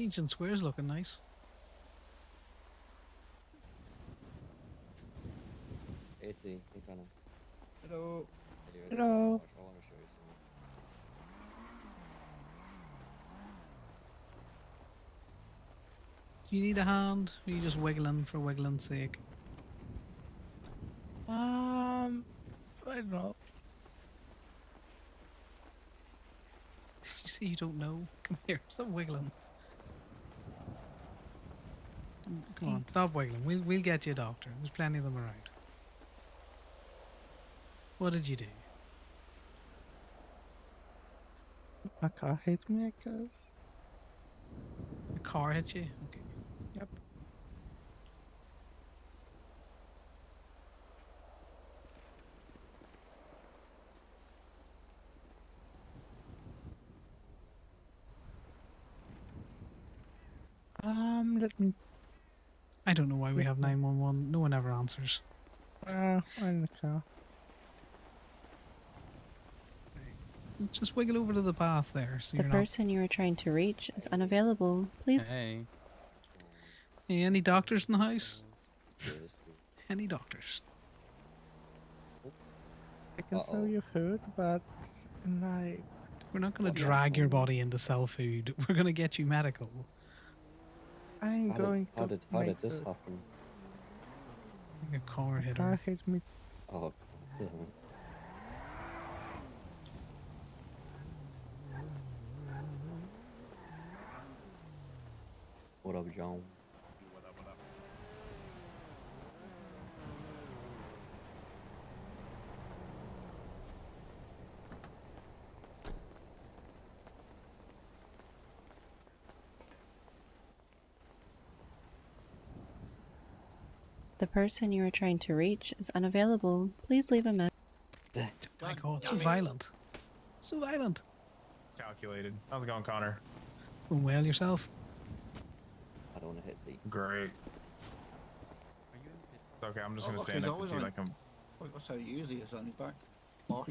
Ancient Square's looking nice. Hey, hey, Connor. Hello. Hello. I want to show you something. Do you need a hand? Or are you just wiggling for wiggling's sake? I don't know. Did you see you don't know? Come here, stop wiggling. Come on, stop wiggling. We'll get you a doctor. There's plenty of them around. What did you do? My car hit me, I guess. A car hit you? Okay. Yep. Let me. I don't know why we have 911. No one ever answers. I'm in the car. Just wiggle over to the path there. So The you're person you are trying to reach is unavailable. Please. Hey. not. Hey, any doctors in the house? Yes. Any doctors? I can sell you food, but like, We're not going to Yeah. drag your body into sell food. We're going to get you medical. I'm going How to. did make this food. happen? Like a car hit Car her. hit me. Oh, yeah. What up, John? The person you are trying to reach is unavailable. Please leave a message. My God, so violent. So violent. Calculated. How's it going, Connor? Going well yourself? I don't want to hit the. Great. It's okay, I'm just gonna stand next to you like I'm. What's how usually it's on his back. Bosh.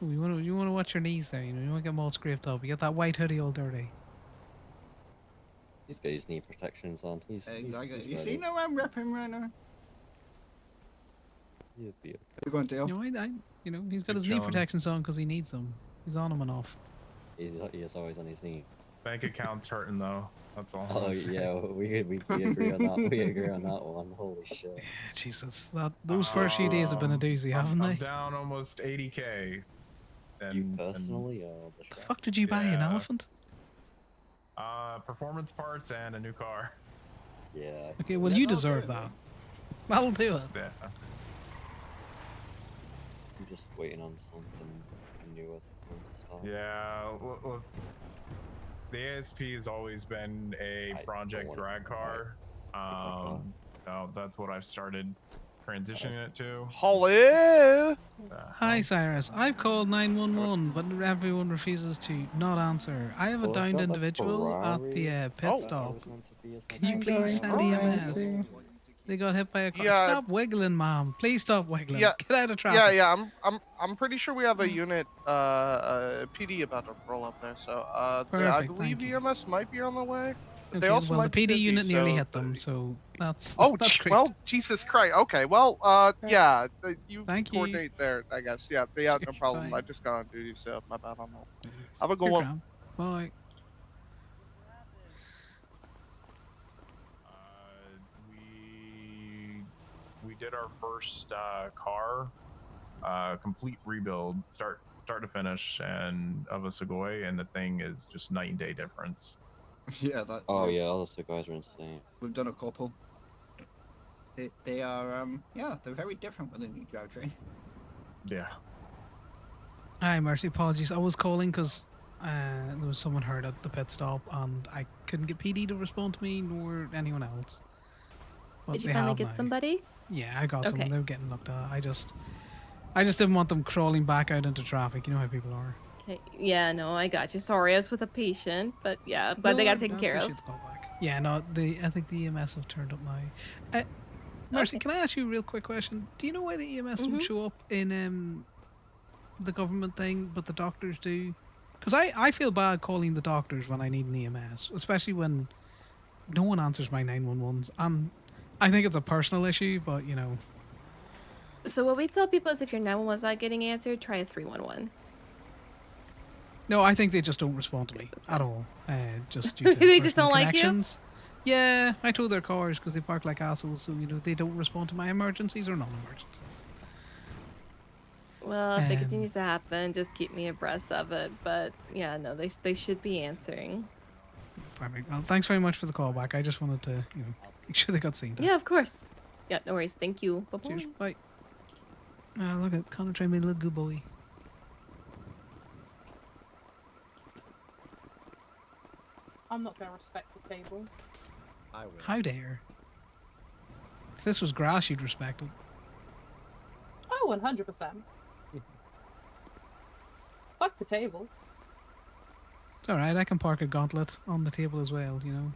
Oh, you want to watch your knees there. You know, you want to get them all scraped up. You get that white hoodie all dirty. He's got his knee protections on. Exactly. He's You ready. see no I'm repping right now? He'll be okay. We're going to You know, you know, he's got Good his knee chilling. protections on because he needs them. He's on them enough. He is always on his knee. Bank account's hurting though. That's all. Oh yeah, we agree on that. We agree on that one. Holy shit. Jesus, those first few days have been a doozy, haven't I'm they? down almost 80K. You personally, or the The shop? fuck did you buy an Yeah. elephant? Performance parts and a new car. Yeah. Okay, well Yeah, you no, deserve fair that. That'll do it. Yeah. I'm just waiting on something newer to start. Yeah. Well, the ASP has always been a I don't project wanna drag car. So that's what I've started transitioning it to. Hello. Hi Cyrus, I've called 911, but everyone refuses to not answer. I have a Well, I've downed got the individual at the Ferrari. pit Oh. stop. That was meant to be as Can you I'm please going send to EMS? crazy. They got hit by a car. Yeah. Stop wiggling, ma'am. Please stop wiggling. Yeah. Get out of traffic. I'm pretty sure we have a unit PD about to roll up there. So I Perfect, believe thank you. EMS might be on the way. But Okay, they also well, the might be PD busy, unit nearly so hit them, so that's Oh, that's great. well, Jesus Christ. Okay, well, yeah, you Thank you. coordinate there, I guess. Yeah, no Cheers, problem. bye. I just got on duty, so my bad on that. Thanks. Have a good You're one. grand. Bye. We did our first car, complete rebuild, start to finish, and of a Segoy, and the thing is just night and day difference. Yeah, that. Oh yeah, all the guys are insane. We've done a couple. They are yeah, they're very different with the new drivetrain. Yeah. Hi, Mercy. Apologies. I was calling because there was someone hurt at the pit stop, and I couldn't get PD to respond to me, nor anyone else. But Did you they finally have get now. somebody? Yeah, I got someone. Okay. They were getting looked at. I just didn't want them crawling back out into traffic. You know how people are. Okay. Yeah, no, I got you. Sorry, I was with a patient, but yeah, I'm glad they got taken care of. appreciate the call back. Yeah, no, I think the EMS have turned up now. Mercy, Okay. can I ask you a real quick question? Do you know why the EMS don't show up in the government thing, but the doctors do? Because I feel bad calling the doctors when I need an EMS, especially when no one answers my 911s. I think it's a personal issue, but you know. So what we tell people is if your 911's not getting answered, try a 311. No, I think they just don't respond to me This at way. all. Just due to They just personal don't like you? connections. Yeah, I tow their cars because they park like assholes, so you know they don't respond to my emergencies or non-emergencies. Well, if it Um, continues to happen, just keep me abreast of it. But yeah, no, they should be answering. Perfect. Well, thanks very much for the call back. I just wanted to, make sure they got seen to. Yeah, of course. Yeah, no worries. Thank you. Bye-bye. Cheers. Bye. Look at Connor trying to be a little good boy. I'm not going to respect the table. I will. How dare? If this was grass, you'd respect it. Oh, 100%. Fuck the table. It's alright, I can park a gauntlet on the table as well, you know.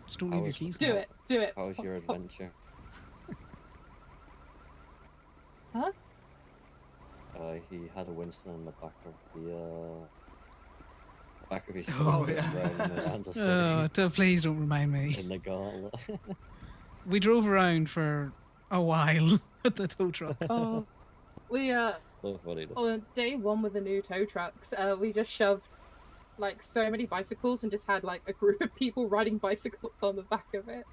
Just don't leave your keys Do there. it. Do it. How was your adventure? Huh? He had a Winston on the back of his Oh, yeah. Please don't remind me. In the gauntlet. We drove around for a while with the tow truck. Oh, we So funny. on day one with the new tow trucks, we just shoved like so many bicycles and just had like a group of people riding bicycles on the back of it.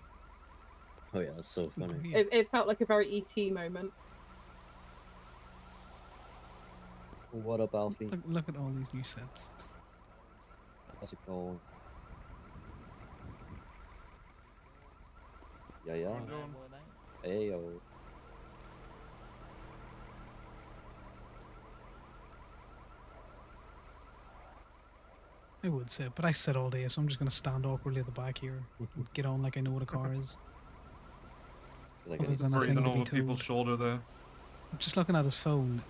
Oh yeah, that's so funny. Yeah. It felt like a very ET moment. What up, Alfie? Look at all these new sets. How's it going? Yeah. Hey yo. I would sit, but I sit all day, so I'm just going to stand awkwardly at the back here and get on like I know what a car is. Other than a thing Breathing to over be people's told. shoulder there. I'm just looking at his phone.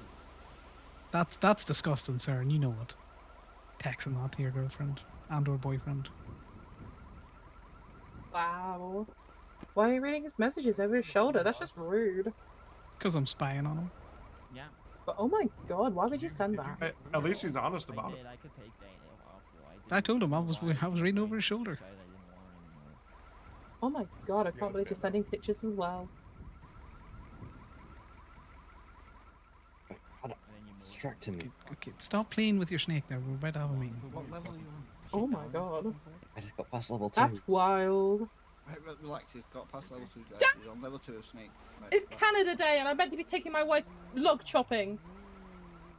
That's disgusting, sir, and you know it. Texting that to your girlfriend and or boyfriend. Wow. Why are you reading his messages over his shoulder? That's just rude. Because I'm spying on him. Yeah. But oh my god, why would you send that? At least he's honest about it. I could take that off you. I told him I was reading over his shoulder. Oh my god, I can't believe you're sending pictures as well. Distracting me. Okay, stop playing with your snake there. We're about to have a meeting. What level are you on? Oh my god. I just got past level 2. That's wild. Right, relax, he's got past level 2 guys. He's on level 2 of Snake. Right, It's right. Canada Day and I'm meant to be taking my wife log chopping.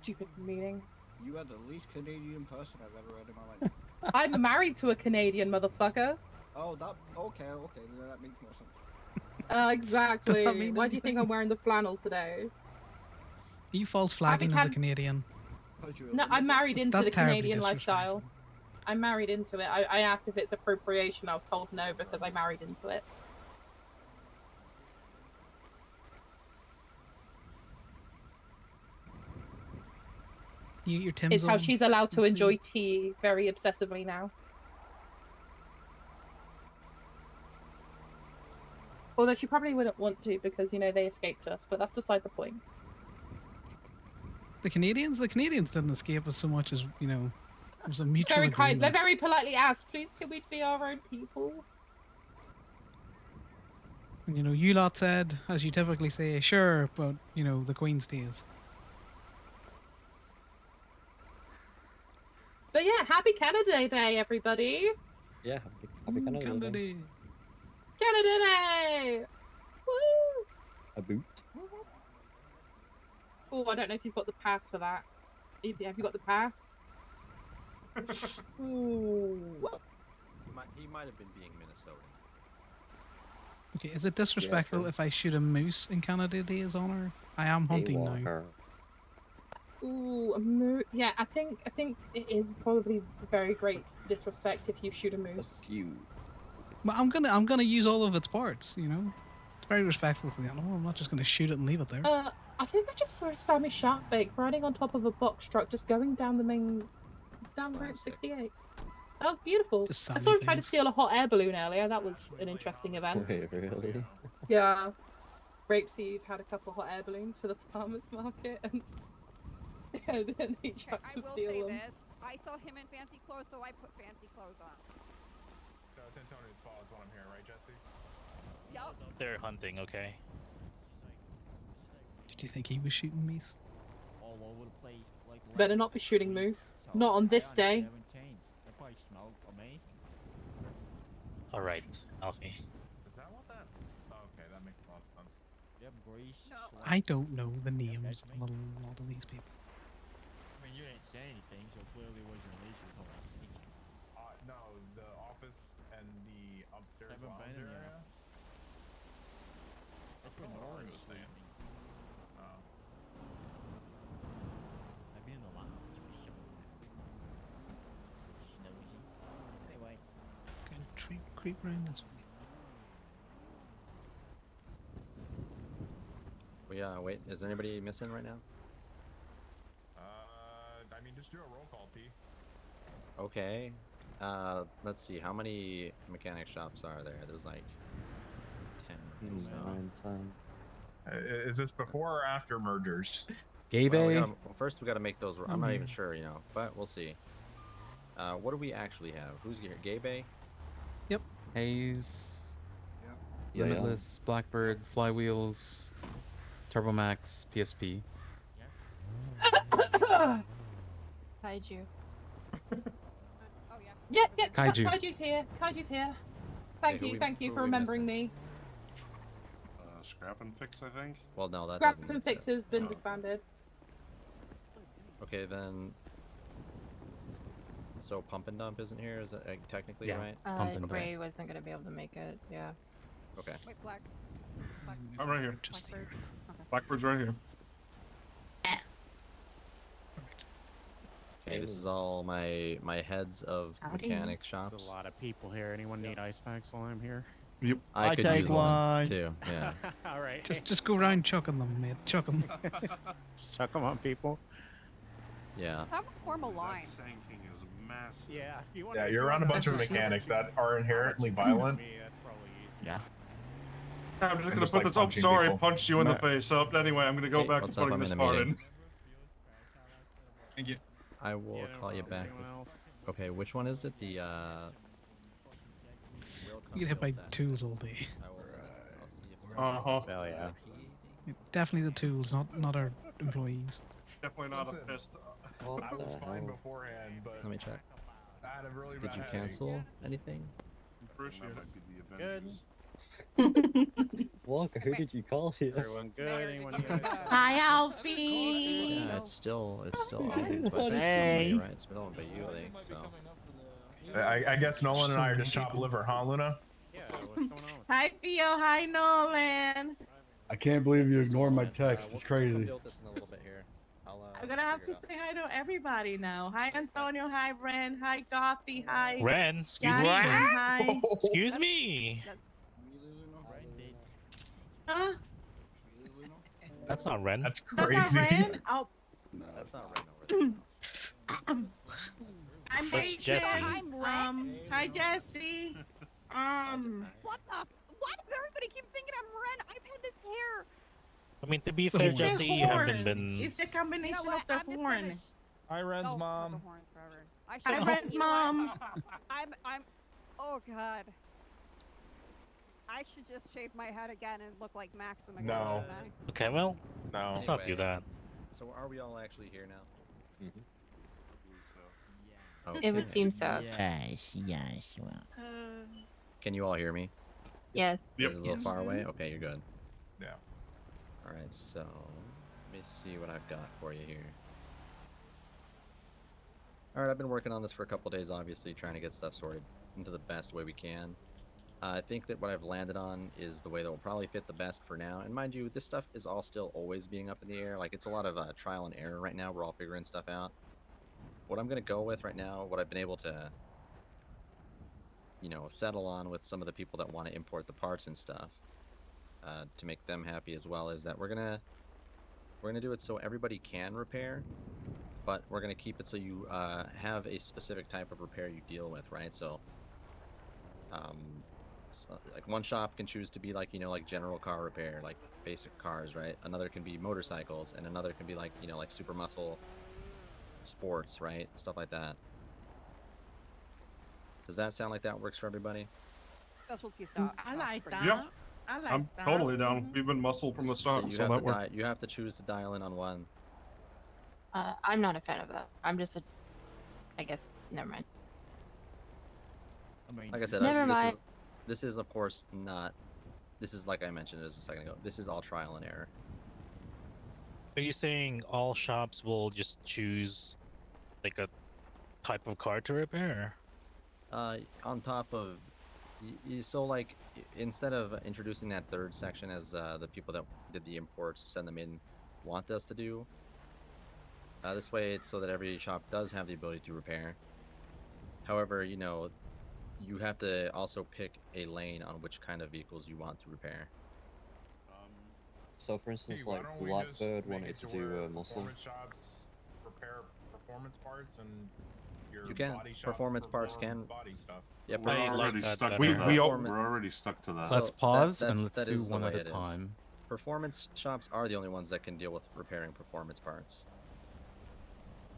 Stupid meeting. You are the least Canadian person I've ever heard in my life. I'm married to a Canadian motherfucker. Oh, that. Okay, then that makes more sense. Exactly. Does that mean Why do you think anything? I'm wearing the flannel today? Are you false flagging as a Can- Canadian? Because you're a No, I'm married into That's the terribly Canadian lifestyle. disrespectful. I'm married into it. I asked if it's appropriation. I was told no because I married into it. Your Tim's It's how on. she's allowed to Let's enjoy see. tea very obsessively now. Although she probably wouldn't want to because, you know, they escaped us, but that's beside the point. The Canadians didn't escape us so much as, you know, it was a mutual Very kind. They agreement. very politely asked, please can we be our own people? And, you know, you lot said, as you typically say, sure, but, you know, the Queen stays. But yeah, happy Canada Day, everybody! Yeah, happy Canada Canada Day. Day. Canada Day! Woo! A boot. Oh, I don't know if you've got the pass for that. Have you got the pass? Ooh. He might have been being Minnesotan. Okay, is it disrespectful sure. if I shoot a moose in Canada Day's honor? I am hunting now. Daywalker. Ooh, yeah, I think it is probably very great disrespect if you shoot a moose. Fuck you. But I'm gonna use all of its parts, you know? It's very respectful for the animal. I'm not just gonna shoot it and leave it there. I think I just saw a Sammy Sharkbait riding on top of a box truck just going down down Route 68. That was beautiful. Just I Sammy saw him try to things. steal a hot air balloon earlier. That was an interesting event. Wait, really? Yeah. Rapeseed had a couple hot air balloons for the farmer's market and then he tried to steal them. I saw him in fancy clothes, so I put fancy clothes on. No, it's Antonio's fault. Is what I'm hearing, right, Jesse? Yup. They're hunting, okay? Did you think he was shooting Meese? All over the place. Like Better not be shooting moose. Not on this day. Haven't changed. They probably smell amazing. Alright, Alfie. Is that what that? Oh, okay, that makes a lot of sense. Yep, grease. I don't know the names of a lot of these people. I mean, you didn't say anything, so clearly it wasn't an issue. No, the office and the upstairs Haven't lounge been in area. yet. That's what what Rory Rory was saying. Oh. I've been in the lounge for some Snowy. Anyway. Can creep around this way. Wait, is there anybody missing right now? I mean, just do a roll call, T. Okay. Let's see, how many mechanic shops are there? There's like 10. So. 9, 10. Is this before or after mergers? Well, first we gotta make those. I'm not even sure, but we'll see. What do we actually have? Who's here? Gay Bay? Yep. Haze. Yeah. Limitless, Blackbird, Flywheels, Turbomax, PSP. Kaiju. Yeah, Kaiju. Kaiju's here. Kaiju's here. Thank who you, we- thank you who for are we remembering me. Scrap and fix, I think. Well, no, that Scrap doesn't and exist. Fix has been disbanded. Okay, then. So Pump and Dump isn't here, is that technically Yeah. right? Ray wasn't gonna be able to make it. Yeah. Okay. Wait, Black. I'm right here. Blackbird. Okay. Blackbird's right here. Okay, this is all my heads of Howdy. mechanic There's shops. a lot of people here. Anyone need ice packs while I'm here? Yep. I could use one too. Yeah. All right. Just go around chucking them, mate. Chuck them. Just chuck them on people. Yeah. Have a formal line. Sand King is massive. Yeah, if you want. Yeah, you're around a bunch of mechanics that are inherently violent. That's probably easier. Yeah. I'm just And gonna just, put like, this. Oh, punching sorry, people. punched you in the No. face. Up. Anyway, I'm gonna go Hey, back to what's up? putting I'm this in a part meeting. in. Thank you. I will call you back. Okay, which one is it? The You get hit by tools all day. Uh-huh. Hell yeah. Definitely the tools, not our employees. Definitely not Listen, a fist. I was fine beforehand, but Let me check. I had a really Did bad you headache. cancel anything? Appreciate it. Good. Walker, who did you call here? Everyone good? Anyone need ice packs? Hi, Alfie. Yeah, it's still owned by Hey. somebody, right? It's been owned by you, I think. So. I guess Nolan and I are just chopped liver, huh, Luna? Yeah, what's going on? Hi, Theo. Hi, Nolan. I can't believe you ignored my text. It's We'll crazy. build this in a little bit here. I'm gonna have to say hi to everybody now. Hi, Antonio. Hi, Ren. Hi, Goffy. Hi. Ren, excuse me. Jackson, Hi. Excuse me. Huh? That's not Ren. That's That's crazy. not Ren? Oh, That's not right over there. I'm That's Rachel. Jesse. I'm Ren. Hi, Jesse. What the? Why does everybody keep thinking I'm Ren? I've had this hair. I mean, to be So fair, weird. Jesse, you haven't been. It's the combination You know what? of the I'm just horn. gonna Hi, Ren's Oh, mom. the horns forever. I Hi, should- Ren's you know what? mom. I'm. Oh God. I should just shave my head again and look like Maxim again. No. shouldn't I? Okay, well, No. let's not do that. So are we all actually here now? It would Okay. seem so. Yes, yes. Well. Can you all hear me? Yes. Yep. Is it a little Yes. far away? Okay, you're good. Yeah. Alright, so let me see what I've got for you here. Alright, I've been working on this for a couple days, obviously, trying to get stuff sorted into the best way we can. I think that what I've landed on is the way that will probably fit the best for now. And mind you, this stuff is all still always being up in the air. Like, it's a lot of trial and error right now. We're all figuring stuff out. What I'm going to go with right now, what I've been able to, settle on with some of the people that want to import the parts and stuff, to make them happy as well, is that we're gonna do it so everybody can repair, but we're gonna keep it so you have a specific type of repair you deal with, right? So, like one shop can choose to be like like general car repair, like basic cars, right? Another can be motorcycles, and another can be like like super muscle sports, right? Stuff like that. Does that sound like that works for everybody? Specialty stuff. I like that. Yeah, I like I'm that. totally down. We've been muscle from the So start, you so have that to works. you have to choose to dial in on one. I'm not a fan of that. I'm just a. I guess. Never mind. I mean, Like I said, Never mind. This is of course not. This is like I mentioned just a second ago. This is all trial and error. Are you saying all shops will just choose like a type of car to repair? On top of, so like instead of introducing that third section as the people that did the imports send them in want us to do, this way it's so that every shop does have the ability to repair. However, you know, you have to also pick a lane on which kind of vehicles you want to repair. So, for instance, Hey, why like don't we just Blackbird make wanted it to where do muscle. performance shops repair performance parts and your You can. body shop Performance parts perform can. body stuff. Yep. We're I like already that stuck to better. that. We're already stuck to that. Let's So pause and that let's do is the one way at a it is. time. Performance shops are the only ones that can deal with repairing performance parts.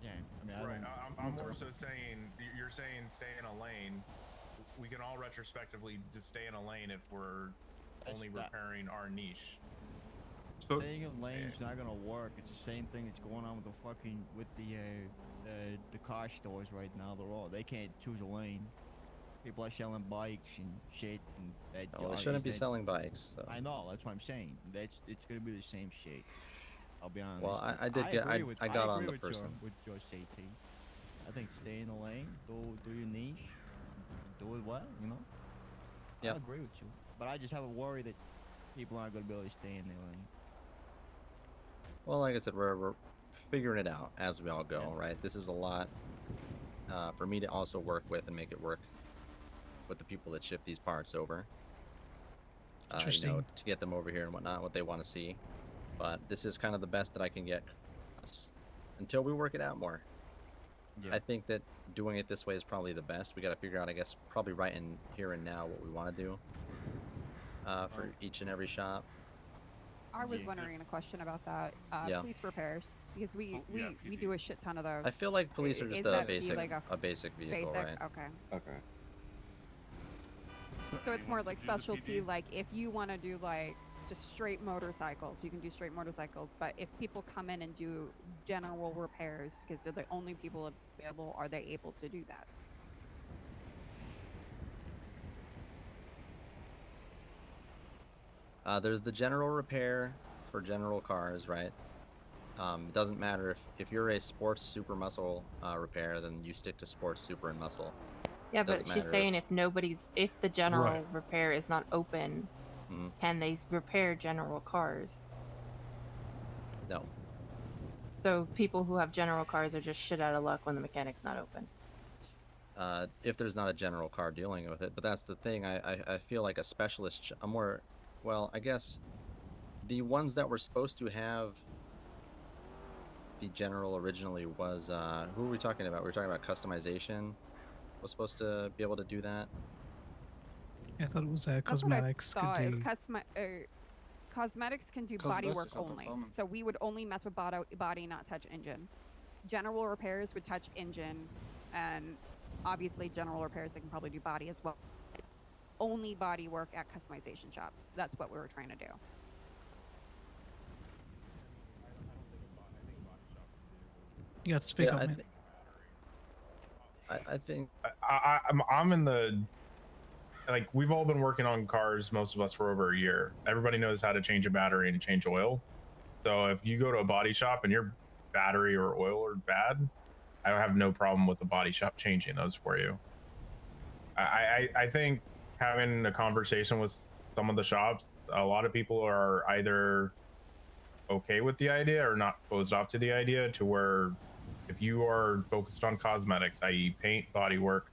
Yeah, I mean, I Right. don't. I'm more so saying you're saying stay in a lane. We can all retrospectively just stay in a lane if we're only repairing our niche. So Staying in lane's not gonna work. It's the same thing that's going on with the car stores right now. They can't choose a lane. People are selling bikes and shit, and that. Well, they shouldn't be selling bikes. So. I know. That's what I'm saying. It's gonna be the same shit. I'll be honest. Well, I got on the person. With your safety. I think stay in the lane, do your niche, and do it well. You know. Yep. I agree with you, but I just have a worry that people aren't gonna be able to stay in their lane. Well, like I said, we're figuring it out as we all go, right? This is a lot for me to also work with and make it work with the people that ship these parts over. Interesting. You know, to get them over here and whatnot, what they want to see. But this is kind of the best that I can get until we work it out more. Yeah. I think that doing it this way is probably the best. We got to figure out, I guess, probably right in here and now what we want to do for each and every shop. I was wondering a question about that. Yeah. Police repairs, because we do a shit ton of those. I feel like police are just Is a that basic, like a basic vehicle, basic? right? Okay. Okay. So it's more like specialty. Like if you want to do like just straight motorcycles, you can do straight motorcycles. But if people come in and do general repairs because they're the only people available, are they able to do that? There's the general repair for general cars, right? It doesn't matter if you're a sports super muscle repair, then you stick to sports super and muscle. Yeah, but Doesn't she's matter saying if the general Right. repair is not open, can they repair general cars? No. So people who have general cars are just shit out of luck when the mechanic's not open. If there's not a general car dealing with it, but that's the thing. I feel like a specialist. A more, well, I guess the ones that were supposed to have the general originally was who were we talking about? We were talking about customization. Was supposed to be able to do that. I thought it was That's what I cosmetics thought, could is do. cosmetics can do Cosmetics body work are only. performance. So we would only mess with body, not touch engine. General repairs would touch engine, and obviously general repairs they can probably do body as well. Only body work at customization shops. That's what we were trying to do. You got to speak Yeah, up, man. I think I'm in the, like, we've all been working on cars, most of us, for over a year. Everybody knows how to change a battery and change oil. So if you go to a body shop and your battery or oil are bad, I have no problem with the body shop changing those for you. I think having a conversation with some of the shops, a lot of people are either okay with the idea or not closed off to the idea, to where if you are focused on cosmetics, i.e. paint, body work,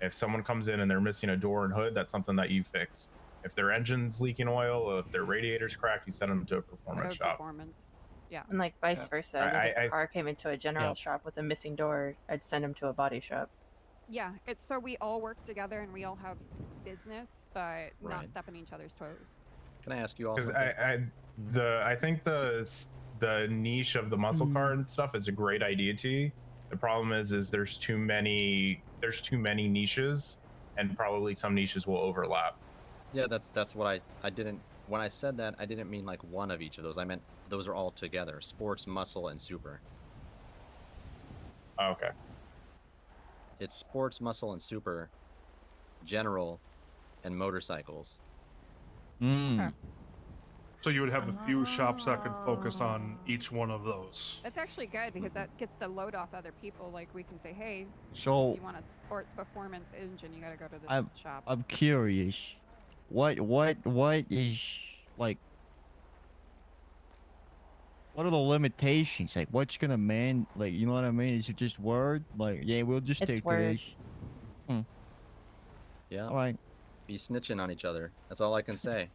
if someone comes in and they're missing a door and hood, that's something that you fix. If their engine's leaking oil, or if their radiator's cracked, you send them to a performance shop. Performance. Yeah. And like vice versa. If a car came into a general shop with a missing door, I'd send him to a body shop. Yeah, it's so we all work together and we all have business, but not Right. stepping each other's toes. Can I ask you all? Because something? I think the niche of the muscle car and stuff is a great idea, T. The problem is there's too many niches, and probably some niches will overlap. Yeah, that's what I didn't. When I said that, I didn't mean like one of each of those. I meant those are all together: sports, muscle, and super. Okay. It's sports, muscle, and super, general, and motorcycles. Mm. So you would have a few shops that could focus on each one of those. That's actually good because that gets the load off other people. Like we can say, hey, So- you want a sports performance engine, you got to go to this I'm shop. I'm curious. What is like? What are the limitations? Like, what's gonna like? You know what I mean? Is it just word? Like, yeah, we'll just It's stick to word. this. Hmm. Yeah. All right. Be snitching on each other. That's all I can say.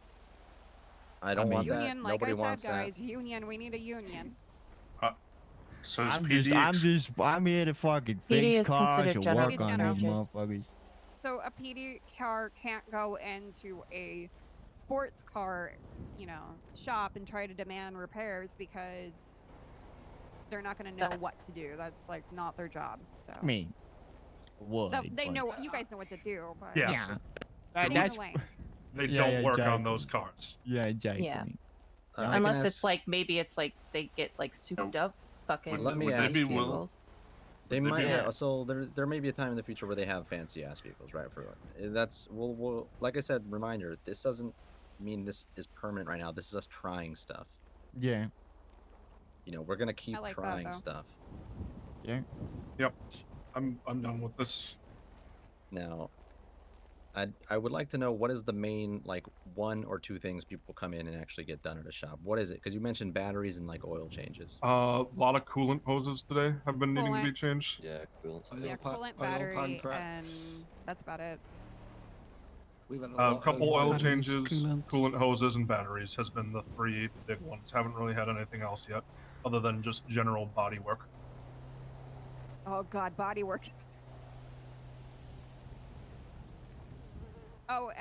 I don't mean- want that. Union, like Nobody I said, wants guys. that. Union. We need a union. So is I'm here to fucking PD fix is cars considered and general work on these contractors. motherfuckers. So a PD car can't go into a sports car, shop and try to demand repairs because they're not going to know what to do. That's like not their job. So I mean, would they but- know you guys know what to do. But Yeah. stay in That's your lane. They Yeah, don't work on exactly. those cars. Yeah, exactly. Yeah. I Unless can it's ask- like maybe it's like they get like souped up fucking Let me would they ask be you. vehicles. They Would they might be- have, so there may be a time in the future where they have fancy ass vehicles, right? That's we'll like I said, reminder, this doesn't mean this is permanent right now. This is us trying stuff. Yeah. We're gonna keep like that, trying though. stuff. Yeah. Yep. I'm done with this. Now, I would like to know what is the main like one or two things people come in and actually get done at a shop. What is it? Because you mentioned batteries and like oil changes. A lot of coolant hoses today have been needing to be Coolant. changed. Yeah, coolant. Yeah, coolant, battery, and that's about it. We've had A couple oil Batteries, changes, coolant. coolant hoses, and batteries has been the three big ones. Haven't really had anything else yet, other than just general body work. Oh God, body work is. Oh,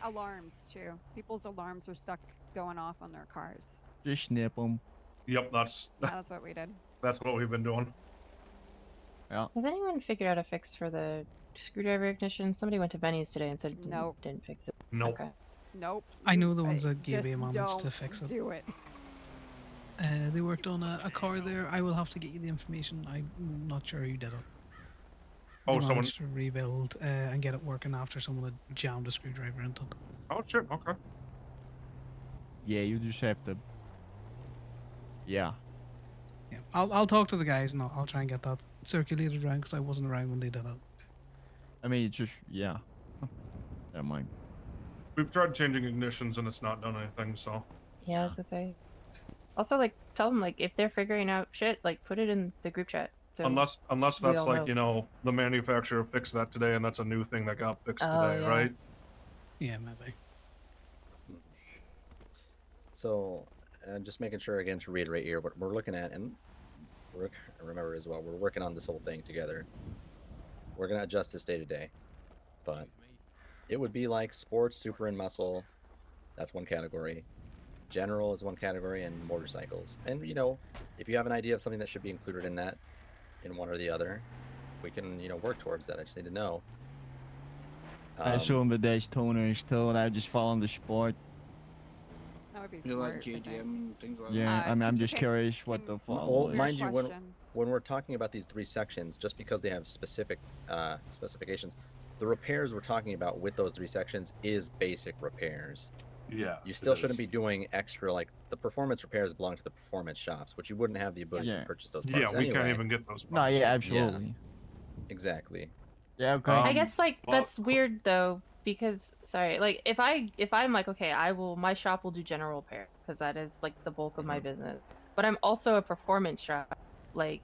alarms too. People's alarms are stuck going off on their cars. Just snip them. Yep, that's Yeah, that's what we did. that's what we've been doing. Yeah. Has anyone figured out a fix for the screwdriver ignition? Somebody went to Benny's today and said it didn't fix it. Nope. Okay. Nope. I know the ones that gave Just me a managed to don't fix it. do it. They worked on a car there. I will have to get you the information. I'm not sure who did it. Oh, They someone. managed to rebuild and get it working after someone had jammed a screwdriver into it. Oh shit. Okay. Yeah, you just have to. Yeah. Yeah, I'll talk to the guys and I'll try and get that circulated around because I wasn't around when they did it. I mean, it's just yeah. Never mind. We've tried changing ignitions and it's not done anything. So Yeah, as I say. Also, like, tell them like if they're figuring out shit, like put it in the group chat. So unless we that's all like know. the manufacturer fixed that today and that's a new thing that got fixed Oh, today, yeah. right? Yeah, maybe. So, just making sure again to reiterate here, what we're looking at, and remember as well, we're working on this whole thing together. We're gonna adjust this day to day, but it would be like sports, super, and muscle. That's one category. General is one category, and motorcycles. And if you have an idea of something that should be included in that, in one or the other, we can work towards that. I just need to know. I assume that there's toners too, and I just fall on the sport. That would be You like smart. I think. GDM things like Yeah, that. I mean, I'm you just can- curious what the fuck. Well, like- mind you, question. when we're talking about these three sections, just because they have specific specifications, the repairs we're talking about with those three sections is basic repairs. Yeah. You still it shouldn't is. be doing extra, like the performance repairs belong to the performance shops, which you wouldn't have the ability Yeah. to purchase those Yeah, parts we can't anyway. even get those. No, parts. yeah, absolutely. Exactly. Yeah, okay. I guess like well, that's weird though because sorry, like if I'm like okay, my shop will do general repair because that is like the bulk of my business. But I'm also a performance shop. Like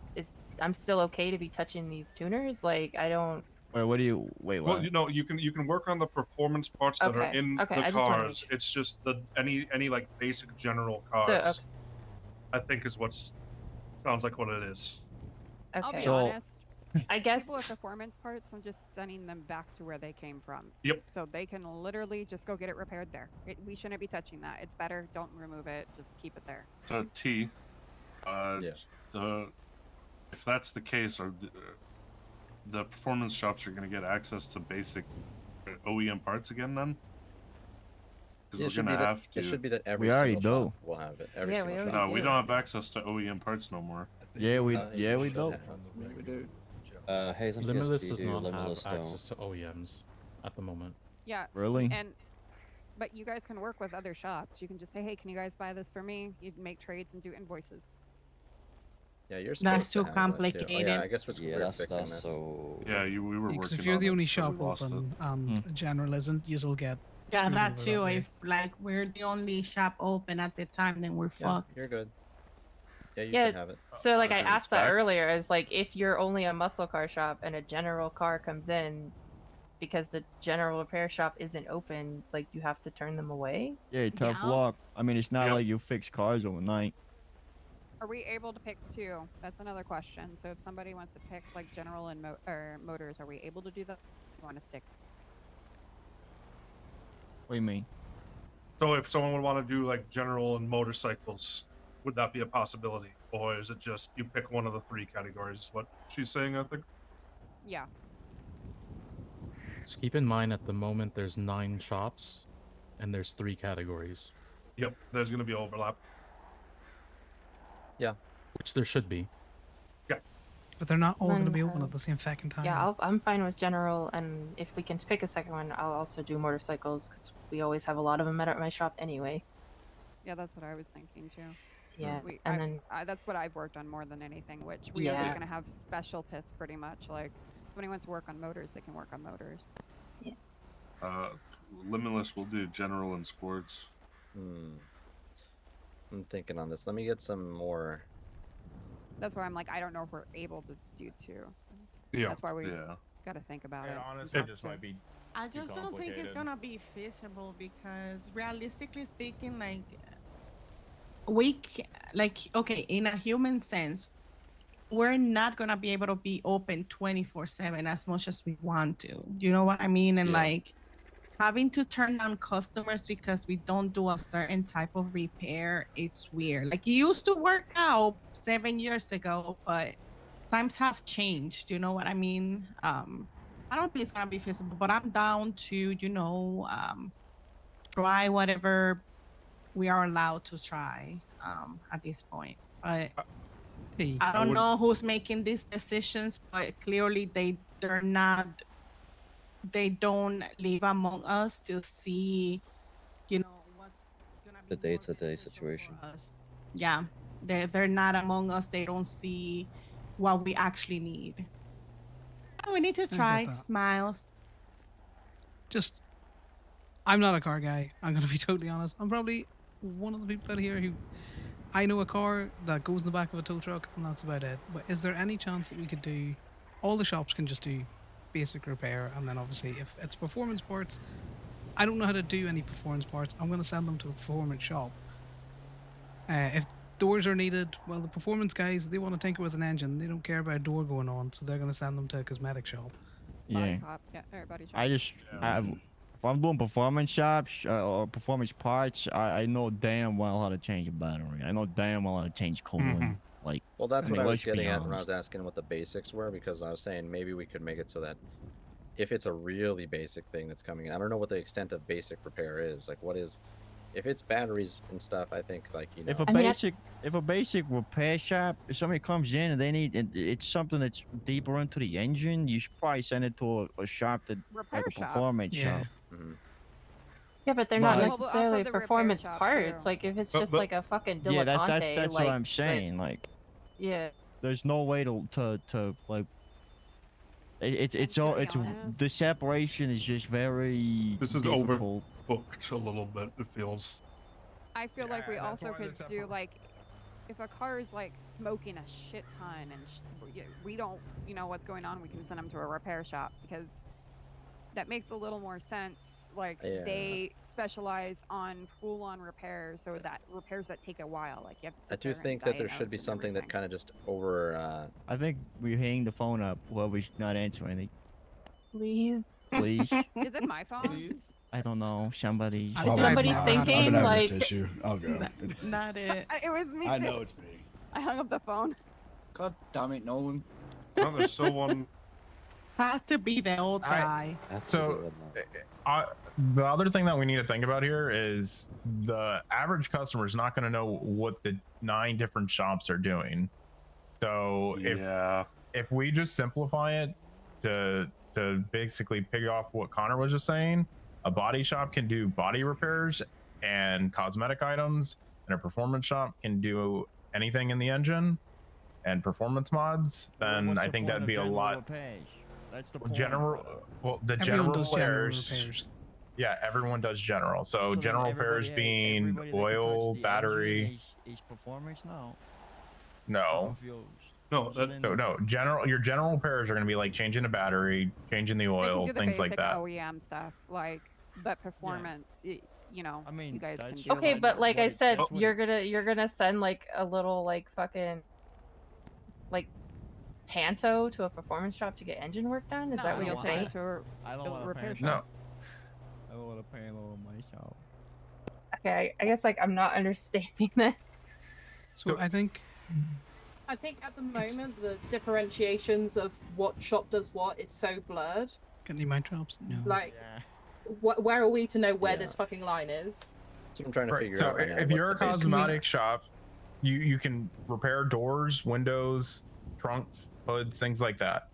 I'm still okay to be touching these tuners? Like I don't. Wait, what do you wait? Well, What? you can work on the performance parts that are Okay, in okay, the I just wanna make cars. sure. It's just any like basic general cars. So, okay. I think is sounds like what it is. I'll be Okay. So- honest. I guess. People with performance parts, I'm just sending them back to where they came from. Yep. So they can literally just go get it repaired there. We shouldn't be touching that. It's better. Don't remove it. Just keep it there. So T, Yeah. the if that's the case, are the performance shops are going to get access to basic OEM parts again then? Yeah, Because we're going to have to. It should be that every We already single do. shop will have it. Every Yeah, we single already shop. No, we don't have access to OEM parts no more. Yeah, we you we should do. have. We do. Hayes and Limitless PSP does do, not have Limitless don't. access to OEMs at the moment. Yeah. Really? But you guys can work with other shops. You can just say, hey, can you guys buy this for me? You'd make trades and do invoices. Yeah, you're That's supposed too to have that, too. Oh, complicated. yeah, I guess we're that's fixing this. so. Yeah, we were Because working if you're on the it, only so we shop lost it. open and general isn't, you'll get. Yeah, screwed that over too. way. If like we're the only shop open at the time, then we're Yeah, fucked. you're good. Yeah, you Yeah. should have it. So like I Okay, it's asked that back. earlier, is like if you're only a muscle car shop and a general car comes in, because the general repair shop isn't open, like you have to turn them away. Yeah, tough Yeah. luck. I mean, it's not Yep. like you fix cars overnight. Are we able to pick two? That's another question. So if somebody wants to pick like general and motors, are we able to do that? Do you want to stick? What do you mean? So if someone would want to do like general and motorcycles, would that be a possibility, or is it just you pick one of the three categories? Is what she's saying, I think. Yeah. Just keep in mind at the moment there's 9 shops, and there's 3 categories. Yep, there's going to be overlap. Yeah. Which there should be. But they're not all going to Then, be open at the same fucking time. Yeah, I'm fine with general, and if we can pick a second one, I'll also do motorcycles because we always have a lot of them at my shop anyway. Yeah, that's what I was thinking too. Yeah, and then that's what I've worked on more than anything. Which we are just Yeah. gonna have specialists pretty much. Like, if somebody wants to work on motors, they can work on motors. Limitless will do general and sports. I'm thinking on this. Let me get some more. That's why I'm like, I don't know if we're able to do two. So Yeah. That's why we Yeah. got to think about it. Honestly, Talk it just to- might be. I too just don't think it's complicated. gonna be feasible because realistically speaking, like okay, in a human sense, we're not gonna be able to be open 24/7 as much as we want to. You know what I mean? And Yeah. like having to turn down customers because we don't do a certain type of repair, it's weird. Like it used to work out 7 years ago, but times have changed. You know what I mean? I don't think it's gonna be feasible, but I'm down to, try whatever we are allowed to try at this point. But Hey, I don't know who's making these decisions, but clearly they're not. They don't live among us to see, what's gonna be The day-to-day situation. us. Yeah, they're not among us. They don't see what we actually need. We need to get try. that. Smiles. Just, I'm not a car guy. I'm going to be totally honest. I'm probably one of the people out here who I know a car that goes in the back of a tow truck, and that's about it. But is there any chance that we could do? All the shops can just do basic repair, and then obviously if it's performance parts, I don't know how to do any performance parts. I'm going to send them to a performance shop. If doors are needed, well, the performance guys, they want to tinker with an engine. They don't care about a door going on, so they're going to send them to a cosmetic shop. Yeah. Body shop. I just, if I'm doing performance shops or performance parts, I know damn well how to change a battery. I know damn well how to change coolant. Like, Well, that's I what mean, I was let's be getting at when I honest. was asking what the basics were, because I was saying maybe we could make it so that if it's a really basic thing that's coming in, I don't know what the extent of basic repair is. Like, what is, if it's batteries and stuff, I think, like, you know. If a basic repair shop, if somebody comes in and they need, it's something that's deeper into the engine, you should probably send it to a shop that Repair like a shop. performance Yeah. shop. yeah, but they're not But- necessarily the repair performance shop, parts. too. Like if it's But- just but- like a fucking dilettante, Yeah, that's like, what I'm saying. Like, yeah. there's no way to like. It's all to be it's honest- the separation is just very This is difficult. overbooked a little bit, it feels. I feel like we Yeah, that's also why could there's do like, if a car is like smoking a shit ton and we don't know what's going on, we can send them to a repair shop because that makes a little more sense. Like they specialize on full-on repairs, so that repairs that take a while. Like you have to. I do think that there should be something that kind of just over. I think we're hanging the phone up. Whoever's not answering it, Please. please. Is it my phone? I don't know. Somebody. Is somebody I've been thinking, having this like- issue. I'll go. Not it. It was me. I too. know it's me. I hung up the phone. God damn it, Nolan. No, there's still one. Has to be the old guy. So, the other thing that we need to think about here is the average customer is not going to know what the 9 different shops are doing. So if we just simplify it to basically pick off what Connor was just saying, a body shop can do body repairs and cosmetic items, and a performance shop can do anything in the engine and performance mods. Then I think that'd be a lot. That's the The Everyone general does general repairs. repairs. Yeah, everyone does general. So then general repairs everybody- being everybody that can touch oil, the battery. engine is performance now. No. No. General. Your general repairs are going to be like changing a battery, changing the They can oil, do the things like basic that. OEM stuff, but performance, you know, you guys can do. Okay, but like I said, that's what you're gonna send like a little like fucking like panto to a performance shop to get engine work done? Is that what you're saying? I don't want to pay. No. I don't want to pay a little my shop. Okay, I guess like I'm not understanding that. So I think I think at the moment the differentiations of what shop does what is so blurred. Can you mind drops? No. Like, where are we to know where this fucking line is? That's what I'm trying to figure So out right now. if what you're a the basics are. cosmetic shop, you can repair doors, windows, trunks, hoods, things like that.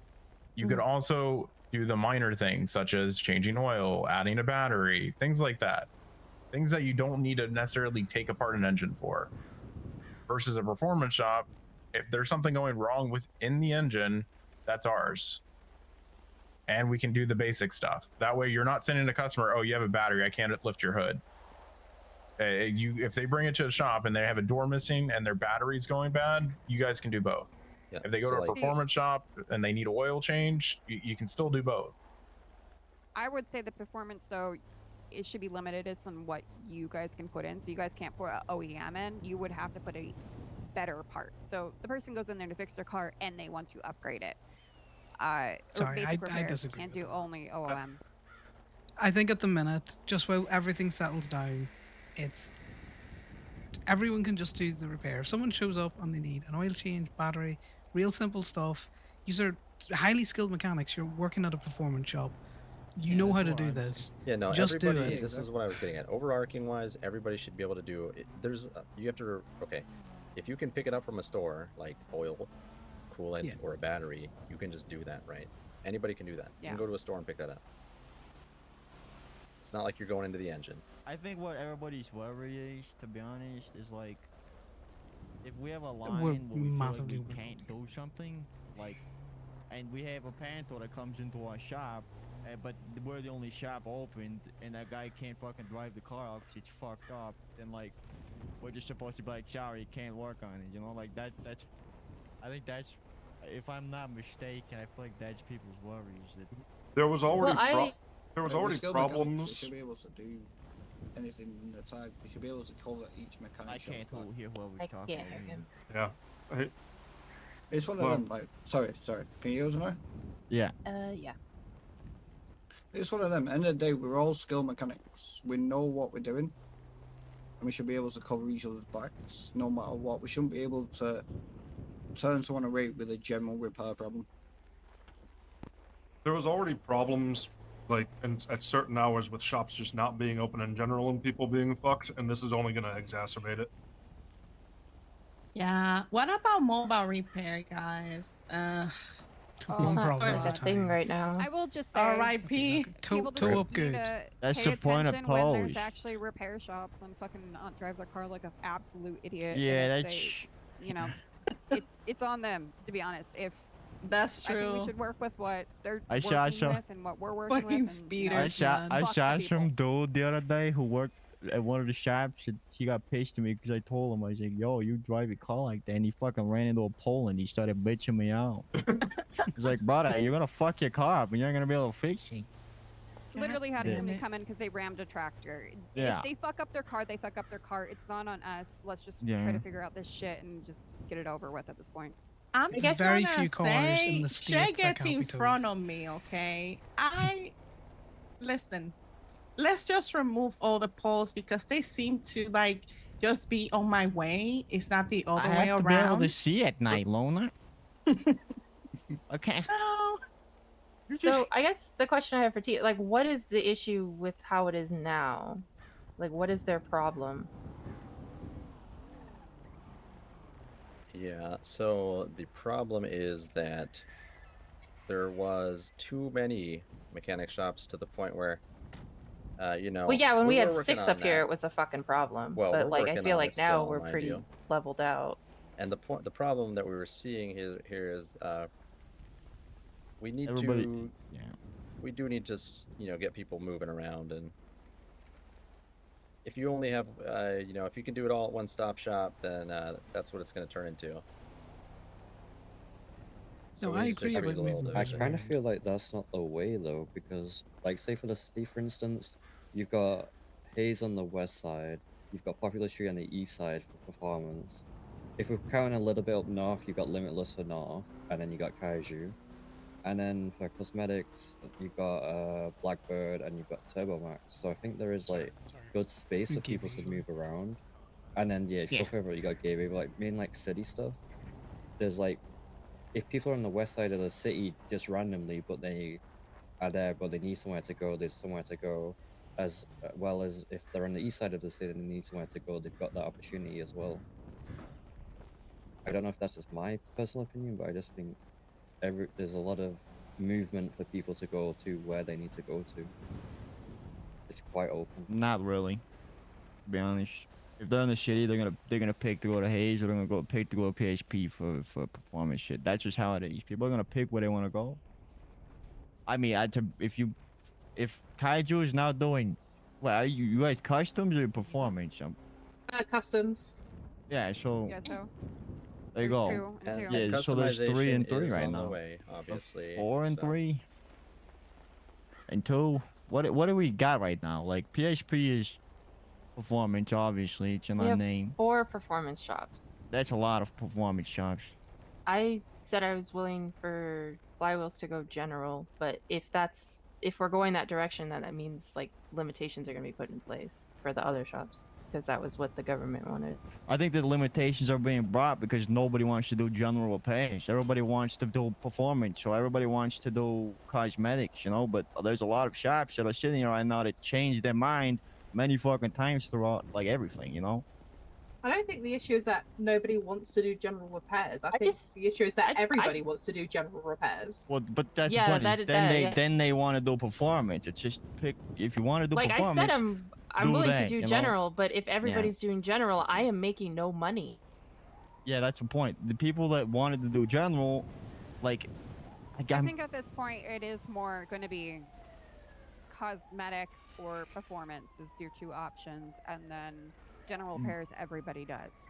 You could also do the minor things such as changing oil, adding a battery, things like that. Things that you don't need to necessarily take apart an engine for. Versus a performance shop, if there's something going wrong within the engine, that's ours. And we can do the basic stuff. That way you're not sending a customer, oh, you have a battery, I can't lift your hood. If they bring it to a shop and they have a door missing and their battery's going bad, you guys can do both. Yeah, if they go so to a like- performance shop and they need oil change, you can still do both. I would say the performance, though, it should be limited as on what you guys can put in. So you guys can't put an OEM in. You would have to put a better part. So the person goes in there to fix their car and they want to upgrade it. Sorry, I repairs, disagree can't do only OEM. I think at the minute, just while everything settles down, it's everyone can just do the repair. If someone shows up and they need an oil change, battery, real simple stuff, you are highly skilled mechanics. You're working at a performance shop. You know how to do this. Yeah, no, just do everybody. it. This is what I was getting at. Overarching wise, everybody should be able to do it. You have to. Okay, if you can pick it up from a store like oil, coolant, or a battery, you can just do that, right? Anybody can do that. You Yeah. can go to a store and pick that up. It's not like you're going into the engine. I think what everybody's worry is, to be honest, is like if we have a line where we feel like massively we can't do something, like, and we have a panto that comes into our shop, but we're the only shop opened, and that guy can't fucking drive the car out 'cause it's fucked up, then like we're just supposed to be like, sorry, you can't work on it, you know, like that's. I think that's, if I'm not mistaken, I feel like that's people's worries. That There was already there was Like, already with skilled mechanics, problems. We should be able to do anything in the tag. We should be able to cover each mechanic. I can't hear whoever's talking. can't hear him. Yeah. It's one of Well- them. Like, sorry. Can you hear us now? Yeah. Yeah. It's one of them. End of the day, we're all skilled mechanics. We know what we're doing, and we should be able to cover each other's backs, no matter what. We shouldn't be able to turn someone away with a general repair problem. There was already problems, like at certain hours with shops just not being open in general and people being fucked, and this is only going to exacerbate it. Yeah. What about mobile repair, guys? One problem It's at a a thing time. right now. I will just say, R.I.P. people Toe up need good. to That's pay the point of attention when there's Polish. actually repair shops and fucking not drive their car like an absolute idiot. and Yeah, if that's. they, you know, it's on them, to be honest. If That's I think true. we should work with what they're I shot working some- with and what we're working Fucking with. And, you know, I speeders, shot, man. I Fuck shot the people. some dude the other day who worked at one of the shops. And he got pissed at me because I told him, I was like, yo, you drive your car like that. And he fucking ran into a pole and he started bitching me out. He's like, brother, you're going to fuck your car up and you're not going to be able to fix it. literally had damn somebody it. come in because they rammed a tractor. Yeah. If they fuck up their car, they fuck up their car. It's not on us. Let's just try Yeah. to figure out this shit and just get it over with at this point. I'm There's just very gonna few cars say, in the state Shay that gets can't in be towed. front of me, okay? Listen. Let's just remove all the poles because they seem to like just be on my way. It's not the other I way have to be able around. to see at night, Lona. Okay. So I guess the question I have for T, like, what is the issue with how it is now? Like, what is their problem? Yeah, so the problem is that there was too many mechanic shops to the point where, you know, Well, yeah, when we we're had working 6 on up here, that. it was a fucking problem. Well, we're But like, I working feel on like it now still, we're mind pretty you. leveled out. And the problem that we were seeing here is we need Everybody, to yeah. we do need to you know, get people moving around, and if you only have you know, if you can do it all at one stop shop, then that's what it's going to turn into. So No, we I need to agree create about a little moving I things division. kind of around. feel like that's not the way though, because like say for the city, for instance, you've got Hayes on the west side, you've got Popular Street on the east side for performance. If we're counting a little bit up north, you've got Limitless for north, and then you got Kaiju. And then for cosmetics, you've got Blackbird and you've got Turbo Max. So I think there is like good space for people to move around. And then yeah, if you Yeah. go further, you got Gateway, but like main like city stuff. There's like if people are on the west side of the city just randomly, but they are there, but they need somewhere to go, there's somewhere to go. As well as if they're on the east side of the city and they need somewhere to go, they've got that opportunity as well. I don't know if that's just my personal opinion, but I just think there's a lot of movement for people to go to where they need to go to. It's quite open. Not really. To be honest, if they're in the city, they're gonna pick to go to Hayes, or they're gonna go pick to go to PHP for performance shit. That's just how it is. People are gonna pick where they want to go. I mean, if Kaiju is now doing, well, are you guys customs or performance? Customs. Yeah. So Yeah, so there you there's go. 2 and 2. And Yeah. So there's 3 and 3 is right on the now. way, obviously. 4 and so. 3 and 2. What do we got right now? Like PHP is performance, obviously. It's in We our have name. 4 performance shops. That's a lot of performance shops. I said I was willing for flywheels to go general, but if we're going that direction, then that means like limitations are going to be put in place for the other shops because that was what the government wanted. I think the limitations are being brought because nobody wants to do general repairs. Everybody wants to do performance, so everybody wants to do cosmetics, you know. But there's a lot of shops that are sitting here right now that change their mind many fucking times throughout, like everything, you know. I don't think the issue is that nobody wants to do general repairs. I think the issue is that everybody wants to do general repairs. Well, but that's Yeah, the point. Then they want to do performance. It's just pick if you want to do Like I performance. said, I'm do willing to that, do you know? general, but if Yeah. everybody's doing general, I am making no money. Yeah, that's the point. The people that wanted to do general, like, I think at this point it is more going to be cosmetic or performance is your 2 options, and then general repairs everybody does. So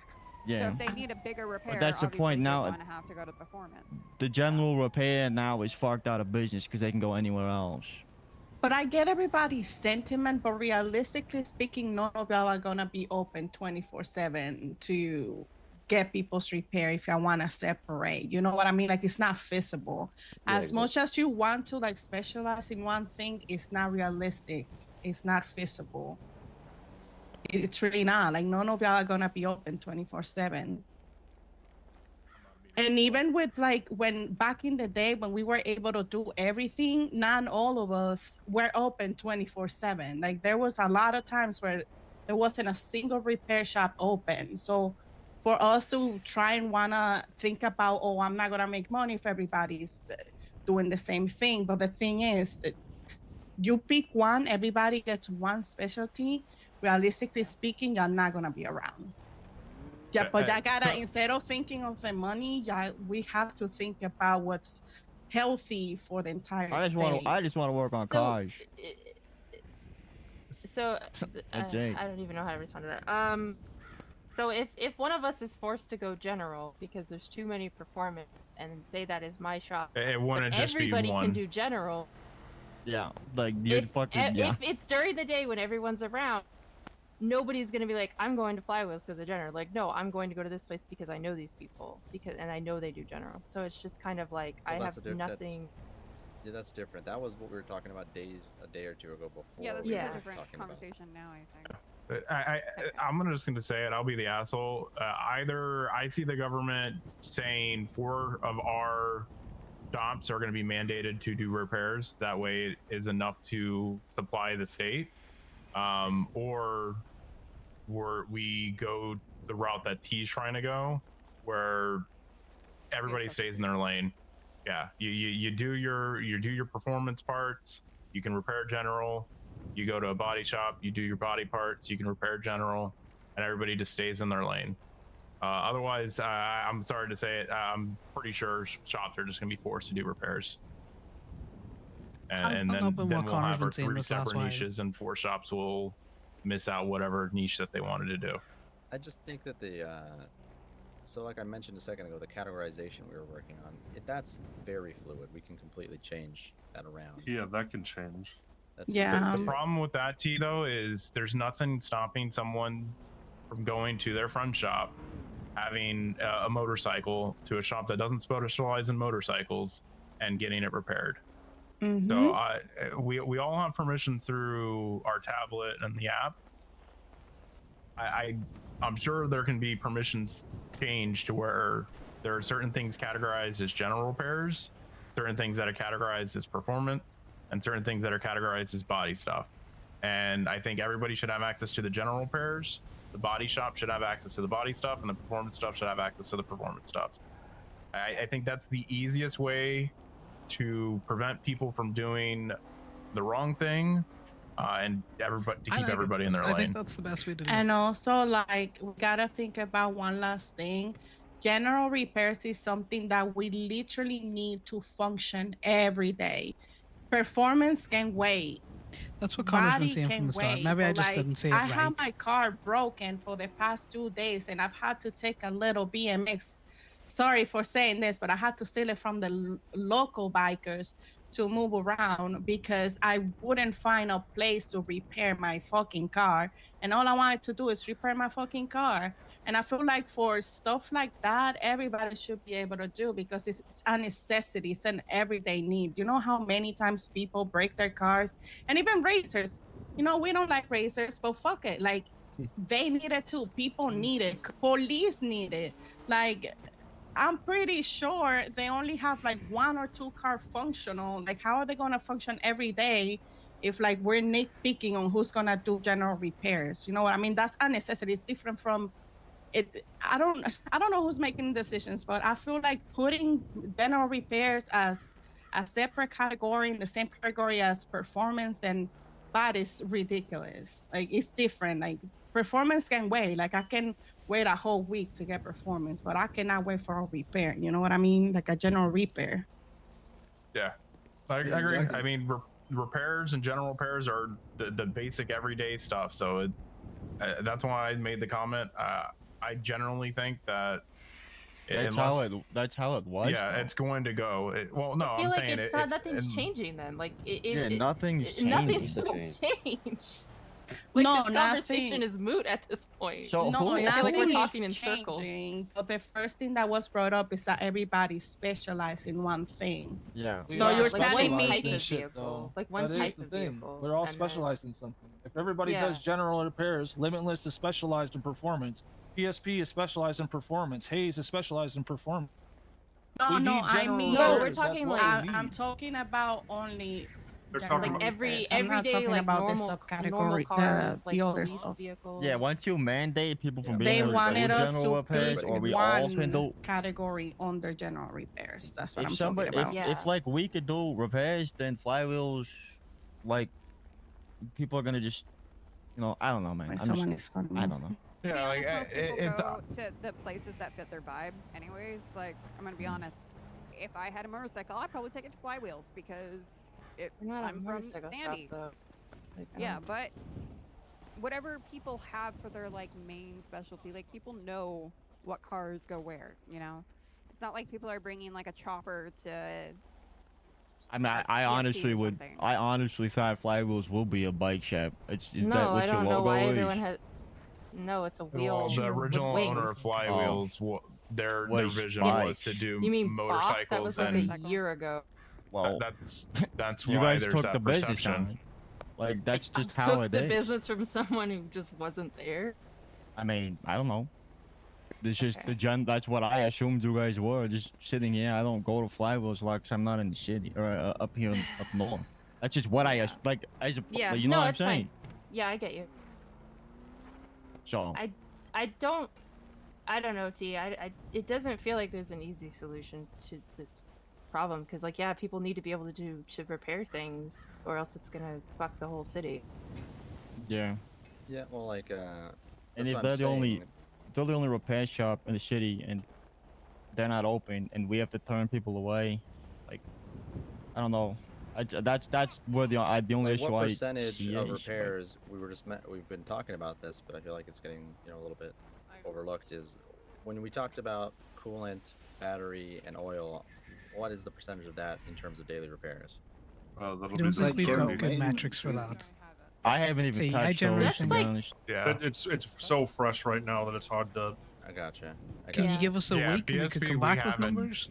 Yeah. if they need a bigger repair, But that's the obviously point they're now. going to have to go to performance. The general repair now is fucked out of business because they can go anywhere else. But I get everybody's sentiment, but realistically speaking, none of y'all are gonna be open 24/7 to get people's repair if y'all want to separate. You know what I mean? Like it's not feasible. Yeah, As much as you want to like specialize in one thing, it's not realistic. It's not feasible. It's really not. Like none of y'all are gonna be open 24/7. And even with like when back in the day when we were able to do everything, not all of us were open 24/7. Like there was a lot of times where there wasn't a single repair shop open. So for us to try and wanna think about, oh, I'm not gonna make money if everybody's doing the same thing. But the thing is, you pick one, everybody gets one specialty. Realistically speaking, you're not gonna be around. Yeah, but I gotta, instead of thinking of the money, yeah, we have to think about what's healthy for the entire I just want to work on cars. So That's it. I don't even know how to respond to that. So if one of us is forced to go general because there's too many performance, and say that is my shop, It wouldn't but just be everybody one. can do general. Yeah, like you'd fucking yeah. If it's during the day when everyone's around, nobody's gonna be like, I'm going to flywheels because they're general. Like, no, I'm going to go to this place because I know these people and I know they do general. So it's just kind of like Well, I that's have nothing. Yeah, that's different. That was what we were talking about a day or two ago before. Yeah, this we is a were different talking about. conversation now, I think. I'm just gonna say it. I'll be the asshole. Either I see the government saying 4 of our shops are going to be mandated to do repairs. That way, it is enough to supply the state, or we go the route that T's trying to go, where everybody stays in their lane. Yeah, you do your performance parts. You can repair general. You go to a body shop. You do your body parts. You can repair general, and everybody just stays in their lane. Otherwise, I'm sorry to say it, I'm pretty sure shops are just going to be forced to do repairs. And then we'll have our 3 separate niches, and 4 shops will miss out whatever niche that they wanted to do. I just think that so like I mentioned a second ago, the categorization we were working on, that's very fluid. We can completely change that around. Yeah, that can change. That's The problem with that, T, though, is there's nothing stopping someone from going to their front shop, having a motorcycle, to a shop that doesn't specialize in motorcycles, and getting it repaired. So we all have permission through our tablet and the app. I'm sure there can be permissions changed to where there are certain things categorized as general repairs, certain things that are categorized as performance, and certain things that are categorized as body stuff. And I think everybody should have access to the general repairs. The body shop should have access to the body stuff, and the performance stuff should have access to the performance stuff. I think that's the easiest way to prevent people from doing the wrong thing, and everybody to keep everybody in their lane. I think that's the best way to do it. And also, like, we gotta think about one last thing. General repairs is something that we literally need to function every day. Performance can wait. That's what Connor's been Body saying can from the start. wait, Maybe I but, just like, didn't say it I right. have my car broken for the past 2 days, and I've had to take a little BMX. Sorry for saying this, but I had to steal it from the local bikers to move around because I wouldn't find a place to repair my fucking car. And all I wanted to do is repair my fucking car. And I feel like for stuff like that, everybody should be able to do, because it's a necessity. It's an everyday need. You know how many times people break their cars, and even racers. You know, we don't like racers, but fuck it. Like, they need it too. People need it. Police need it. Like, I'm pretty sure they only have like 1 or 2 cars functional. Like, how are they going to function every day if, like, we're nitpicking on who's going to do general repairs? You know what I mean? That's a necessity. It's different from it. I don't know who's making decisions, but I feel like putting general repairs as a separate category, in the same category as performance, then that is ridiculous. Like, it's different. Like, performance can wait. Like, I can wait a whole week to get performance, but I cannot wait for a repair. You know what I mean? Like a general repair. Yeah, I agree. I mean, repairs and general repairs are the basic everyday stuff. So that's why I made the comment. I generally think that That's how it was. Yeah, though. it's going to go. Well, no, I feel I'm like saying it's it. not, nothing's changing then. Like nothing's changing. Nothing's gonna change. Like, No, this conversation nothing- is moot at this point. So No, I feel like we're nothing talking in is circles. changing. But the first thing that was brought up is that everybody specializes in one thing. Yeah. So you're like telling one me type of This shit, vehicle, though. like one That is type the of thing. vehicle. We're all and then- specialized in something. If everybody Yeah. does general repairs, Limitless is specialized in performance. PSP is specialized in performance. Hayes is specialized in performance. No, We no, need I general mean, No, we're repairs. That's talking what like- we need. I'm talking about only They're general talking like every repairs. I'm not everyday talking like about normal the normal subcategory, cars, like the other police stuff. vehicles. Yeah, once you mandate people from They being able to do wanted us general to repairs, pick or we all can one do. category under general repairs. That's what If I'm somebody, talking about. if like we could do repairs, then flywheels, like people are gonna just, I don't know, man. Like I'm someone just, is gonna I move. don't know. To be Yeah, like honest, most people it's go to the places that fit their vibe anyways. Like, I'm gonna be honest. If I had a motorcycle, I'd probably take it to Flywheels because We're not a I'm from motorcycle shop, Sandy. though. Like, I Yeah, don't- but whatever people have for their like main specialty, like people know what cars go where. You know, it's not like people are bringing like a chopper to. I mean, I PSP honestly or would. something. I honestly thought flywheels will be a bike shop. Is that No, what I your don't know logo why is? everyone has. No, it's a wheel. Well, the with original owner wings. of Flywheels, their Was vision bikes. was to do You mean Bach? That motorcycles, was like and a year ago. Well, that's you why guys there's took that the business perception. on it. Like that's just how Took it the is. business from someone who just wasn't there. I mean, I don't know. This just Okay. that's what I assumed you guys were, just sitting here. I don't go to Flywheels like 'cause I'm not in the city or up here up north. That's just what I like. Yeah. You know No, what I'm it's fine. saying? Yeah, I get you. So I don't know, T. It doesn't feel like there's an easy solution to this problem because like yeah, people need to be able to repair things or else it's gonna fuck the whole city. yeah. Yeah, well, like, And that's if what they're I'm the only saying. they're the only repair shop in the city and they're not open and we have to turn people away, like I don't know. That's where the only Like, issue what I percentage see of is, like, repairs we've been talking about this, but I feel like it's getting a little bit overlooked. Is when we talked about coolant, battery, and oil. What is the percentage of that in terms of daily repairs? That'll I be don't the think we've got majority. good metrics for that. I haven't even See, I touched those, generally to think. be honest. Yeah, it's so fresh right now that it's hard to. I gotcha. Can you give us a Yeah, week and we could PSP, come we back with haven't- numbers?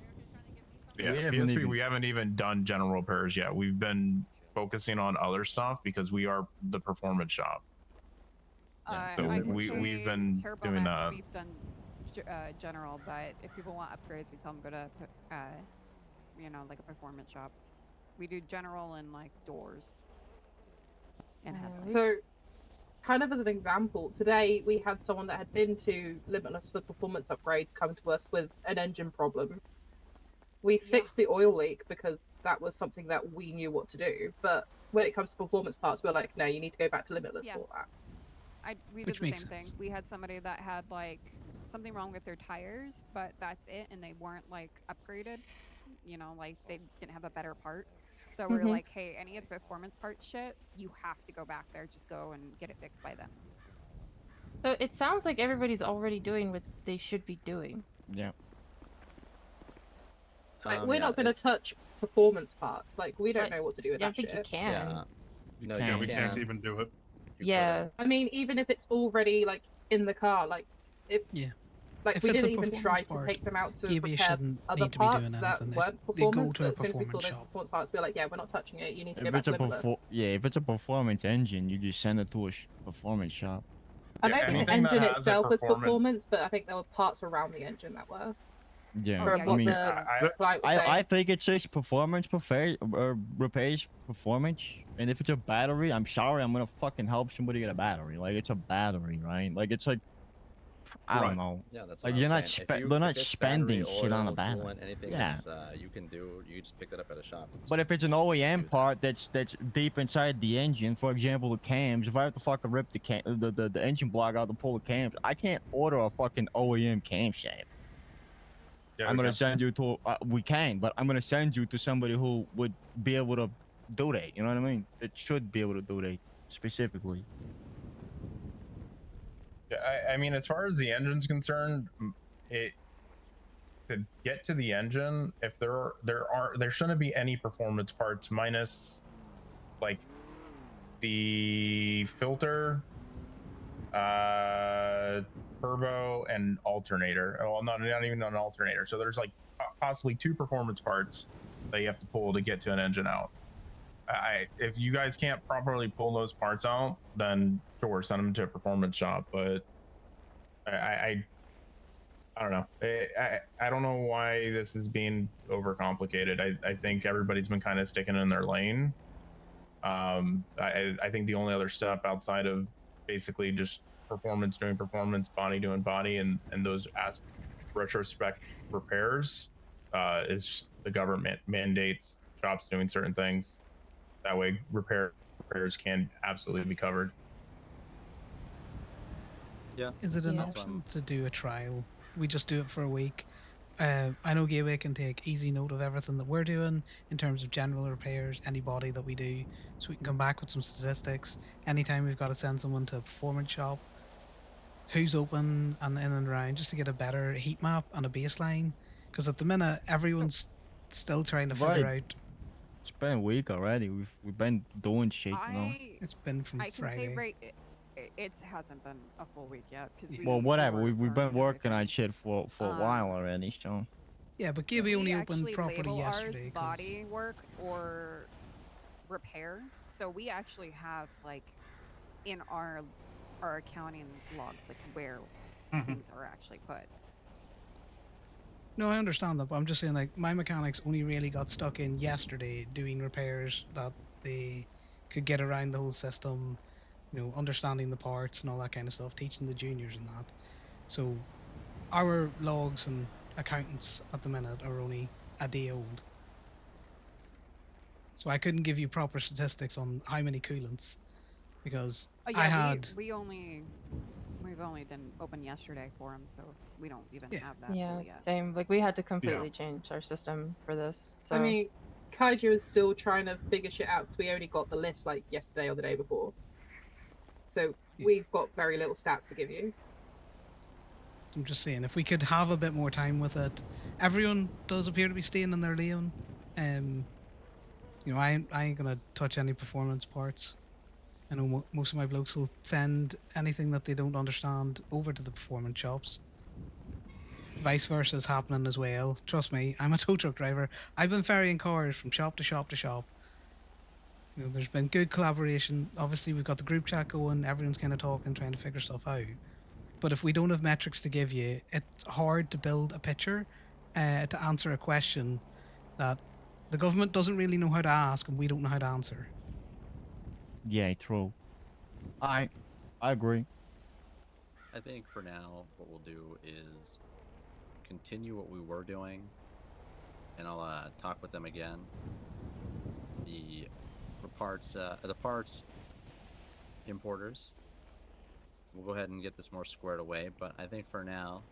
Yeah, We haven't PSP, even- we haven't even done general repairs yet. We've been focusing on other stuff because we are the performance shop. So I can we've say been Turbo doing Max, that. we've done general, but if people want upgrades, we tell them go to like a performance shop. We do general and like doors and headlights. So, kind of as an example, today we had someone that had been to Limitless for performance upgrades come to us with an engine problem. We fixed the oil leak because that was something that we knew what to do. But when it comes to performance parts, we're like, no, you need to go back to Limitless for that. We Which did the makes same thing. sense. We had somebody that had like something wrong with their tires, but that's it, and they weren't like upgraded. Like they didn't have a better part. So we were Mhm. like, hey, any of the performance parts shit, you have to go back there. Just go and get it fixed by then. So it sounds like everybody's already doing what they should be doing. Yeah. Like, we're not going to touch performance parts. Like, we don't But know what to do with I that don't think shit. you can. Yeah. No, Yeah, you we can't can. even do it. Yeah. I mean, even if it's already like in the car, like if like If we it's a didn't even performance try part, to take them out to Gibby repair shouldn't other need to be parts doing that anything. weren't They go performance. to a But as soon as we saw performance those shop. performance parts, we're like, yeah, we're not touching it. You need to go If back it's to a Limitless. if it's a performance engine, you just send it to a performance shop. I don't think the anything that engine has a itself was performance- performance, but I think there were parts around the engine that were. Yeah, From I what mean, the client was saying. I think it says performance repairs performance, and if it's a battery, I'm sorry, I'm gonna fucking help somebody get a battery. Like it's a battery, right? Like it's like I don't know. Yeah, that's like what you're I'm not saying. they're not if it's spending battery, shit on a oil, battery. coolant, anything Yeah. that's you can do, you just pick that up at a shop. But if it's an OEM part that's deep inside the engine, for example, the cams, if I have to fucking rip the engine block out to pull the cams, I can't order a fucking OEM camshaft. Yeah, I'm we gonna can. send you to we can, but I'm gonna send you to somebody who would be able to do that. You know what I mean? It should be able to do that specifically. Yeah, I mean, as far as the engine's concerned, it to get to the engine, if there shouldn't be any performance parts minus like the filter, turbo, and alternator. Well, not even an alternator. So there's like possibly 2 performance parts that you have to pull to get to an engine out. If you guys can't properly pull those parts out, then sure, send them to a performance shop. But I don't know. I don't know why this is being overcomplicated. I think everybody's been kind of sticking in their lane. I think the only other step outside of basically just performance doing performance, body doing body, and those retrospect repairs is just the government mandates shops doing certain things. That way, repairs can absolutely be covered. Yeah. Is it an option to do a trial? We just do it for a week. I know Gateway can take easy note of everything that we're doing in terms of general repairs, any body that we do, so we can come back with some statistics. Anytime we've got to send someone to a performance shop, who's open and in and around, just to get a better heat map and a baseline. Because at the minute, everyone's still trying to figure out. It's been a week already. We've been doing shit, you know. It's been from I can Friday. say right, it hasn't been a full week yet because Well, whatever. We've been working on shit for a while already, so. Yeah, but Gibby only we opened actually properly label yesterday. ours 'cause- body work or repair. So we actually have like in our accounting logs like where things are actually put. No, I understand that, but I'm just saying, like, my mechanics only really got stuck in yesterday doing repairs that they could get around the whole system, understanding the parts and all that kind of stuff, teaching the juniors and that. So our logs and accountants at the minute are only a day old. So I couldn't give you proper statistics on how many coolants because Oh I yeah, had we've only done open yesterday for them, so we don't even have that Yeah, tool yet. same. Like we had to completely change our system for this. So I mean, Kaiju is still trying to figure shit out because we only got the lifts like yesterday or the day before. So we've got very little stats to give you. I'm just saying, if we could have a bit more time with it, everyone does appear to be staying in their lane. I ain't gonna touch any performance parts. I know most of my blokes will send anything that they don't understand over to the performance shops. Vice versa is happening as well. Trust me, I'm a tow truck driver. I've been ferrying cars from shop to shop to shop. There's been good collaboration. Obviously, we've got the group chat going. Everyone's kind of talking, trying to figure stuff out. But if we don't have metrics to give you, it's hard to build a picture to answer a question that the government doesn't really know how to ask and we don't know how to answer. Yeah, true. I agree. I think for now, what we'll do is continue what we were doing, and I'll talk with them again. The parts importers. We'll go ahead and get this more squared away, but I think for now,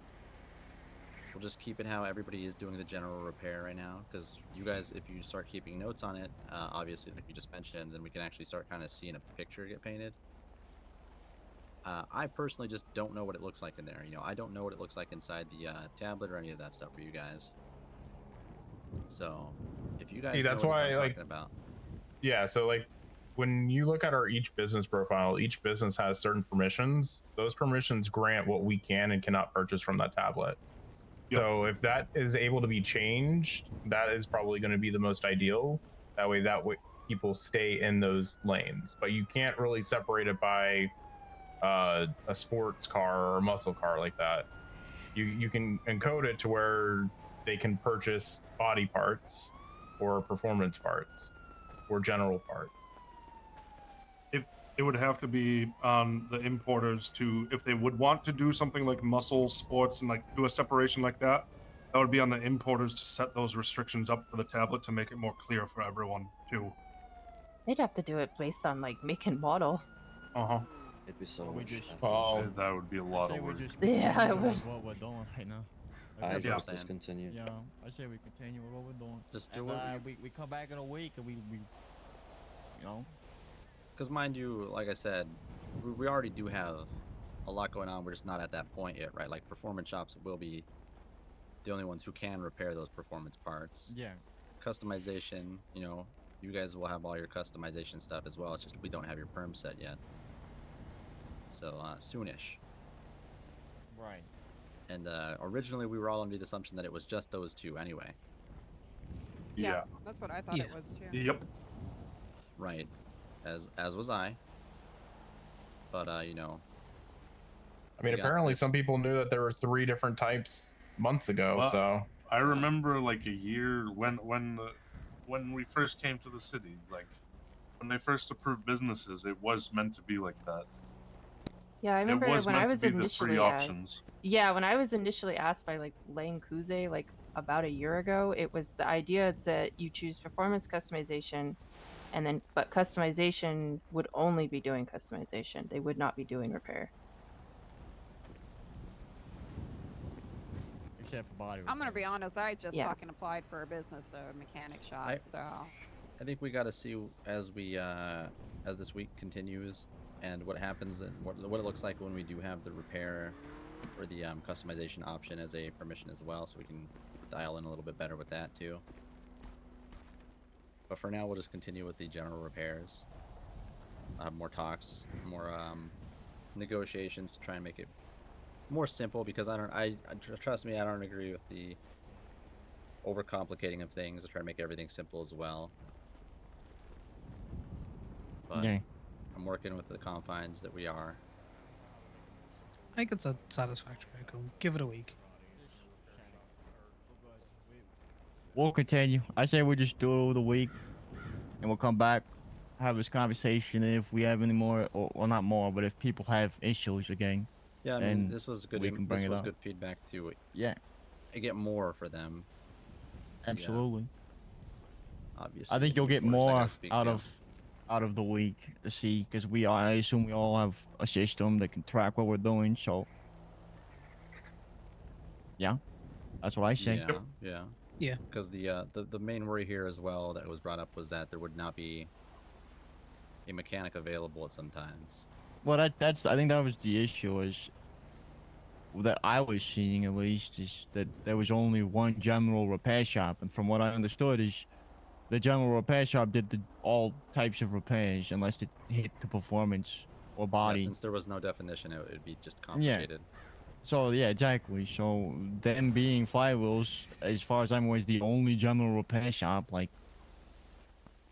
we'll just keep it how everybody is doing the general repair right now. Because you guys, if you start keeping notes on it, obviously, like you just mentioned, then we can actually start kind of seeing a picture get painted. I personally just don't know what it looks like in there. I don't know what it looks like inside the tablet or any of that stuff for you guys. So, if you guys that's know what why, I'm like, talking about, yeah. So like, when you look at our each business profile, each business has certain permissions. Those permissions grant what we can and cannot purchase from that tablet. So if that is able to be changed, that is probably going to be the most ideal. That way people stay in those lanes. But you can't really separate it by a sports car or a muscle car like that. You can encode it to where they can purchase body parts or performance parts or general parts. It would have to be on the importers to, if they would want to do something like muscle sports and like do a separation like that, that would be on the importers to set those restrictions up for the tablet to make it more clear for everyone too. they'd have to do it based on like make and model. It'd be so Or we much. just- That would be a lot say of we work. just Yeah, I continue would. with what we're doing right now. I Like, vote discontinue. Yeah, I say we continue with what we're doing. Just do and, what we come back in a week and we because mind you, like I said, we already do have a lot going on. We're just not at that point yet, right? Like performance shops will be the only ones who can repair those performance parts. Yeah. Customization, you guys will have all your customization stuff as well. It's just we don't have your perm set yet. So soonish. Right. And originally we were all under the assumption that it was just those two anyway. Yeah, that's what I thought it was too. Yep. Right. As was I. But I mean, we got apparently this- some people knew that there were 3 different types months ago. Well, So I remember like a year when we first came to the city, like when they first approved businesses, it was meant to be like that. Yeah, I remember it was when meant I was to be the initially three options. Yeah, when I was initially asked by like Lane Kuze like about a year ago, it was the idea that you choose performance customization and then but customization would only be doing customization. They would not be doing repair. Except for body. I'm gonna be honest. I just Yeah. fucking applied for a business, a mechanic shop. So I think we got to see as this week continues and what happens and what it looks like when we do have the repair or the customization option as a permission as well, so we can dial in a little bit better with that too. But for now, we'll just continue with the general repairs. I'll have more talks, more negotiations to try and make it more simple because trust me, I don't agree with the overcomplicating of things. I try to make everything simple as well. But Yeah. I'm working with the confines that we are. I think it's a satisfactory outcome. Give it a week. We'll continue. I say we just do the week, and we'll come back, have this conversation. And if we have any more, or well, not more, but if people have issues again, Yeah, I mean, then this was good. we can bring This it was up. good feedback too. Yeah. I get more for them. Absolutely. Obviously, I think the you'll get importers I gotta more speak out to. of the week to see, because I assume we all have a system that can track what we're doing. So yeah, that's what I say. Yeah, yeah, yeah. Because the main worry here as well that was brought up was that there would not be a mechanic available at some times. Well, that's I think that was the issue, is that I was seeing, at least, is that there was only one general repair shop, and from what I understood is the general repair shop did all types of repairs unless it hit the performance or body. Yeah, since there was no definition, it would be just Yeah. complicated. So yeah, exactly. So them being flywheels, as far as I'm aware, is the only general repair shop. Like,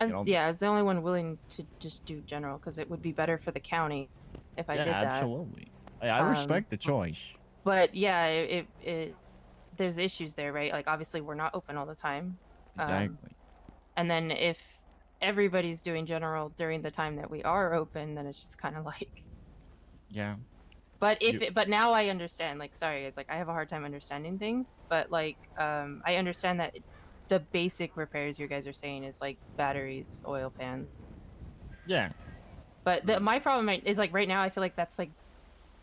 I you was, know, yeah, I was the only one willing to just do general because it would be better for the county if I yeah, did that. absolutely. I respect the choice. But yeah, there's issues there, right? Like obviously we're not open all the time. Exactly. And then if everybody's doing general during the time that we are open, then it's just kind of like. Yeah. But but now I understand. Like, sorry, it's like I have a hard time understanding things. But like, I understand that the basic repairs you guys are saying is like batteries, oil pans. Yeah. But my problem is like right now I feel like that's like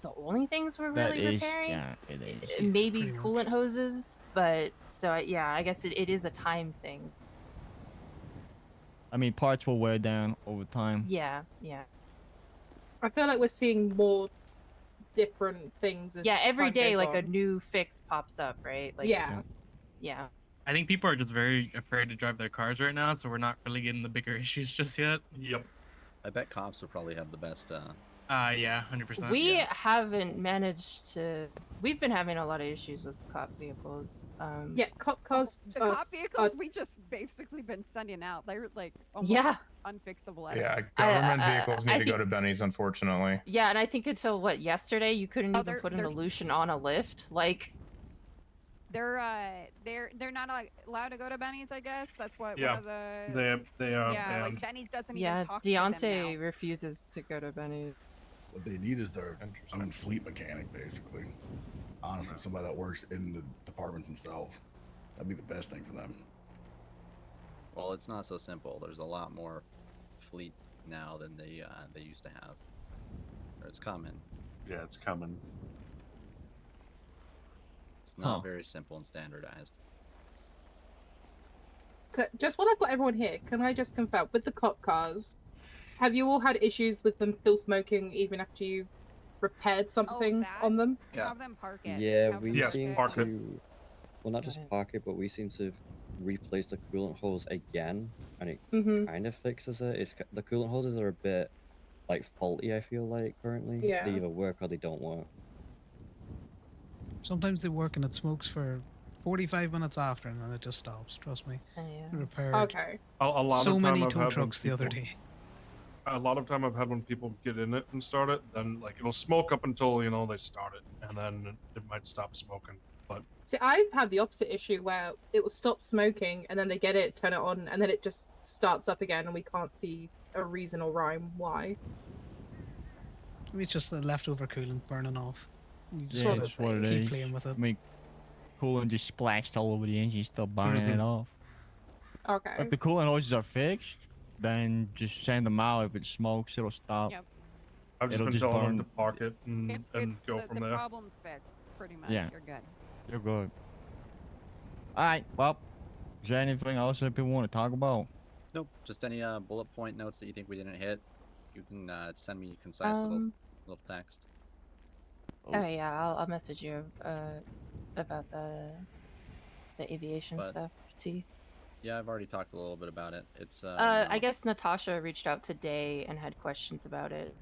the only things we're That really is, repairing. yeah, it is. Maybe Pretty much. coolant hoses, but so yeah, I guess it is a time thing. I mean, parts will wear down over time. Yeah, yeah. I feel like we're seeing more different things. As Yeah, every time day goes like a on. new fix pops up, right? Like, Yeah. Yeah. I think people are just very afraid to drive their cars right now, so we're not really getting the bigger issues just yet. Yep. I bet cops will probably have the best. Yeah, 100%. We haven't managed to. We've been having a lot of issues with cop vehicles. Yeah, cop cars. The cop vehicles we just basically been sending out. They're like almost Yeah. unfixable. Yeah, anyway. government vehicles need I to go to Benny's, unfortunately. Yeah, and I think until yesterday you couldn't even they're- put an they're- illusion on a lift. Like, They're not allowed to go to Benny's, I guess. That's what Yeah, one of the they are. yeah, like banned. Benny's doesn't yeah, even talk to them Deontay now. refuses to go to Benny. What they need is their own fleet mechanic, basically. Honestly, somebody that works in the departments themselves. That'd be the best thing for them. Well, it's not so simple. There's a lot more fleet now than they used to have. Or it's coming. Yeah, it's coming. It's not Huh. very simple and standardized. So, just while I've got everyone here, can I just confirm with the cop cars? Have you all had issues with them still smoking even after you've repaired something on them? Have them park it. Yeah, Have we them seem park it. to, well, not just park it, but we seem to replace the coolant hose again, and it kind of fixes it. The coolant hoses are a bit like faulty. I feel like currently, Yeah. they either work or they don't work. Sometimes they work and it smokes for 45 minutes after, and then it just stops. Trust me. Yeah. Repaired. Okay. A lot so of time many I've tow had when trucks the other people- day. A lot of time I've had when people get in it and start it, then like it'll smoke up until they start it, and then it might stop smoking. But See, I've had the opposite issue where it will stop smoking and then they get it, turn it on, and then it just starts up again, and we can't see a reason or rhyme why. Maybe it's just the leftover coolant burning off. You just Yeah, gotta that's what it keep is. playing with it. I mean, coolant just splashed all over the engine, still burning it off. Okay. If the coolant hoses are fixed, then just send them out. If it smokes, it'll stop. Yep. I've just It'll been just telling burn. them to park it and go the, from the there. problem's fixed, pretty much. Yeah. You're good. You're good. All right. Well, is there anything else that people want to talk about? Nope. Just any bullet point notes that you think we didn't hit. You can send me concise little text. Oh yeah, I'll message you about the aviation But- stuff. T. Yeah, I've already talked a little bit about it. It's I guess Natasha reached out today and had questions about it.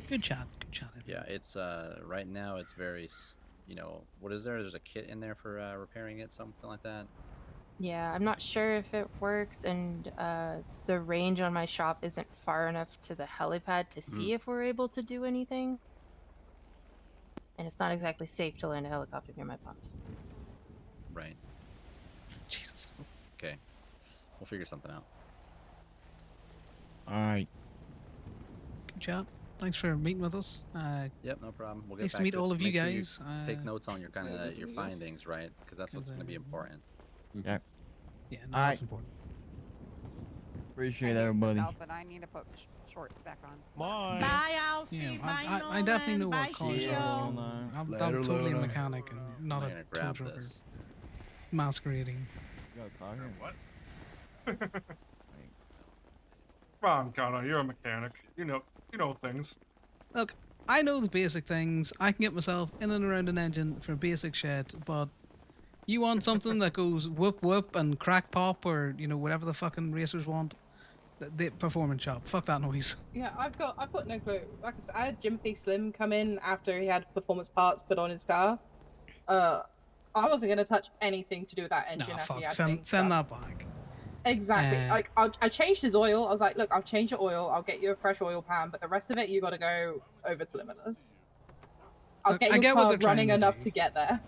Good chat. Good chat. Yeah, it's right now it's very what is there? There's a kit in there for repairing it, something like that. Yeah, I'm not sure if it works, and the range on my shop isn't far enough to the helipad to see if we're able to do anything. And it's not exactly safe to land a helicopter near my pumps. Right. Jesus. Okay. We'll figure something out. All right. Good job. Thanks for meeting with us. Yep, no problem. We'll get nice back to meet it. all of you Make sure guys. take notes on your your findings, right? Because that's what's going to be important. Yeah. Yeah, no, All that's right. important. Appreciate I hate everybody. this outfit. I need to put shorts back on. Bye, Alfie. Yeah, Bye, I definitely know Nolan. what Bye, cars Gio. are. I'm Later, totally a Luna. mechanic and not I'm a gonna tow grab trucker this. masquerading. You got a car here? What? Come on, Connor, you're a mechanic. You know things. Look, I know the basic things. I can get myself in and around an engine for basic shit, but you want something that goes whoop whoop and crack pop or, whatever the fucking racers want, the performance shop. Fuck that noise. Yeah, I've got no clue. Like I said, I had Jimothy Slim come in after he had performance parts put on his car. I wasn't gonna touch anything to do with that engine Nah, after he fuck. had Send things done. that back. Exactly. Uh, I changed his oil. I was like, look, I'll change your oil. I'll get you a fresh oil pan, but the rest of it, you got to go over to Limitless. I'll Look, get I your get what car they're trying running to enough do. to get there.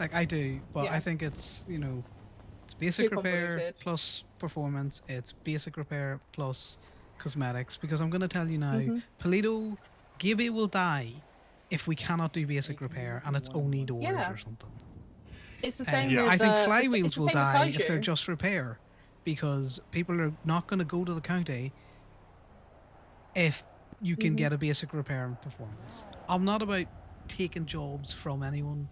Like, I do, but Yeah. I think it's, it's basic Too repair convoluted. plus performance. It's basic repair plus cosmetics. Because I'm going to tell you now, Mhm. Polito, Gibby will die if we cannot do basic repair and it's only doors Yeah. or something. It's the same with. I think it's flywheels the will same with die if they're Kaiju. just repair, because people are not going to go to the county if you can Mhm. get a basic repair and performance. I'm not about taking jobs from anyone.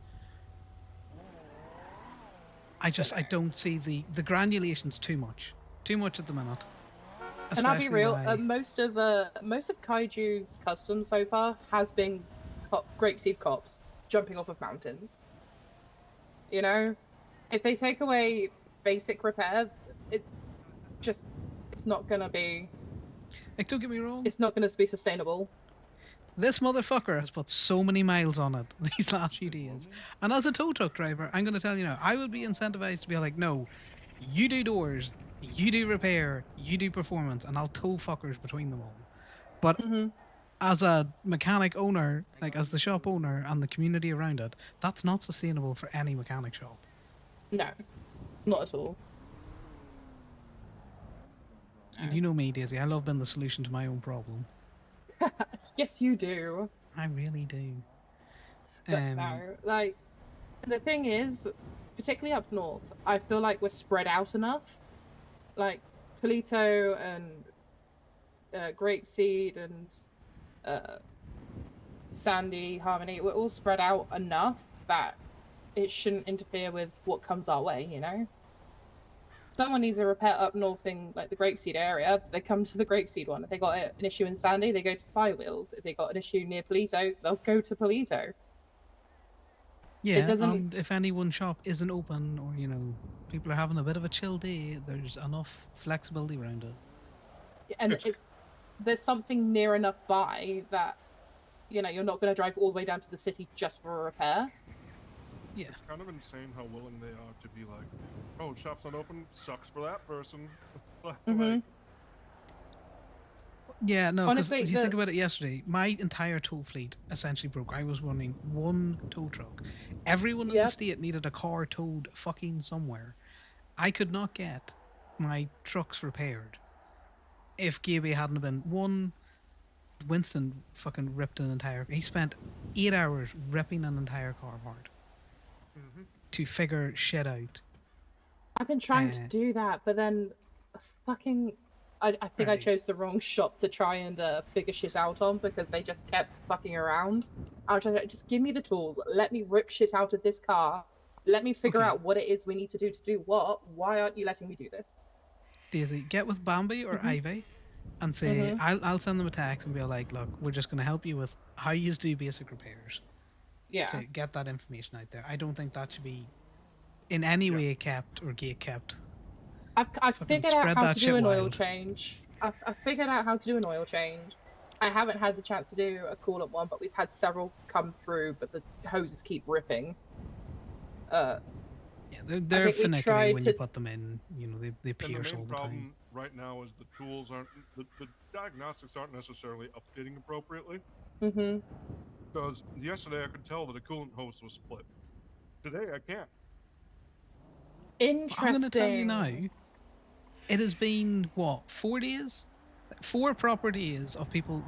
I don't see the granulation's too much at the minute. And I'll be Especially real. why- Most of Kaiju's custom so far has been grapeseed cops jumping off of mountains. You know, if they take away basic repair, it's not gonna be. Like, don't get me wrong. It's not gonna be sustainable. This motherfucker has put so many miles on it these last few days. And as a tow truck driver, I'm going to tell you now, I would be incentivized to be like, no, you do doors, you do repair, you do performance, and I'll tow fuckers between them all. But as a mechanic owner, like as the shop owner and the community around it, that's not sustainable for any mechanic shop. No, not at all. And you know me, Daisy, I love being the solution to my own problem. Yes, you do. I really do. But no, like, the thing is, particularly up north, I feel like we're spread out enough. Like, Polito and Grapeseed and Sandy, Harmony, we're all spread out enough that it shouldn't interfere with what comes our way, you know? Someone needs a repair up north in like the Grapeseed area, they come to the Grapeseed one. If they got an issue in Sandy, they go to Firewheels. If they got an issue near Polito, they'll go to Polito. Yeah, doesn't- and if any one shop isn't open or, people are having a bit of a chill day, there's enough flexibility around it. And there's something near enough by that, you're not going to drive all the way down to the city just for a repair. Yeah. It's kind of insane how willing they are to be like, oh, shop's not open, sucks for that person. Like, Yeah, no, because Honestly, if you think about it yesterday, my entire tow fleet essentially broke. I was running one tow truck. Everyone in the state needed a car towed fucking somewhere. I could not get my trucks repaired if Gaby hadn't have been. One, Winston fucking ripped an entire... He spent 8 hours ripping an entire car apart to figure shit out. I've been trying to do that, but then fucking... I think I chose the wrong shop to try and figure shit out on because they just kept fucking around. I was just give me the tools. Let me rip shit out of this car. Let me figure out what it is we need to do what. Why aren't you letting me do this? Daisy, get with Bambi or Ivy and say, I'll send them a text and be like, look, we're just going to help you with how you do basic repairs. Yeah. To get that information out there. I don't think that should be in any way kept or gate kept. I've figured out spread how that to shit do an oil wild. change. I've figured out how to do an oil change. I haven't had the chance to do a coolant one, but we've had several come through, but the hoses keep ripping. Yeah, they're think we finicky tried when you to- put them in. You know, they And the pierce main all the time. problem right now is the tools aren't the diagnostics aren't necessarily updating appropriately. Mhm. Because yesterday I could tell that a coolant hose was split. Today I can't. Interesting. I'm going to tell you now. It has been what 4 days, 4 proper days of people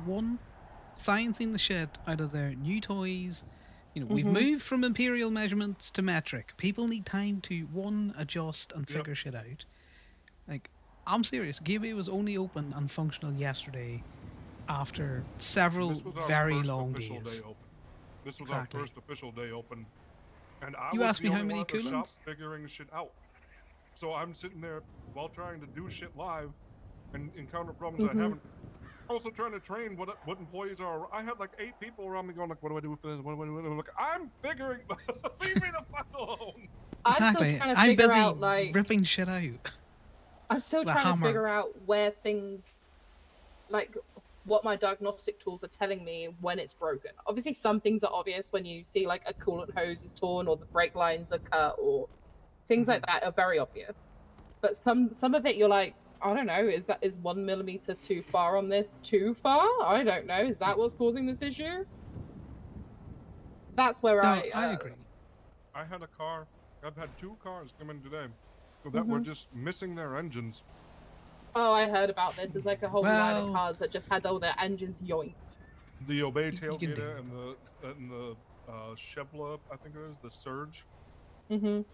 sciencing the shit out of their new toys. You know, we've Mhm. moved from imperial measurements to metric. People need time to adjust and figure shit out. Like, I'm serious. Gateway was only open and functional yesterday after several This was our very first long official days. day open. This was Exactly. our first official day open, and I You was asked the me how only many one at the shop coolants? figuring shit out. So I'm sitting there while trying to do shit live and encounter problems I Mhm. haven't. Also trying to train what employees are. I had like 8 people around me going like, "What do I do for this? What do I do?" I'm like, I'm figuring. Leave me the fuck alone. I'm Exactly. still trying to I'm figure busy out like ripping shit out. I'm still The trying hammer. to figure out where things like what my diagnostic tools are telling me when it's broken. Obviously some things are obvious when you see like a coolant hose is torn or the brake lines are cut or things like that are very obvious. But some of it you're like, I don't know, is 1 millimeter too far on this too far? I don't know. Is that what's causing this issue? That's where No, I agree. I had a car. I've had 2 cars come in today that were just missing their engines. Oh, I heard about this. There's like a whole line of Well- cars that just had all their engines yoinked. The Obey can do tailgater and the Chevla, I think it is, the Surge. Mhm.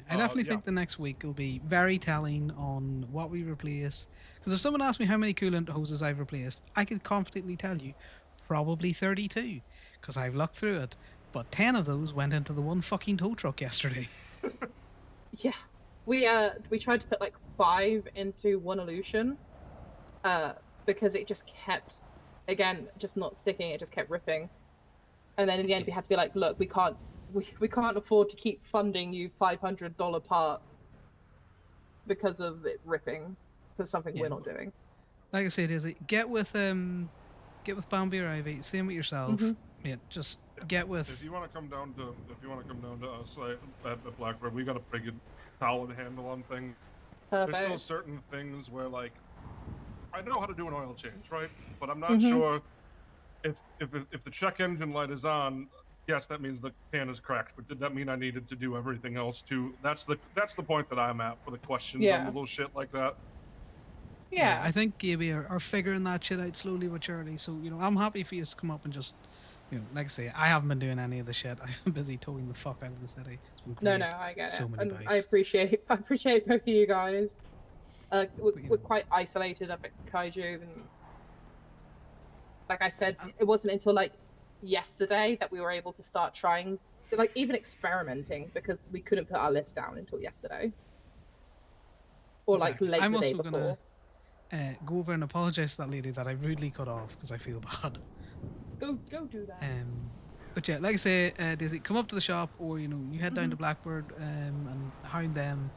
I definitely yeah. think the next week will be very telling on what we replace. Because if someone asked me how many coolant hoses I've replaced, I could confidently tell you probably 32. Because I've looked through it. But 10 of those went into the one fucking tow truck yesterday. Yeah. We tried to put like 5 into one illusion. Because it just kept just not sticking, it just kept ripping. And then in the end we had to be like, look, we can't afford to keep funding you $500 parts because of it ripping for something we're not doing. Like I said, Izzy, get with Bambi or Ivy, same with yourself. Mhm. Yeah, just get with. If you want to come down to us at Blackbird, we got a pretty good solid handle on things. There's still Perfect. certain things where like I know how to do an oil change, right? But I'm not Mhm. sure if the check engine light is on. Yes, that means the can is cracked. But did that mean I needed to do everything else too? That's the point that I'm at for the questions on Yeah. little shit like that. Yeah. I think Gaby are figuring that shit out slowly but surely. So, you know, I'm happy for you to come up and just, you know, like I say, I haven't been doing any of the shit. I've been busy towing the fuck out of the city. It's been great. No, I get so it. many And bikes. I appreciate both of you guys. We're quite isolated up at Kaiju, and like I said, it wasn't until like yesterday that we were able to start trying, like even experimenting, because we couldn't put our lifts down until yesterday, or Exactly. like late I'm the day also before. gonna go over and apologize to that lady that I rudely cut off because I feel bad. Go do that. But yeah, like I say, Daisy, come up to the shop, or you know, you head down to Mhm. Blackbird and hound them.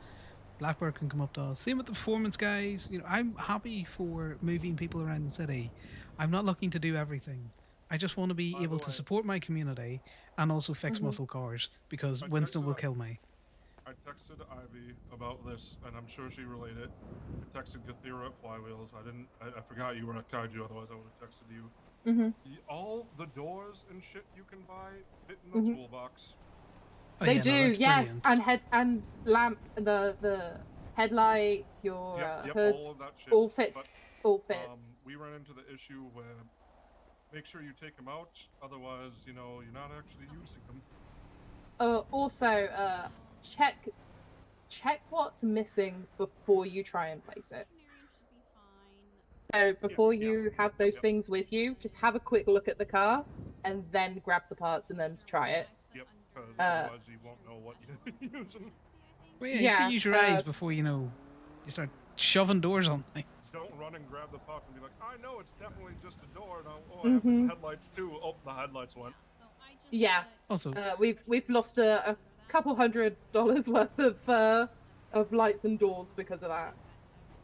Blackbird can come up to us. Same with the performance guys. You know, I'm happy for moving people around the city. I'm not looking to do everything. I just want to be able to support my community and also fix Mhm. muscle cars because I Winston texted will her- kill me. I texted Ivy about this, and I'm sure she relayed it. I texted Gathira at Flywheels. I forgot you were at Kaiju, otherwise I would have texted you. Mhm. All the doors and shit you can buy fit in the Mhm. toolbox. Oh, They yeah, no, do, that's yes, brilliant. and lamp, the headlights, your Yep, hoods, all of that shit. all fits, But, all fits. we ran into the issue where make sure you take them out, otherwise, you know, you're not actually using them. Also, check what's missing before you try and place it. So before you have those things with you, just have a quick look at the car and then grab the parts and then try it. Yep, because otherwise you won't know what you're using. Well, yeah, you gotta use your eyes before you know you start shoving doors on things. Don't run and grab the parts and be like, I know it's definitely just a door. No, I have Mhm. the headlights too. Oh, the headlights went. Yeah. Also, we've lost a couple $100 worth of lights and doors because of that.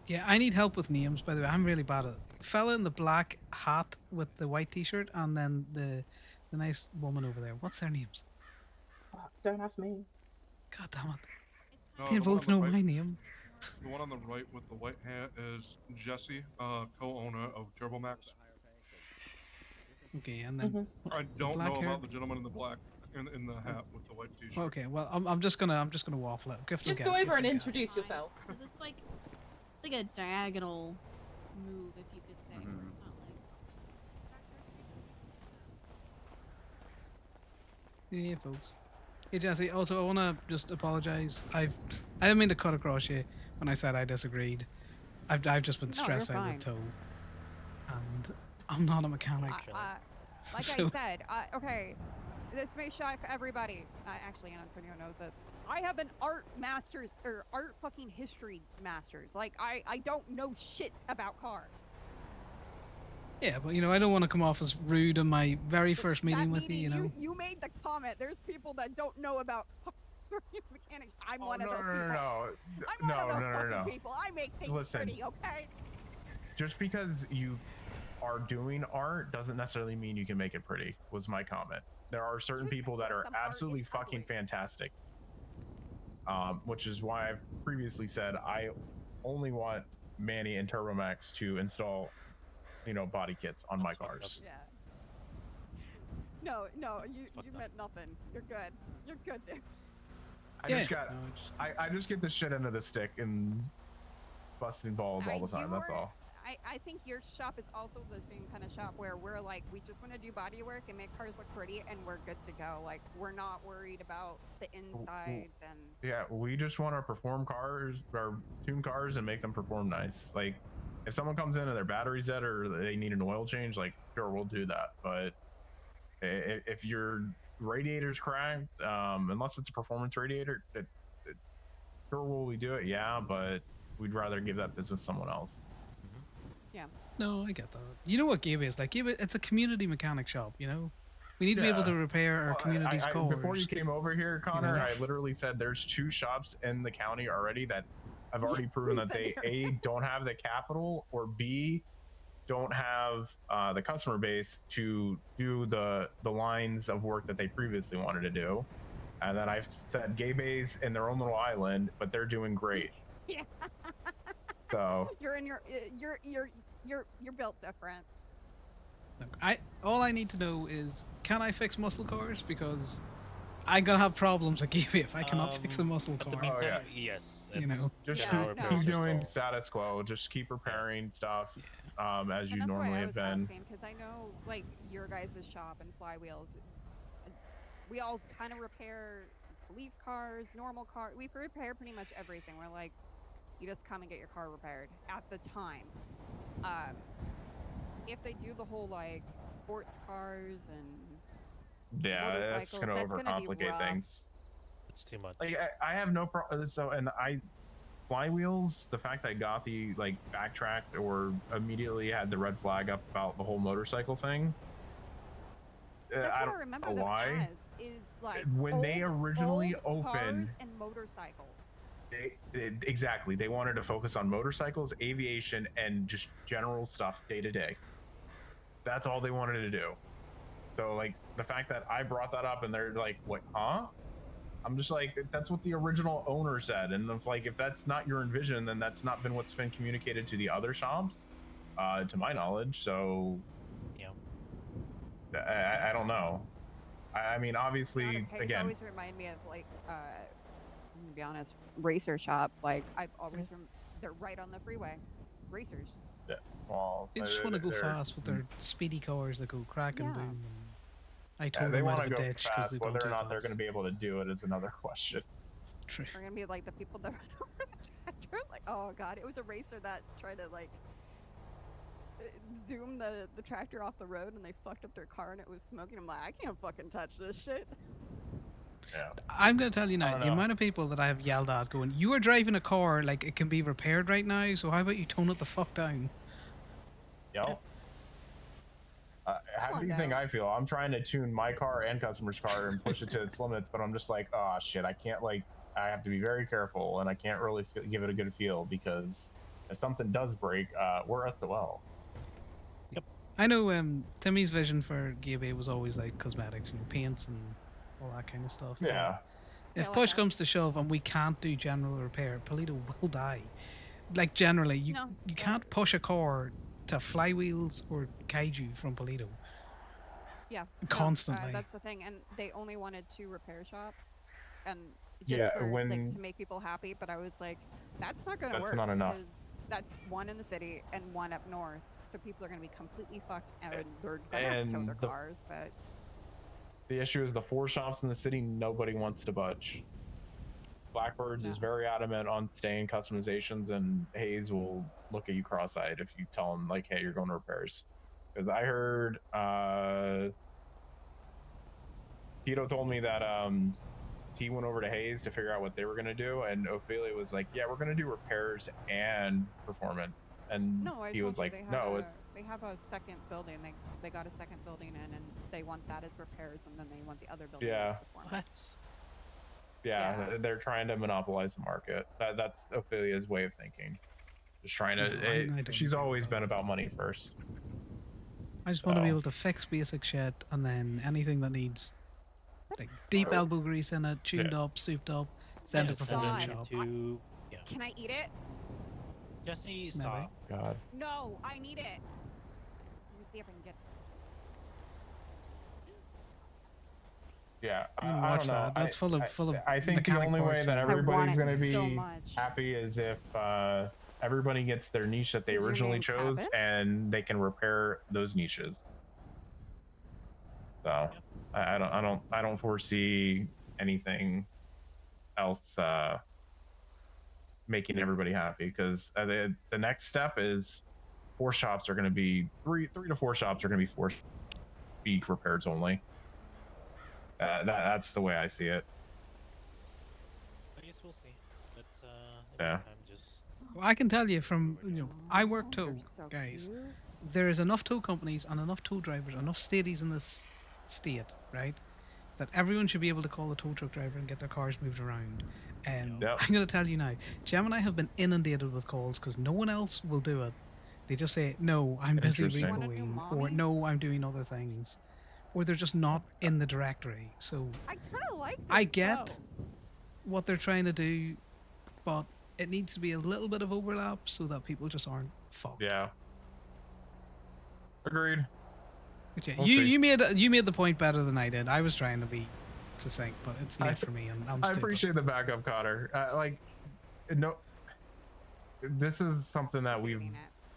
Yeah, I need help with names, by the way. I'm really bad at it. Fella in the black hat with the white t-shirt, and then the nice woman over there. What's their names? Don't ask me. God damn it. No, They the one both on know the right, my name. the one on the right with the white hair is Jesse, co-owner of TurboMax. Okay, and then what, I the don't black know hair. about the gentleman in the black in the hat with the white t-shirt. Okay, well, I'm just gonna waffle out. Gift will Just get go it. over Gift and will get it. introduce yourself. Because it's like a diagonal move, if you could say. Where Mhm. it's not like. Yeah, folks. Hey Jesse, also I wanna just apologize. I didn't mean to cut across you when I said I disagreed. I've just been No, you're stressed out with fine. Toe, and I'm not a mechanic. Like So- I said, okay, this may shock everybody. Actually, Antonio knows this. I have an art master's or art fucking history master's. Like I don't know shit about cars. Yeah, but I don't want to come off as rude in my very first meeting with you. You made the comment. There's people that don't know about cars or mechanics. I'm one of those people. No. I'm one of those fucking people. I make things Listen. pretty, okay? Just because you are doing art doesn't necessarily mean you can make it pretty, was my comment. There are certain people that are absolutely fucking fantastic. Which is why I've previously said I only want Manny and TurboMax to install, body kits on my cars. Yeah. No, you meant nothing. You're good. You're good, dude. I just get the shit end of the stick and busting balls all the time. That's all. I think your shop is also the same kind of shop where we're like, we just want to do body work and make cars look pretty, and we're good to go. Like, we're not worried about the insides and. Yeah, we just want to perform cars or tune cars and make them perform nice. Like, if someone comes in and their battery's dead or they need an oil change, like, sure, we'll do that. But if your radiator's cracked, unless it's a performance radiator, sure, will we do it? Yeah, but we'd rather give that business to someone else. Yeah. No, I get that. You know what Gabe is like? Gabe, it's a community mechanic shop. We need to be able to repair our community's cars. Before you came over here, Connor, I literally said there's 2 shops in the county already that I've already proven that they A, don't have the capital, or B, don't have the customer base to do the lines of work that they previously wanted to do. And then I've said gay bays in their own little island, but they're doing great. Yeah. So you're built different. Look, all I need to know is, can I fix muscle cars? Because I'm gonna have problems at Gabe if I cannot fix a muscle car. Yes. Just general keep repairs are doing still- status quo. Just keep repairing stuff as you And that's normally why I have was been. asking, because I know, like, your guys' shop and Flywheels, we all kind of repair police cars, normal cars. We repair pretty much everything. We're like, you just come and get your car repaired at the time. If they do the whole, like, sports cars and Yeah, that's gonna overcomplicate things. It's too much. Like I have no problem. So flywheels. The fact that Gothi backtracked or immediately had the red flag up about the whole motorcycle thing. That's I what I don't remember know them why. as, is like When they originally old opened, cars and motorcycles. exactly, they wanted to focus on motorcycles, aviation, and just general stuff day to day. That's all they wanted to do. So the fact that I brought that up and they're like, "What? Huh?" I'm just like, that's what the original owner said, and if that's not your envision, then that's not been what's been communicated to the other shops, to my knowledge. So, yeah, I don't know. I mean, obviously, Hayes again, always remind me of I'm gonna be honest, racer shop. Like I've always they're right on the freeway, racers. yeah, well, They just want to go they're- fast with their speedy cars that go crack and Yeah. boom. I told they them out want of to a go ditch because fast. they've gone Whether or too not they're fast. going to be able to do it is another question. True. We're gonna be like the people that run over the tractor. Like, oh god, it was a racer that tried to zoom the tractor off the road and they fucked up their car and it was smoking. I'm like, I can't fucking touch this shit. Yeah. I'm going to tell you now, the know. amount of people that I have yelled at going, you are driving a car like it can be repaired right now, so how about you tone it the fuck down? Yep. How do you think I feel? I'm trying to tune my car and customer's car and push it to its limits, but I'm just like, oh shit, I can't I have to be very careful and I can't really give it a good feel because if something does break, we're SOL. I know Timmy's vision for Gabe was always like cosmetics, paints and all that kind of stuff. Yeah. If like push us. comes to shove and we can't do general repair, Polito will die. Like generally, you No, you can't push a car to flywheels or kaiju from Polito. Yeah. Constantly. That's the thing, and they only wanted 2 repair shops, and just Yeah, for like when to make people happy. But I was like, that's not gonna that's work not enough. because that's 1 in the city and 1 up north. So people are gonna be completely fucked, and they're gonna have to tow their And the cars. But the issue is the 4 shops in the city, nobody wants to budge. Blackbirds is very adamant on staying customizations, and Hayes will look at you cross-eyed if you tell him like, "Hey, you're going to repairs." Because I heard Tito told me that he went over to Hayes to figure out what they were gonna do, and Ophelia was like, "Yeah, we're gonna do repairs and performance," and no, I he told was you like, they have "No, a it's they have a second building. They got a second building in, and they want that as repairs, and then they want the other building yeah." as performance. Yeah, they're trying to monopolize the market. That's Ophelia's way of thinking. Just trying to. No, I don't She's agree with always been about money first. I just want to be So- able to fix basic shit, and then anything that needs like deep elbow grease in it, tuned up, souped up, send Yeah, to send performance it shop. to yeah. Can I eat it? Jesse, Maybe. stop. God. No, I need it. Let me see if I can get. Yeah, I'm gonna I watch don't know. that. That's full of I think the mechanic only way parts that and- everybody's it going to so be much. happy is if everybody gets their niche that they Does your originally name have chose, it? and they can repair those niches. So I don't foresee anything else making everybody happy, because the next step is 4 shops are going to be 3 to 4 shops are going to be 4 speed repairs only. That's the way I see it. I guess we'll see. Let's Yeah. just Well, I can tell you from I work tow, so guys. cute. There is enough tow companies and enough tow drivers, enough stadies in this state, right? That everyone should be able to call a tow truck driver and get their cars moved around. I'm going to tell you now, Gem and I have been inundated with calls because no one else will do it. They just say, "No, I'm busy Interesting. repoing," or "No, I'm doing other things," or they're just not in the directory. So I kind of like this I get bow. what they're trying to do, but it needs to be a little bit of overlap so that people just aren't fucked. Yeah. Agreed. Okay, We'll you see. you made the point better than I did. I was trying to be succinct, but it's late for me, and I'm I stupid. appreciate the backup, Connor. No, this is something that we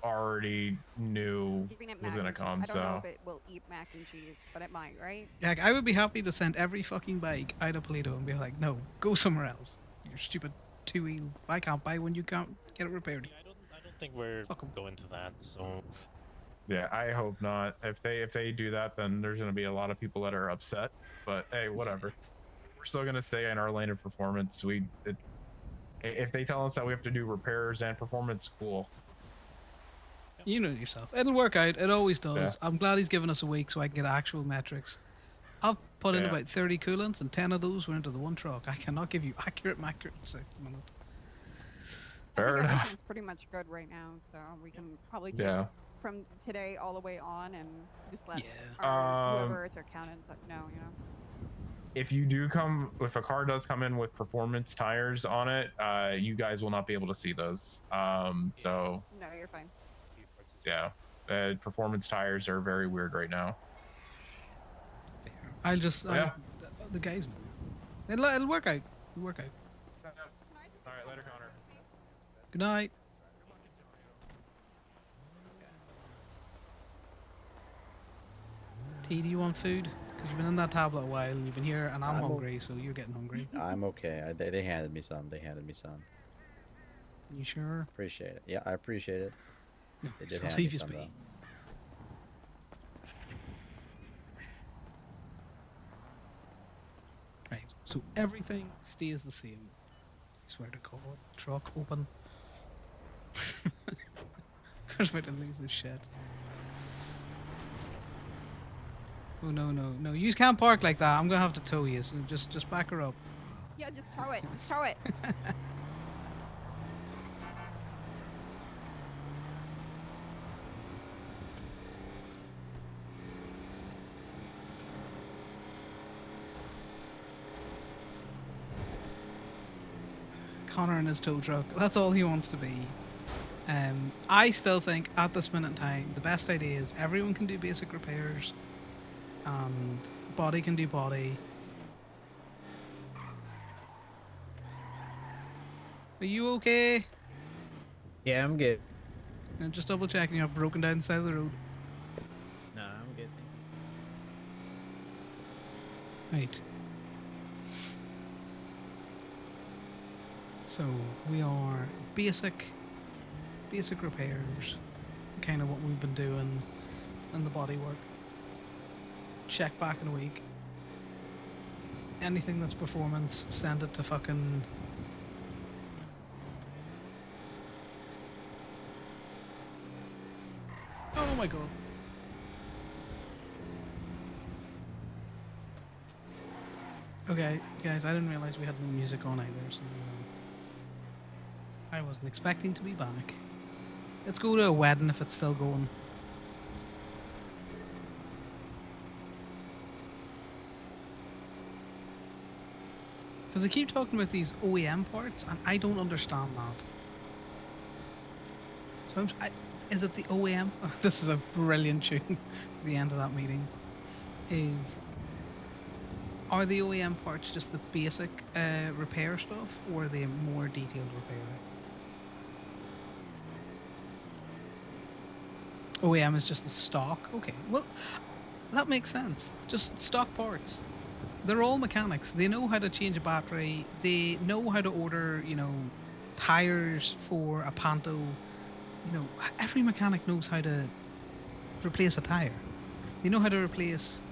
already knew Giving it was mac gonna and cheese. come. I don't know So if it will eat mac and cheese, but it might, right? Like, I would be happy to send every fucking bike out of Toledo and be like, "No, go somewhere else. Your stupid two-wheel. I can't buy one. You can't get it repaired." I don't think we're going to that. So yeah, I hope not. If they do that, then there's gonna be a lot of people that are upset. But hey, whatever. We're still gonna stay in our lane of performance. If they tell us that we have to do repairs and performance, cool. You know yourself. It'll work out. It always does. Yeah. I'm glad he's given us a week so I can get actual metrics. I've put in Yeah. about 30 coolants, and 10 of those were into the one truck. I cannot give you accurate metrics at the minute. Fair enough. Everything's pretty much good right now, so we can probably do Yeah. it from today all the way on, and just let Um, whoever it's our accountants know, you know. If a car does come in with performance tires on it, you guys will not be able to see those. So No, you're fine. yeah, performance tires are very weird right now. I'll just Yeah. the guys know. It'll work out. It'll work out. All right, later, Connor. Good night. T, do you want food? Because you've been in that tablet a while, and you've been here, and I'm I'm o- hungry, so you're getting hungry. I'm okay. They handed me some. They handed me some. You sure? Appreciate it. Yeah, I appreciate it. No, They did I'll hand me leave you some, be. though. Right. So everything stays the same. I swear to God. Truck open. I was about to lose this shit. Oh no. You can't park like that. I'm gonna have to tow you. So just back her up. Yeah, just tow it. Just tow it. Connor and his tow truck. That's all he wants to be. I still think at this minute in time, the best idea is everyone can do basic repairs, and body can do body. Are you okay? Yeah, I'm good. And just double checking you're not broken down the side of the road. No, I'm good. Thank you. Right. So we are basic repairs, kind of what we've been doing in the body work. Check back in a week. Anything that's performance, send it to fucking. Oh my god. Okay, guys, I didn't realize we had no music on either, so I wasn't expecting to be back. Let's go to a wedding if it's still going. Because they keep talking about these OEM parts, and I don't understand that. So is it the OEM? This is a brilliant tune. At the end of that meeting are the OEM parts just the basic repair stuff, or are they more detailed repair? OEM is just the stock. Okay, well, that makes sense. Just stock parts. They're all mechanics. They know how to change a battery. They know how to order, tires for a Panto. Every mechanic knows how to replace a tire. They know how to replace,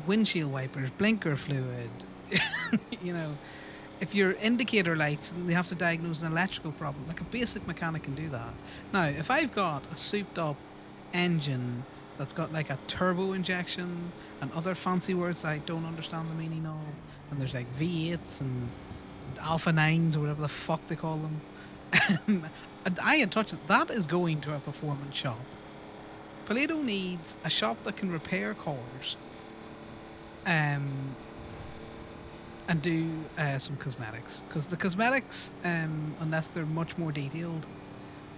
windshield wipers, blinker fluid. If your indicator lights and they have to diagnose an electrical problem, like a basic mechanic can do that. Now, if I've got a souped up engine that's got like a turbo injection and other fancy words I don't understand the meaning of, and there's like V8s and Alpha 9s or whatever the fuck they call them, I had touched it. That is going to a performance shop. Paleto needs a shop that can repair cars and do some cosmetics, because the cosmetics, unless they're much more detailed,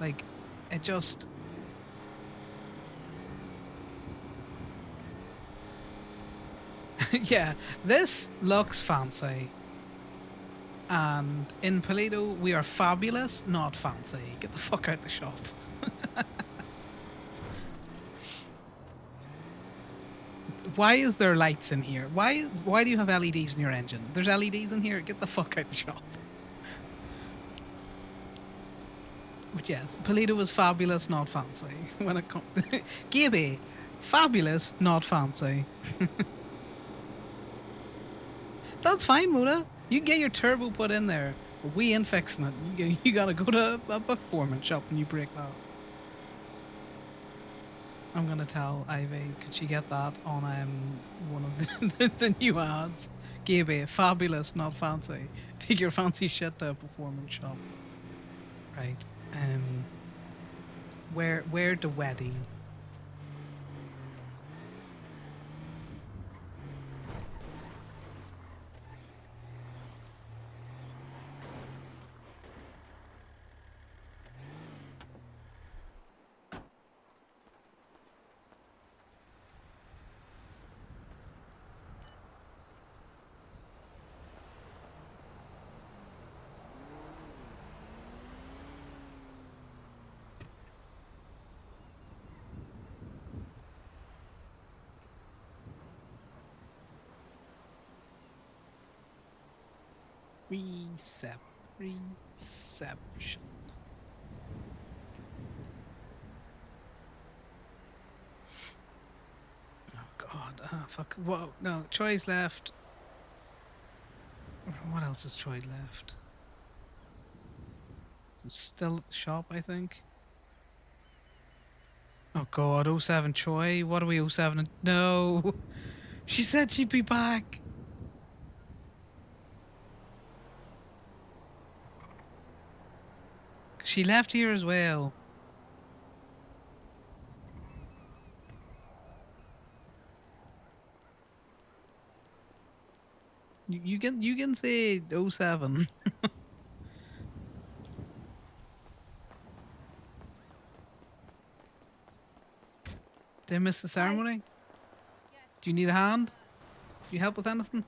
like it just yeah, this looks fancy, and in Paleto we are fabulous, not fancy. Get the fuck out the shop. Why is there lights in here? Why do you have LEDs in your engine? There's LEDs in here. Get the fuck out the shop. But yes, Paleto was fabulous, not fancy. When it comes, Gaby, fabulous, not fancy. That's fine, Muda. You can get your turbo put in there. But we ain't fixing it. You gotta go to a performance shop when you break that. I'm gonna tell Ivy, could she get that on one of the new ads? Gaby, fabulous, not fancy. Take your fancy shit to a performance shop. Right. Where the wedding? Reception. Oh god, fuck. Whoa, no, Troy's left. What else is Troy left? Still at the shop, I think. Oh god, 07 Troy. What are we, 07? No! She said she'd be back! She left here as well. You can say 07. Did I miss the ceremony? Do you need a hand? Do you help with anything?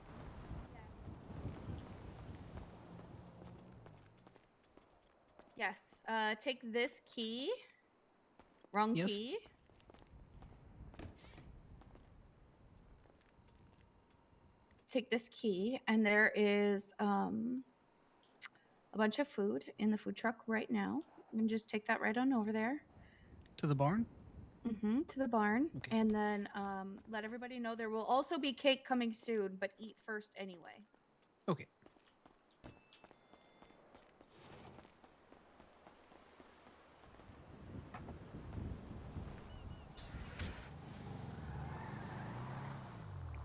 Yes. Take this key. Wrong Yes. key. Take this key, and there is a bunch of food in the food truck right now. You can just take that right on over there. To the barn? To the barn. And then let everybody know there will also be cake coming soon, but eat first anyway. Okay.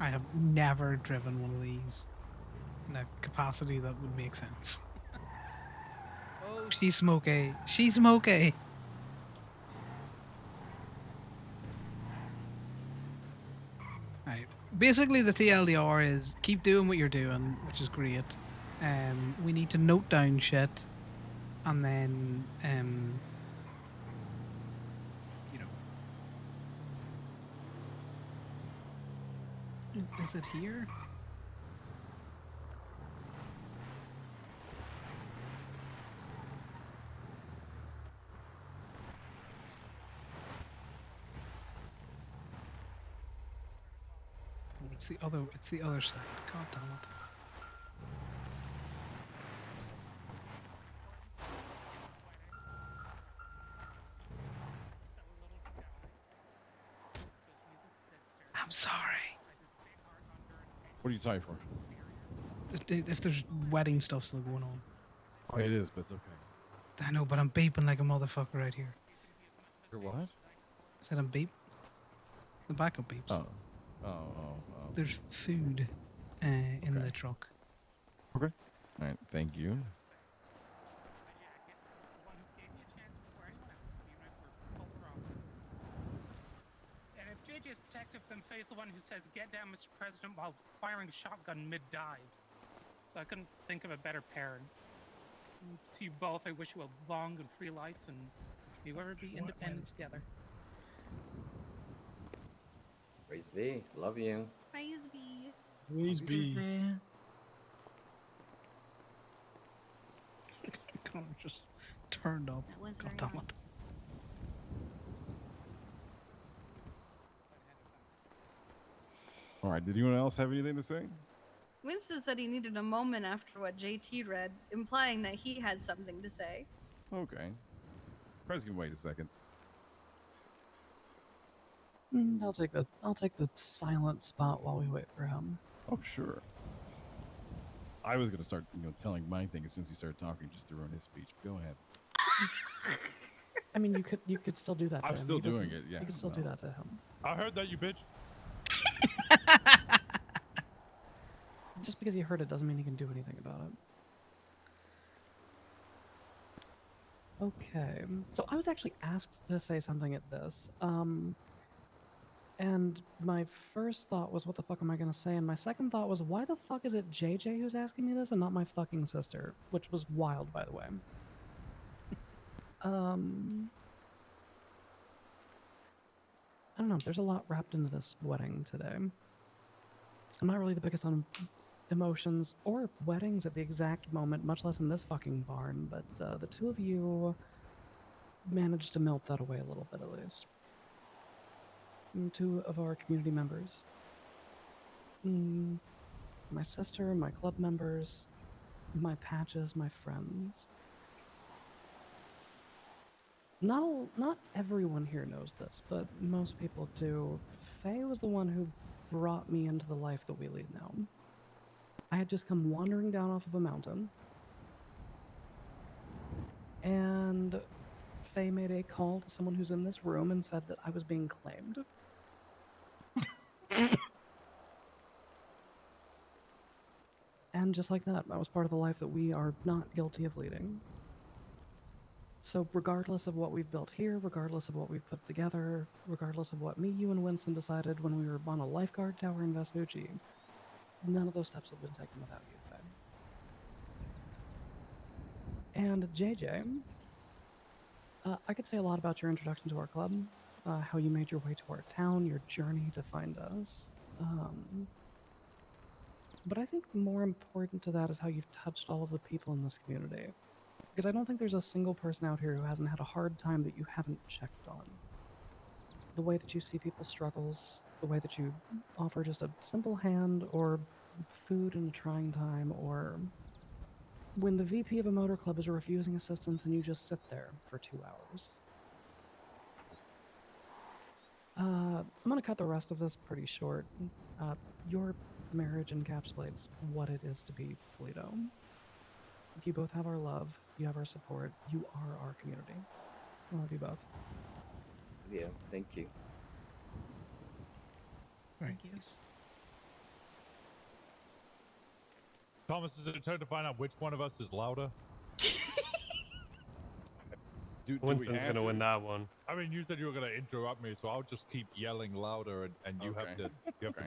I have never driven one of these in a capacity that would make sense. Oh, she's smoky. She's smoky. Right. Basically, the TLDR is keep doing what you're doing, which is great. We need to note down shit, and then you know, is it here? Oh, it's the other. It's the other side. God damn it. I'm sorry. What are you sorry for? If there's wedding stuff still going on. Oh, it is, but it's okay. I know, but I'm beeping like a motherfucker right here. You're what? I said I'm beep. The backup beeps. Oh. There's food in the truck. Okay. All right. Thank you. And if JJ's protective, then Faye's the one who says, "Get down, Mr. President," while firing a shotgun mid-dive. So I couldn't think of a better pairing. And to you both, I wish you a long and free life, and may you ever be independent together. Praise be. Love you. Praise be. Please be. Connor just turned up. That was God very damn it. All right. Did anyone else have anything to say? Winston said he needed a moment after what JT read, implying that he had something to say. Okay. Prez can wait a second. I'll take the silent spot while we wait for him. Oh, sure. I was gonna start, telling my thing as soon as he started talking, just to ruin his speech. Go ahead. I mean, you could still do that. To I'm him. still He doesn't- doing it, yeah, You can still do that to him. I heard that, you bitch. Just because he heard it doesn't mean he can do anything about it. Okay, so I was actually asked to say something at this, and my first thought was, what the fuck am I gonna say? And my second thought was, why the fuck is it JJ who's asking me this and not my fucking sister? Which was wild, by the way. I don't know, there's a lot wrapped into this wedding today. I'm not really the biggest on emotions or weddings at the exact moment, much less in this fucking barn, but the two of you managed to melt that away a little bit at least. And two of our community members. My sister, my club members, my patches, my friends. Not everyone here knows this, but most people do. Faye was the one who brought me into the life that we lead now. I had just come wandering down off of a mountain, and Faye made a call to someone who's in this room and said that I was being claimed. And just like that, I was part of the life that we are not guilty of leading. So regardless of what we've built here, regardless of what we've put together, regardless of what me, you, and Winston decided when we were on a lifeguard tower in Vespucci, none of those steps would have been taken without you, Faye. And JJ, I could say a lot about your introduction to our club, how you made your way to our town, your journey to find us. But I think more important to that is how you've touched all of the people in this community. Because I don't think there's a single person out here who hasn't had a hard time that you haven't checked on. The way that you see people's struggles, the way that you offer just a simple hand or food in a trying time, or when the VP of a motor club is refusing assistance and you just sit there for 2 hours. I'm gonna cut the rest of this pretty short. Your marriage encapsulates what it is to be Polito. You both have our love, you have our support, you are our community. I love you both. Yeah, thank you. Thank you. Thomas, is it time to find out which one of us is louder? do Winston's gonna win that one. I mean, you said you were gonna interrupt me, so I'll just keep yelling louder, and you have to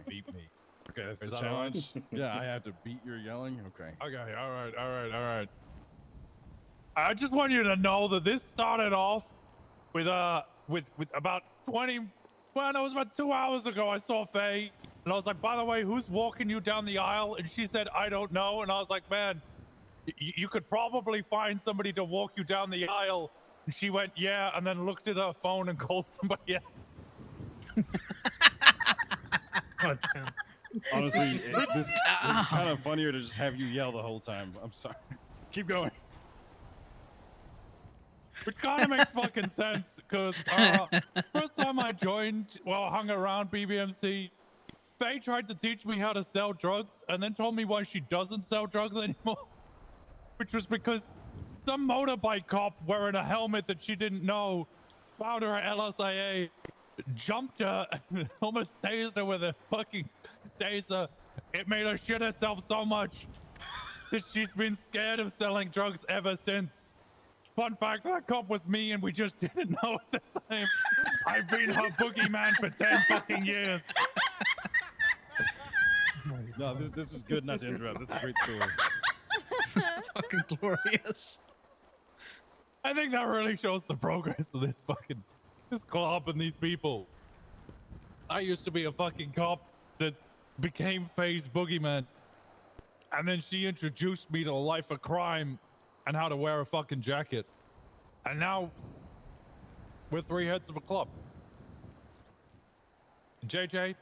beat me. Okay, that's Is the that all right? challenge. Yeah, I have to beat your yelling. Okay. Okay, all right. I just want you to know that this started off with about 20. Well, no, it was about 2 hours ago. I saw Faye, and I was like, "By the way, who's walking you down the aisle?" And she said, "I don't know." And I was like, "Man, you could probably find somebody to walk you down the aisle." And she went, "Yeah," and then looked at her phone and called somebody else. Oh, damn. Honestly, this is kind of funnier to just have you yell the whole time. I'm sorry. Keep going. Which kind of makes fucking sense, because first time I hung around BBMC, Faye tried to teach me how to sell drugs, and then told me why she doesn't sell drugs anymore. Which was because some motorbike cop wearing a helmet that she didn't know found her at LSIA, jumped her, and almost tased her with a fucking taser. It made her shit herself so much that she's been scared of selling drugs ever since. Fun fact, that cop was me, and we just didn't know at the time. I've been her boogeyman for 10 fucking years. No, this is good not to interrupt. This is a great story. Fucking glorious. I think that really shows the progress of this club and these people. I used to be a fucking cop that became Faye's boogeyman. And then she introduced me to life of crime and how to wear a fucking jacket. And now we're three heads of a club. JJ,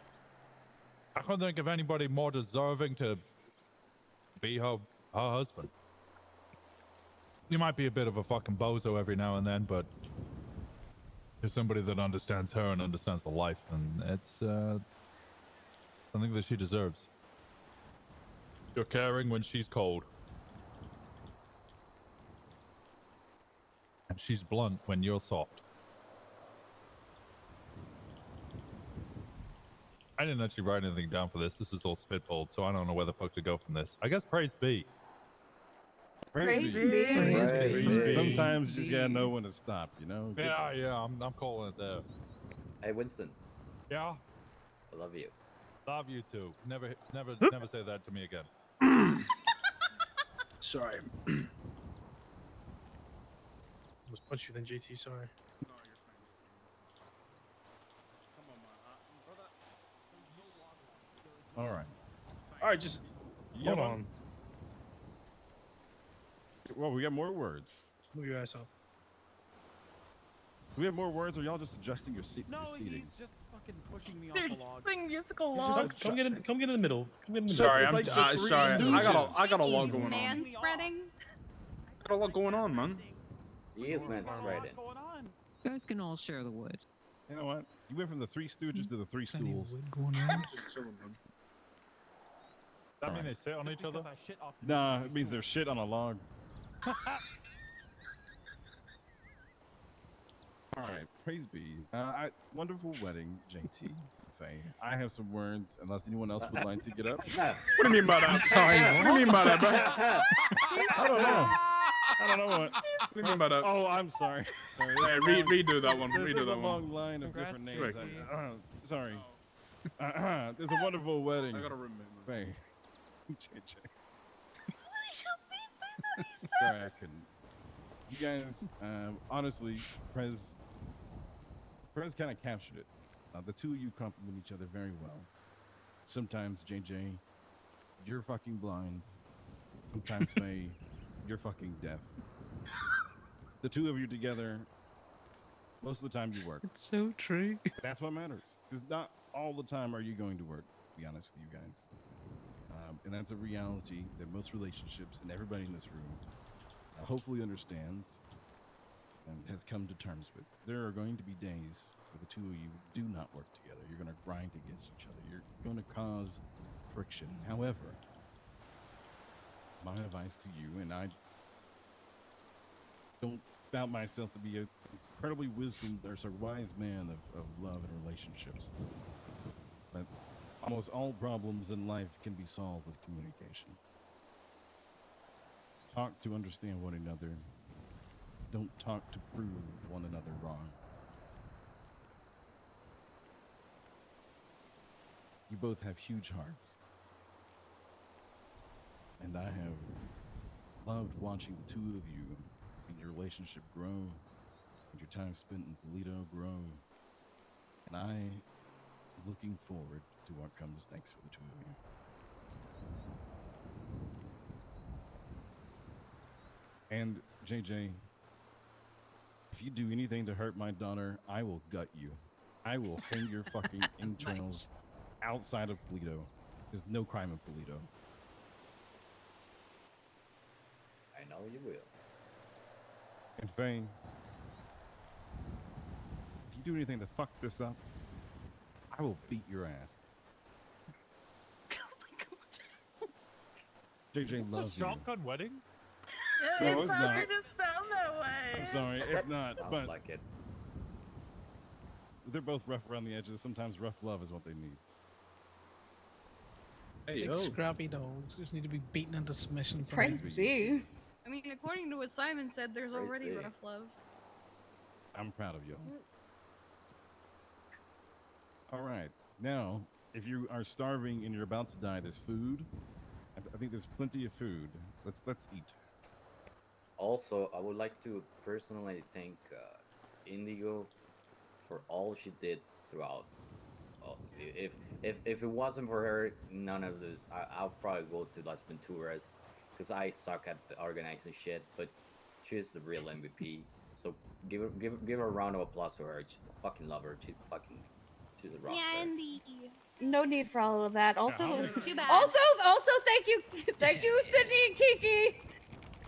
I couldn't think of anybody more deserving to be her husband. You might be a bit of a fucking bozo every now and then, but you're somebody that understands her and understands the life, and it's something that she deserves. You're caring when she's cold. And she's blunt when you're soft. I didn't actually write anything down for this. This is all spitballed, so I don't know where the fuck to go from this. I guess praise be. Praise be. Praise be. Sometimes you just gotta know when to stop, you know? Yeah, I'm calling it there. Hey, Winston. Yeah? I love you. Love you too. Never say that to me again. Sorry. Almost punched you then, JT. Sorry. All right. All right, just hold on. Well, we got more words. Move your ass up. Do we have more words, or y'all just adjusting your seat? No, your seating? he's just fucking pushing me off They're the just log. playing musical Just logs. come get in the middle. Come get in the middle. Sorry, It's I'm like the sorry. Three I got Stooges. a lot He's going on. manspreading. Got a lot going on, man. He is meant to write it. You guys can all share the wood. You know what? You went from the Three Stooges to the Three Stools. Going on. That mean they sit on each other? Nah, it means there's shit on a log. All right, praise be. Wonderful wedding, JT, Faye. I have some words, unless anyone else would like to get up. What do you mean by that? Sorry, What do you mean by that, bro? I don't know. I don't know what. What do you mean by that? Oh, I'm sorry. Sorry. Hey, redo that one. There's Redo a that one. long line of different names. Sorry. There's a wonderful wedding. I gotta remember. Faye. JJ. Sorry, I couldn't. You guys, honestly, Prez kind of captured it. The two of you complement each other very well. Sometimes, JJ, you're fucking blind. Sometimes, Faye, you're fucking deaf. The two of you together, most of the time you work. It's so true. That's what matters. Because not all the time are you going to work, to be honest with you guys. And that's a reality that most relationships and everybody in this room hopefully understands and has come to terms with. There are going to be days where the two of you do not work together. You're going to grind against each other. You're going to cause friction. However, my advice to you, and I don't doubt myself to be an incredibly wise man of love and relationships, but almost all problems in life can be solved with communication. Talk to understand one another. Don't talk to prove one another wrong. You both have huge hearts. And I have loved watching the two of you and your relationship grow, and your time spent in Toledo grow. And I'm looking forward to what comes next for the two of you. And JJ, if you do anything to hurt my daughter, I will gut you. I will hang your fucking entrails outside of Toledo. There's no crime in Toledo. I know you will. And Fane, if you do anything to fuck this up, I will beat your ass. JJ loves you. Shotgun wedding? No, it's it's not not. going to sound that way. I'm sorry, it's not. Sounds But like it. they're both rough around the edges. Sometimes rough love is what they need. Big scrappy dogs just need to be beaten into submission. Praise sometimes. be. I mean, according to what Simon said, there's Praise already be. rough love. I'm proud of y'all. All right. Now, if you are starving and you're about to die, there's food. I think there's plenty of food. Let's eat. Also, I would like to personally thank Indigo for all she did throughout. If it wasn't for her, none of this. I'll probably go to Las Venturas because I suck at organizing shit. But she's the real MVP. So give her a round of applause for her. I fucking love her. She's a rock star. Andy. No need for all of that. Also, Too bad. Also, thank you, Sydney and Kiki.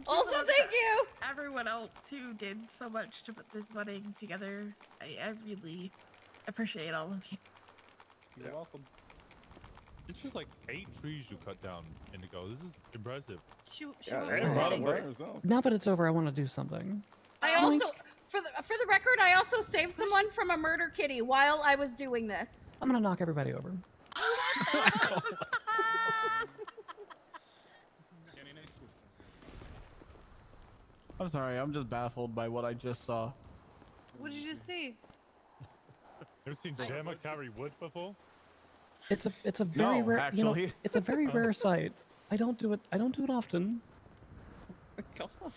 Also, thank you. Everyone else who did so much to put this wedding together. I really appreciate all of you. You're welcome. It's just like 8 trees you cut down, Indigo. This is impressive. She Yeah, won't they do brought it. it by herself. Now that it's over, I want to do something. I also, for the record, I also saved someone from a murder kitty while I was doing this. I'm gonna knock everybody over. I'm sorry, I'm just baffled by what I just saw. What did you just see? Ever seen Gemma carry wood before? It's a very No, rare, you know, actually. it's a very rare sight. I don't do it often. Come on.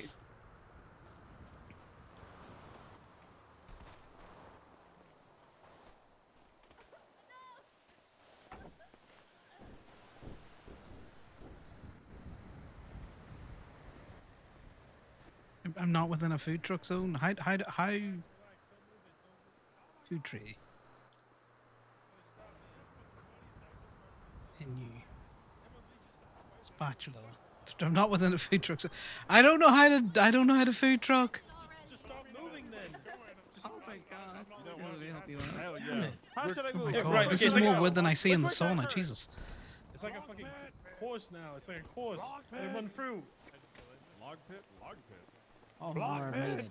I'm not within a food truck zone. How food tree? And you spatula. I'm not within a food truck zone. I don't know how to food truck. Just stop moving then. Oh my god. Hell Damn it. How should I Oh move? my Yeah, god, right, this okay, is so more go. wood than I see in the Where's my sauna. turn? Jesus. It's like a fucking course now. It's like a course. They run through. Log pit? Log pit. Oh, Block I've pit. made it.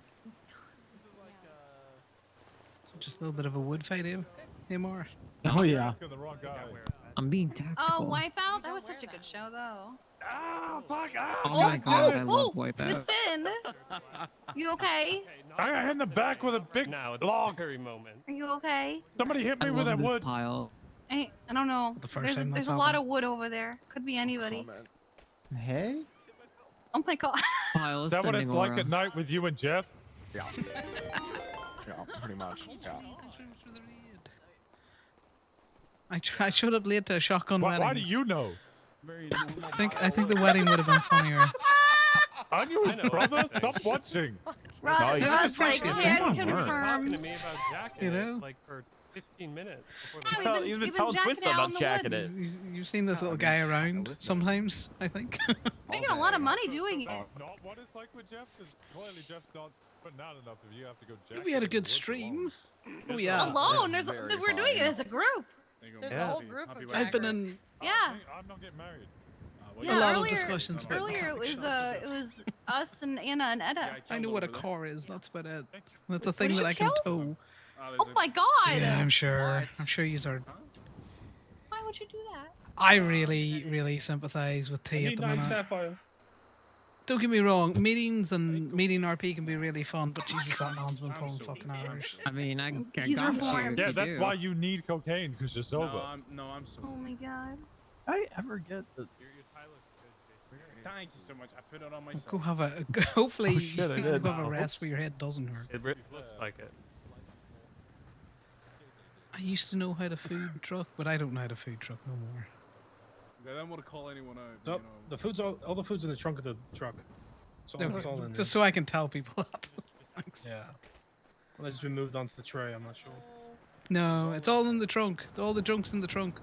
Just a little bit of a wood fight here, Amar. Oh yeah. Asking the wrong guy. I'm being tactical. Oh, Wipeout? That was such a good show, though. Ah, fuck! Ah! Oh my god, I love Wipeout. Listen! You okay? I got hit in the back with a big Now, the log. Curry moment. Are you okay? Somebody hit me I with love that this wood. pile. I don't know. The first time There's that's a lot happened. of wood over there. Could be anybody. Hey? Oh my god. Pile Is that what it's like at night with you and Jeff? Yeah. Yeah, pretty much. Yeah. I showed up late to a shotgun wedding. Why do you know? I think the wedding would have been funnier. Are you his brother? Stop watching. Rod's like, can Talking confirm. to me about jacking You know? it like for 15 minutes before Yeah, the we've He's been been telling jacking Twitz it out about in the jacking it. woods. You've seen this little guy around sometimes, I think. Making a lot of money doing it. Not what it's like with Jeff, because clearly Jeff's not putting out enough if you have to go jack. We had a good stream. Oh yeah. Alone. We're doing it as a group. There's a Yeah. whole group of I've been jackers. in Yeah. I'm not getting married. Yeah, a lot earlier, of discussions about Earlier it was mechanic it was us and Anna and Etta. I know what a car is. That's about it. That's a What thing did that you I can kill? tow. Oh my god! Yeah, I'm sure. I'm sure you are. Why would you do that? I really sympathize with T at the Midnight minute. Sapphire. Don't get me wrong, meetings and meeting RP can be really fun, but Jesus, that man's been pulling fucking hours. I mean, I He's got reformed. you. Yeah, if that's you do. why you need cocaine, because you're sober. I'm so. Oh my god. I ever get the. Thank you so much. I put it on my. Go have a. Hopefully, Oh, shit, I you did. go have a rest where your head doesn't hurt. It looks like it. I used to know how to food truck, but I don't know how to food truck no more. I don't want to call anyone out. So the food's all the food's in the trunk of the truck. So No, it's all in there. just so I can tell people that. Thanks. Yeah. Unless it's been moved onto the tray, I'm not sure. No, it's all in the trunk. All the junk's in the trunk.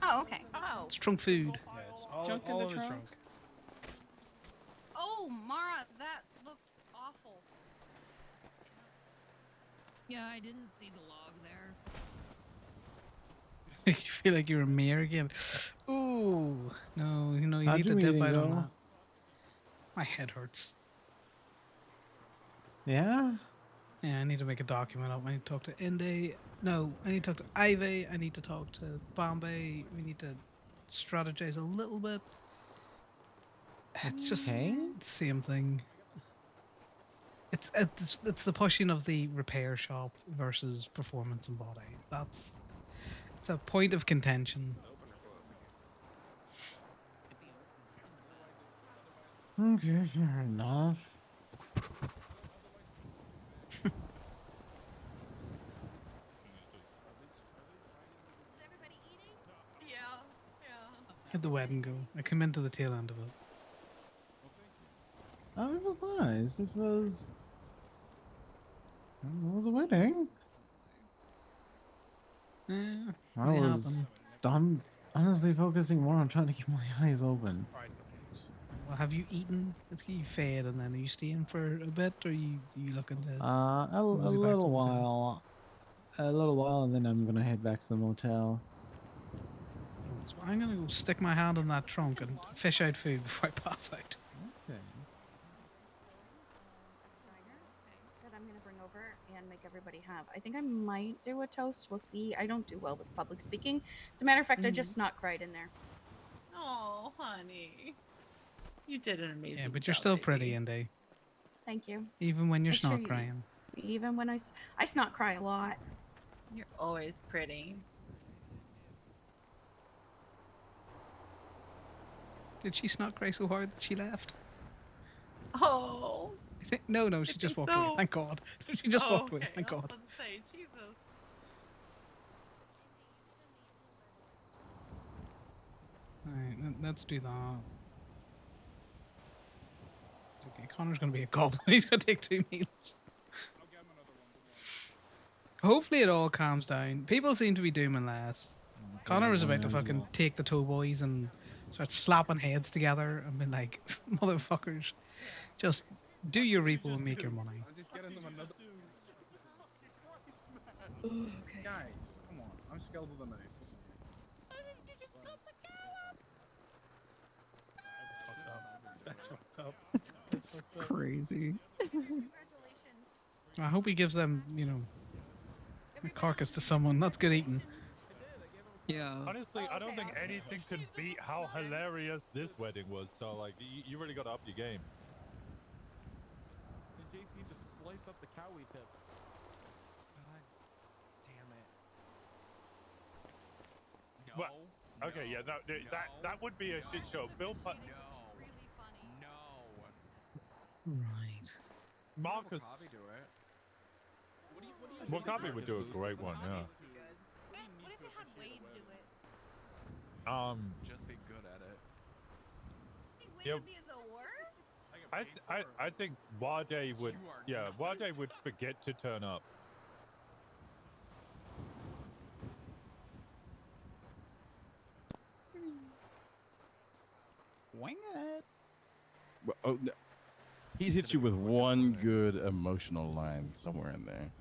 Oh, okay. Oh. It's trunk food. Yeah, it's all, Junk in all the in the trunk? trunk. Oh, Mara, that looks awful. Yeah, I didn't see the log there. You feel like you're a mayor again. Ooh, no, you know you How'd need to your dip meeting out on go? that. My head hurts. Yeah? Yeah, I need to make a document up. I need to talk to Indy. No, I need to talk to Ivy. I need to talk to Bombay. We need to strategize a little bit. It's just Okay. the same thing. It's the pushing of the repair shop versus performance and body. It's a point of contention. Okay, fair enough. How'd the wedding go? I came into the tail end of it. Oh, it was nice. It was a wedding. Yeah, I they was. happen. I'm honestly focusing more on trying to keep my eyes open. Well, have you eaten? Let's get you fed, and then are you staying for a bit, or you looking to? A mosey back to the little motel? while. A little while, and then I'm gonna head back to the motel. So I'm gonna go stick my hand in that trunk and fish out food before I pass out. Okay. That I'm gonna bring over and make everybody have. I think I might do a toast. We'll see. I don't do well with public speaking. As a matter of fact, I just snot cried in there. Oh, honey. You did an amazing Yeah, but you're job, still baby. pretty, Indy. Thank you. Even when you're Make sure not you- crying. Even when I snot cry a lot. You're always pretty. Did she not cry so hard that she left? Oh. No, she just think walked away. so. Thank God. She just walked away. Okay, Thank I was God. about to say, Jesus. Alright, let's do that. It's okay, Connor's gonna be a goblin. He's gonna take 2 meals. Hopefully it all calms down. People seem to be dooming less. Connor was about to fucking take the toe boys and start slapping heads together and be like, motherfuckers, just do your repo and make your money. I'm just getting them another. Okay. Guys, come on. I'm scared of the knife. That's fucked up. It's crazy. I hope he gives them, a carcass to someone. That's good eating. Yeah. Honestly, I don't think anything could beat how hilarious this wedding was. So, like, you really got to up your game. The JT just sliced up the cow we tip. God damn it. Well, okay, yeah, no, that would be a shit show. Bill, Right. Marcus. Wakabi would do a great one, yeah. What if you had Wade do it? Just be good at it. Think Wade Yeah. would be the worst? I think Wade would, yeah, Wade would forget to turn up. Wing it. Well, oh, no. He'd hit you with one good emotional line somewhere in there.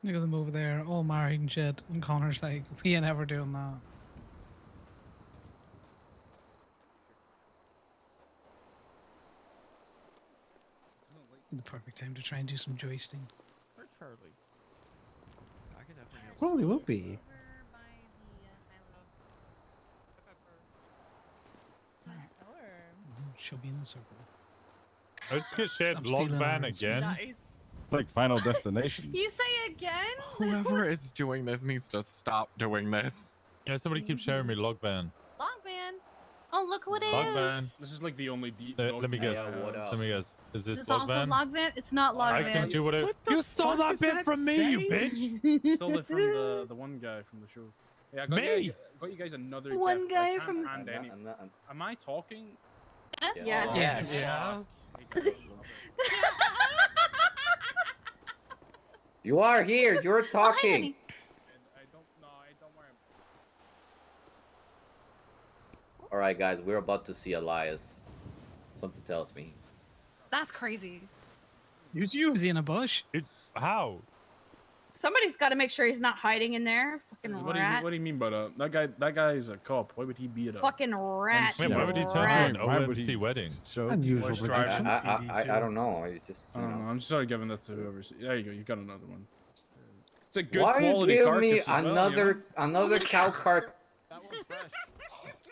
Look at them over there, all married and shit. And Connor's like, we ain't ever doing that. The perfect time to try and do some joisting. Where's Charlie? I can definitely help. Probably will be. She'll be in the circle. Let's get shared I'm log stealing van ours. again. Nice. It's like Final Destination. You say again? Whoever is doing this needs to stop doing this. Yeah, somebody keeps sharing me log van. Logman. Oh, look who it Log is. van. This is like the only deep. Let me guess. Let me guess. Is this Is this log also van? Logvan? It's not I Logvan. can do whatever. What the You stole fuck that does bit that from me, you say? bitch. Stole it from the one guy from the show. Yeah, I got Me? You, got you guys another One gift, but I guy can't from- hand any- Am I talking? Yes. Yes. Yes. Yeah. You are here. You're Oh, hi, talking. honey. I don't know. I don't worry. All right, guys. We're about to see Elias. Something tells me. That's crazy. Use you? Is he in a bush? How? Somebody's got to make sure he's not hiding in there. Fucking What do you rat. What do you mean by that? That guy is a cop. Why would he be at a Fucking rat. Wait, why would he turn rat. on an OMC wedding? Unusual Voice drive. I don't know. It's just I you don't know. know. I'm just sorry giving that to whoever's. There you go. You got another one. It's a good Why you quality give carcass me as well, you know? another cow cart?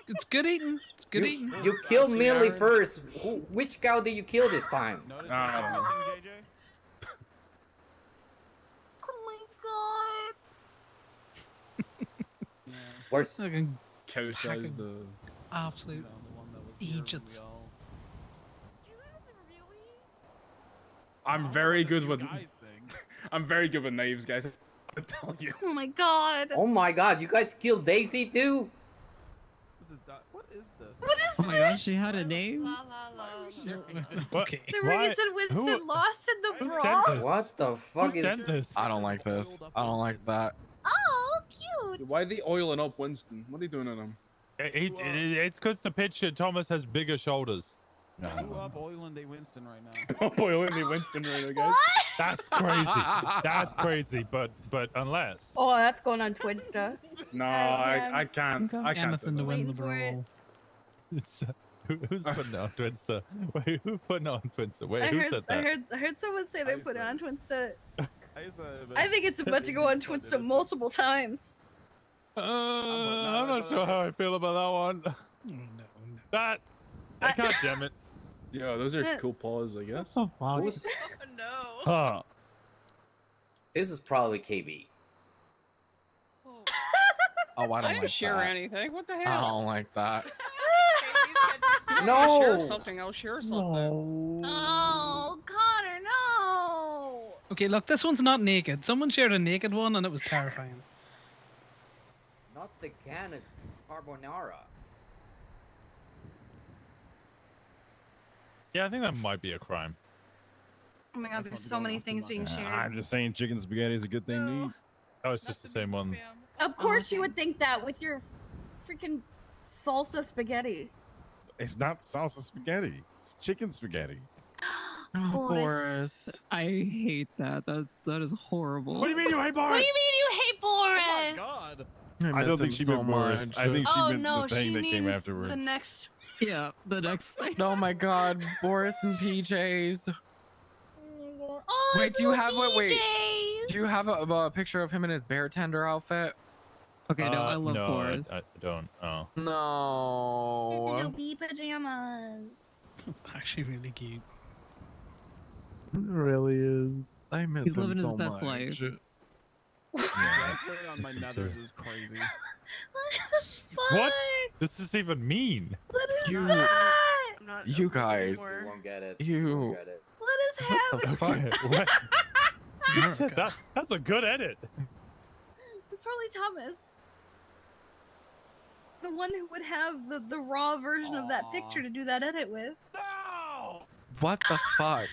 It's good eating. It's good eating. You killed Millie first. Which cow did you kill this time? I don't know. Oh my god. Where's Fucking Cow size the. absolute idiots. I'm very good with. I'm very good with knives, guys. I'm telling you. Oh my god. Oh my God! You guys killed Daisy too? What is this? What is Oh my gosh, she had a name? What? Okay. The way you Why? said Winston Who- lost in the Who brawl? sent this? What the fuck Who is? sent this? I don't like this. I don't like that. Oh, cute. Why are they oiling up Winston? What are they doing to him? It's because the picture Thomas has bigger shoulders. Who up Oiland Day Winston right now? Oh boy, oiling Winston right now, guys. That's crazy. That's crazy. But unless. Oh, that's going on Twinsta. No, I can't. I can't. Anything to win the brawl. It's, who's putting it on Twinsta? Wait, who's putting it on Twinsta? Wait, I who heard, said I that? heard someone say they put it on Twinsta. I I think it's about to go on Twinsta multiple times. I'm not sure how I feel about that one. That. God damn it. Yeah, those are cool paws, I guess. Oh, wow. Who's- no. Huh. This is probably KB. Oh, I don't didn't like share that. anything. What the I hell? don't like that. No. Share something. I'll share something. Oh, Connor, no. Okay, look, this one's not naked. Someone shared a naked one and it was terrifying. Not the can, it's carbonara. Yeah, I think that might be a crime. Oh my god, there's so many things being shared. I'm just saying chicken spaghetti is a good thing to eat. Oh, it's just the same one. Of course you would think that with your freaking salsa spaghetti. It's not salsa spaghetti. It's chicken spaghetti. Oh, Boris. I hate that. That is horrible. What do you mean you hate Boris? What do you mean you hate Boris? I don't think she meant Boris. I think she Oh meant no, the thing she that came means afterwards. the next. Yeah, the next thing. Oh my God, Boris and PJs. Oh, Wait, his do you little have what? Wait, PJs. do you have a picture of him in his bartender outfit? Okay, no, I love no, Boris. I don't. Oh. No. Little bee pajamas. It's actually really cute. It really is. I miss He's him living his so best much. life. Turning on my nethers is crazy. What does this even mean? What is You- that? I'm not You open guys. You anymore. won't get it. You- You won't get it. What is happening? Fuck. What? You said America. that's a good edit. It's probably Thomas. The one who would have the raw version of that picture to do that edit with. No! What the fuck?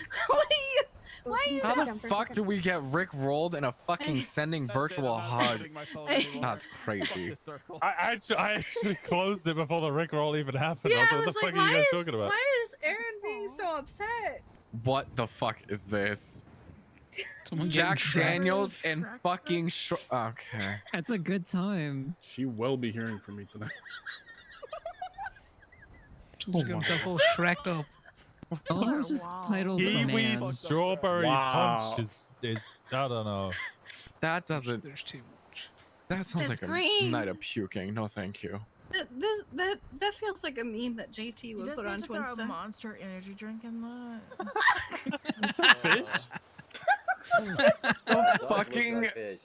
Why are you How the fuck do we get Rick rolled in a fucking sending virtual hug? That's crazy. I actually closed it before the Rickroll even happened. Yeah, I I was was like, like, what the fuck are you guys why talking about? is Aaron being so upset? What the fuck is this? Someone Jack getting Daniels and fucking okay. That's a good time. She will be hearing from me tonight. Just get himself all shreked up. Oh, I was just titled Kiwi Man. strawberry Wow. punch is I don't know. That doesn't. There's too much. That sounds It's like a green. night of puking. No, thank you. That feels like a meme that JT You would just put need on to throw a Insta. Monster energy drink in that. It's a fish. That does look fucking- like fish.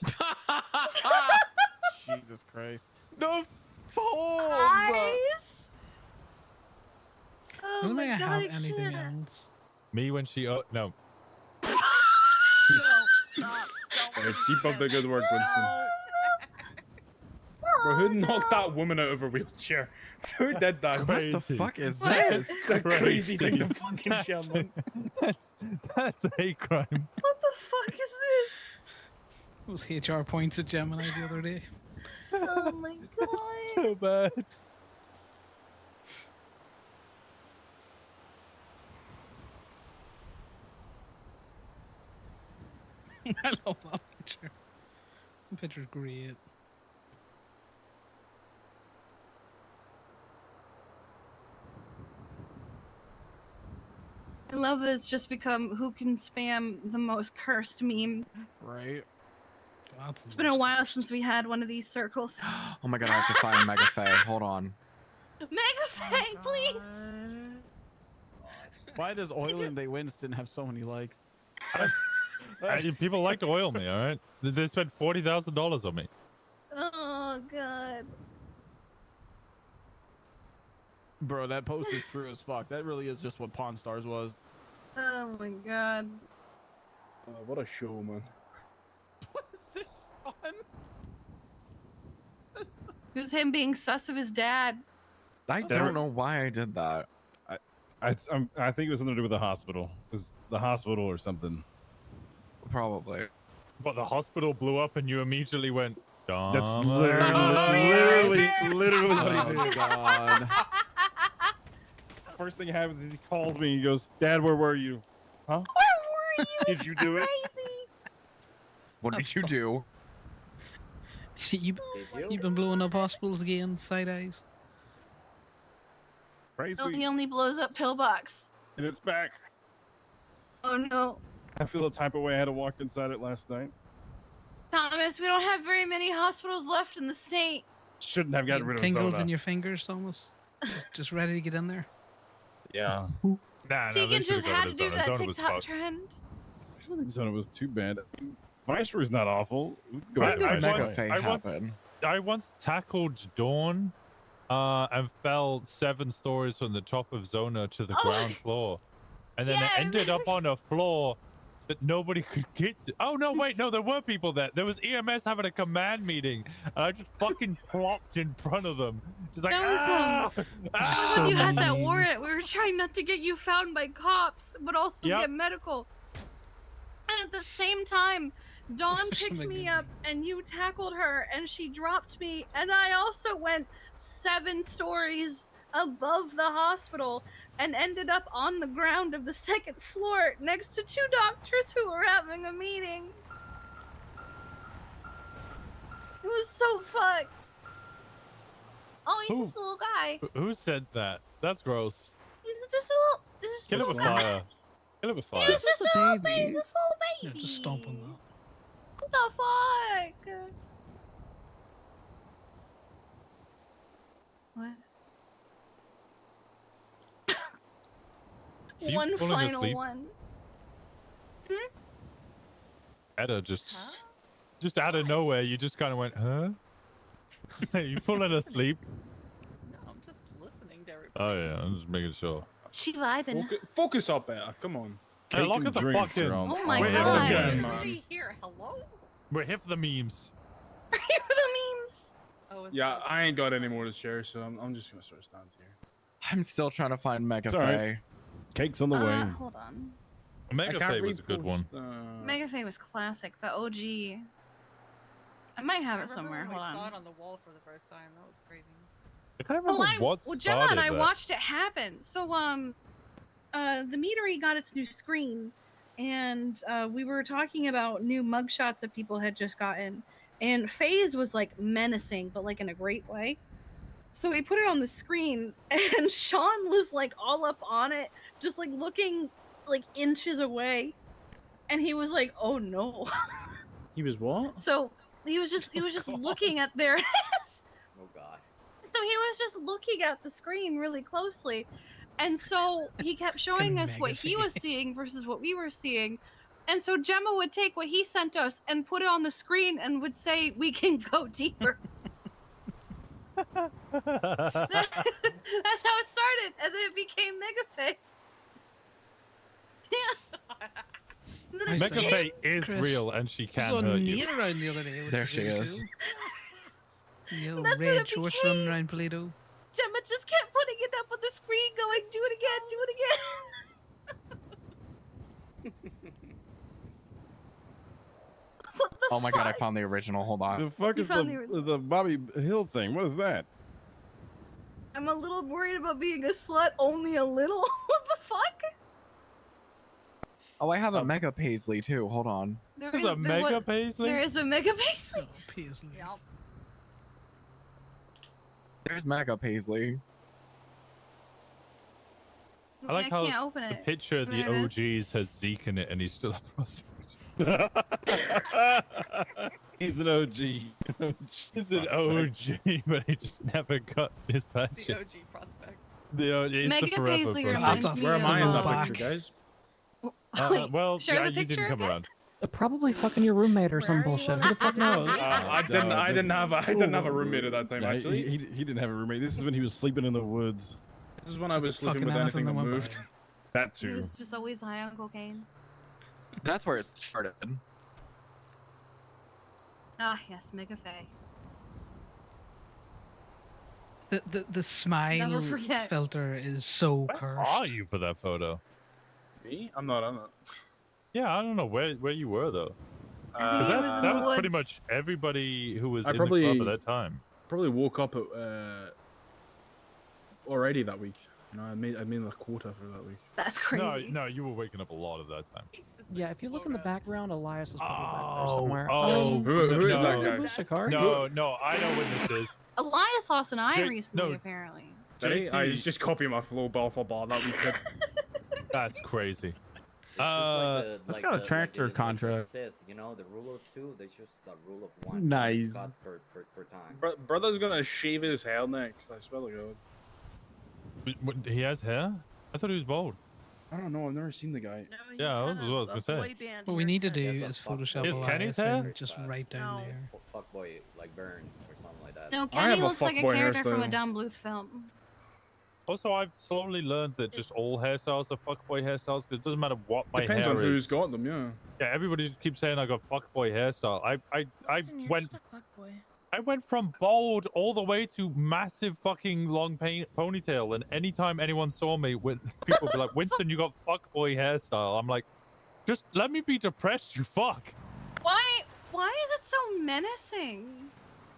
Jesus Christ. The folds. Eyes? Oh Don't my think I god, have I anything can't. else. Me when she no. Hey, keep up the good work, Winston. Bro, who knocked that woman out of her wheelchair? Who did that? What the fuck is What? this? It's a crazy thing to fucking share, man. That's a hate crime. What the fuck is this? Those HR points at Gemini the other day. Oh my god. So bad. I love that picture. The picture's great. I love that it's just become who can spam the most cursed meme. Right? It's been a while since we had one of these circles. Oh my god, I have to find Mega Faye. Hold on. Mega Fang, please! Why does Oil and They Winston have so many likes? People like to oil me, all right? They spent $40,000 on me. Oh god. Bro, that post is true as fuck. That really is just what Pawn Stars was. Oh my god. What a show, man. What is this on? It was him being sus of his dad. I don't know why I did that. I think it was something to do with the hospital. It was the hospital or something. Probably. But the hospital blew up and you immediately went, That's "Dumb." literally what he Oh did. my god. First thing happens is he calls me. He goes, "Dad, where were you? Huh? Where were you? Did you do it? Crazy. What did you do? You've been blowing up hospitals again, side eyes. Praise No, be. he only blows up pillbox. And it's back. Oh no. I feel the type of way I had to walk inside it last night. Thomas, we don't have very many hospitals left in the state. Shouldn't have gotten rid of Tingles soda. in your fingers, Thomas. Just ready to get in there. Yeah. Nah, Tegan just had to do that TikTok trend. I don't think Zona was too bad. Viceroy's not awful. We can go back to Viceroy. I once tackled Dawn and fell 7 stories from the top of Zona to the ground floor. And then Yeah, it I ended up on a floor that nobody could get to. Oh, no, wait, no, there were people there. There was EMS having a command meeting, and I just fucking plopped in front of them. Just like, That was, ah! when you had that warrant, we were trying not to get you found by cops, but also Yep. get medical. And at the same time, Dawn Such a picked me McGee. up and you tackled her and she dropped me, and I also went 7 stories above the hospital and ended up on the ground of the 2nd floor next to 2 doctors who were having a meeting. It was so fucked. Oh, he's just a little guy. Who said that? That's gross. He's just a little. He's just Kill a it with little guy. fire. Kill it with He fire. was just a little baby. This little Yeah, baby. just stomp on that. What the fuck? What? Are you One falling final asleep? one. Hmm? Edda just Just out of nowhere, you just kind of went, huh? You falling asleep? No, I'm just listening to everybody. Oh yeah, I'm just making sure. She vibing. Focus up there. Come on. Hey, Cake look and at the drinks fucking. are on Oh my we're God. Here for the Again, memes. man. See here, hello? We're here for the memes. Here for the memes. Oh, Yeah, I ain't got any more to share, so I'm just gonna sort of stand here. I'm still trying to find Mega It's all right. Faye. Cake's on the way. Hold on. Mega Faye was a good one. Mega Faye was classic. The OG. I might have it I remember somewhere. when we Hold saw on. it on the wall for the first time. That was crazy. I can't remember what Well, Gemma and I started that. watched it happen. So, the meadery got its new screen, and we were talking about new mugshots that people had just gotten, and FaZe was like menacing, but like in a great way. So we put it on the screen, and Sean was like all up on it, just like looking like inches away, and he was like, "Oh no!" He was what? So he was just looking at their. Oh god. So he was just looking at the screen really closely. And so he kept showing us what he was seeing versus what we were seeing. And so Gemma would take what he sent us and put it on the screen and would say, "We can go deeper." That's how it started. And then it became Megafae. Yeah. And then it Mega became- Faye is Chris, real and she I can saw hurt you. Nina around the other day. Which There was she really is. Cool. The little That's what red it shorts became. running around Polito. Gemma just kept putting it up on the screen, going, "Do it again, do it again." What the Oh my god, I fuck? found the original. Hold on. The fuck You is found the Bobby Hill thing? What is that? I'm a little worried about being a slut, only a little. What the fuck? Oh, I have a Mega Paisley too. Hold on. There's a Mega Paisley? There is a Mega Paisley. Oh, Paisley. Yep. There's Mega Paisley. I like I how can't open the it. picture of the There it is. OGs has Zeke in it and he's still a prospect. He's an OG. He's an OG, but he just never got his patches. The OG prospect. It's Mega the forever Paisley prospect. reminds me Where am I in of, that picture, guys? Wait, well, share yeah, the you picture didn't come again? around. Probably fucking your roommate or some bullshit. Who the fuck knows? I didn't have a roommate at that time. Yeah, Actually, he didn't have a roommate. This is when he was sleeping in the woods. this is when I was sleeping Fucking with anything that anything that went moved. That He too. was just always high on cocaine. That's where it started. Ah, yes, Mega Fae. The smile forget. filter is so Where cursed. are you for that photo? Me? I'm not on it. Yeah, I don't know where you were though. I think he was in That the was pretty woods. much everybody who was I in probably- the club at that time. Probably woke up at already that week. You know, I made a quota for that week. That's crazy. No, you were waking up a lot of that time. Yeah, if you look in the background, Elias is probably back there somewhere. Oh, Who is that no. guy? Shikari? No, I know what this is. Elias lost an eye Jake- recently, no. apparently. Did he? JT. He's just copying my flow bar for bar that week. That's crazy. That's got a tractor contract. Says, you know, the rule of two, there's just the rule of one. Nice. Scott per time. Brother's gonna shave his hair next. I swear to God. He has hair? I thought he was bald. I don't know. I've never seen the guy. Yeah, I was what I was gonna say. What we need to do is Photoshop Is Kenny's Elias hair? and just write down there. Fuckboy, like Burn or something like that. No, I Kenny have a looks like a fuckboy character from a hairstyle. Don Bluth film. Also, I've slowly learned that just all hairstyles are fuckboy hairstyles because it doesn't matter what my Depends hair on is. who's got them, yeah. Yeah, everybody just keeps saying I got fuckboy hairstyle. I went from bald all the way to massive fucking long ponytail, and anytime anyone saw me, with people would be like, "Winston, you got fuckboy hairstyle." I'm like, just let me be depressed, you fuck. Why is it so menacing?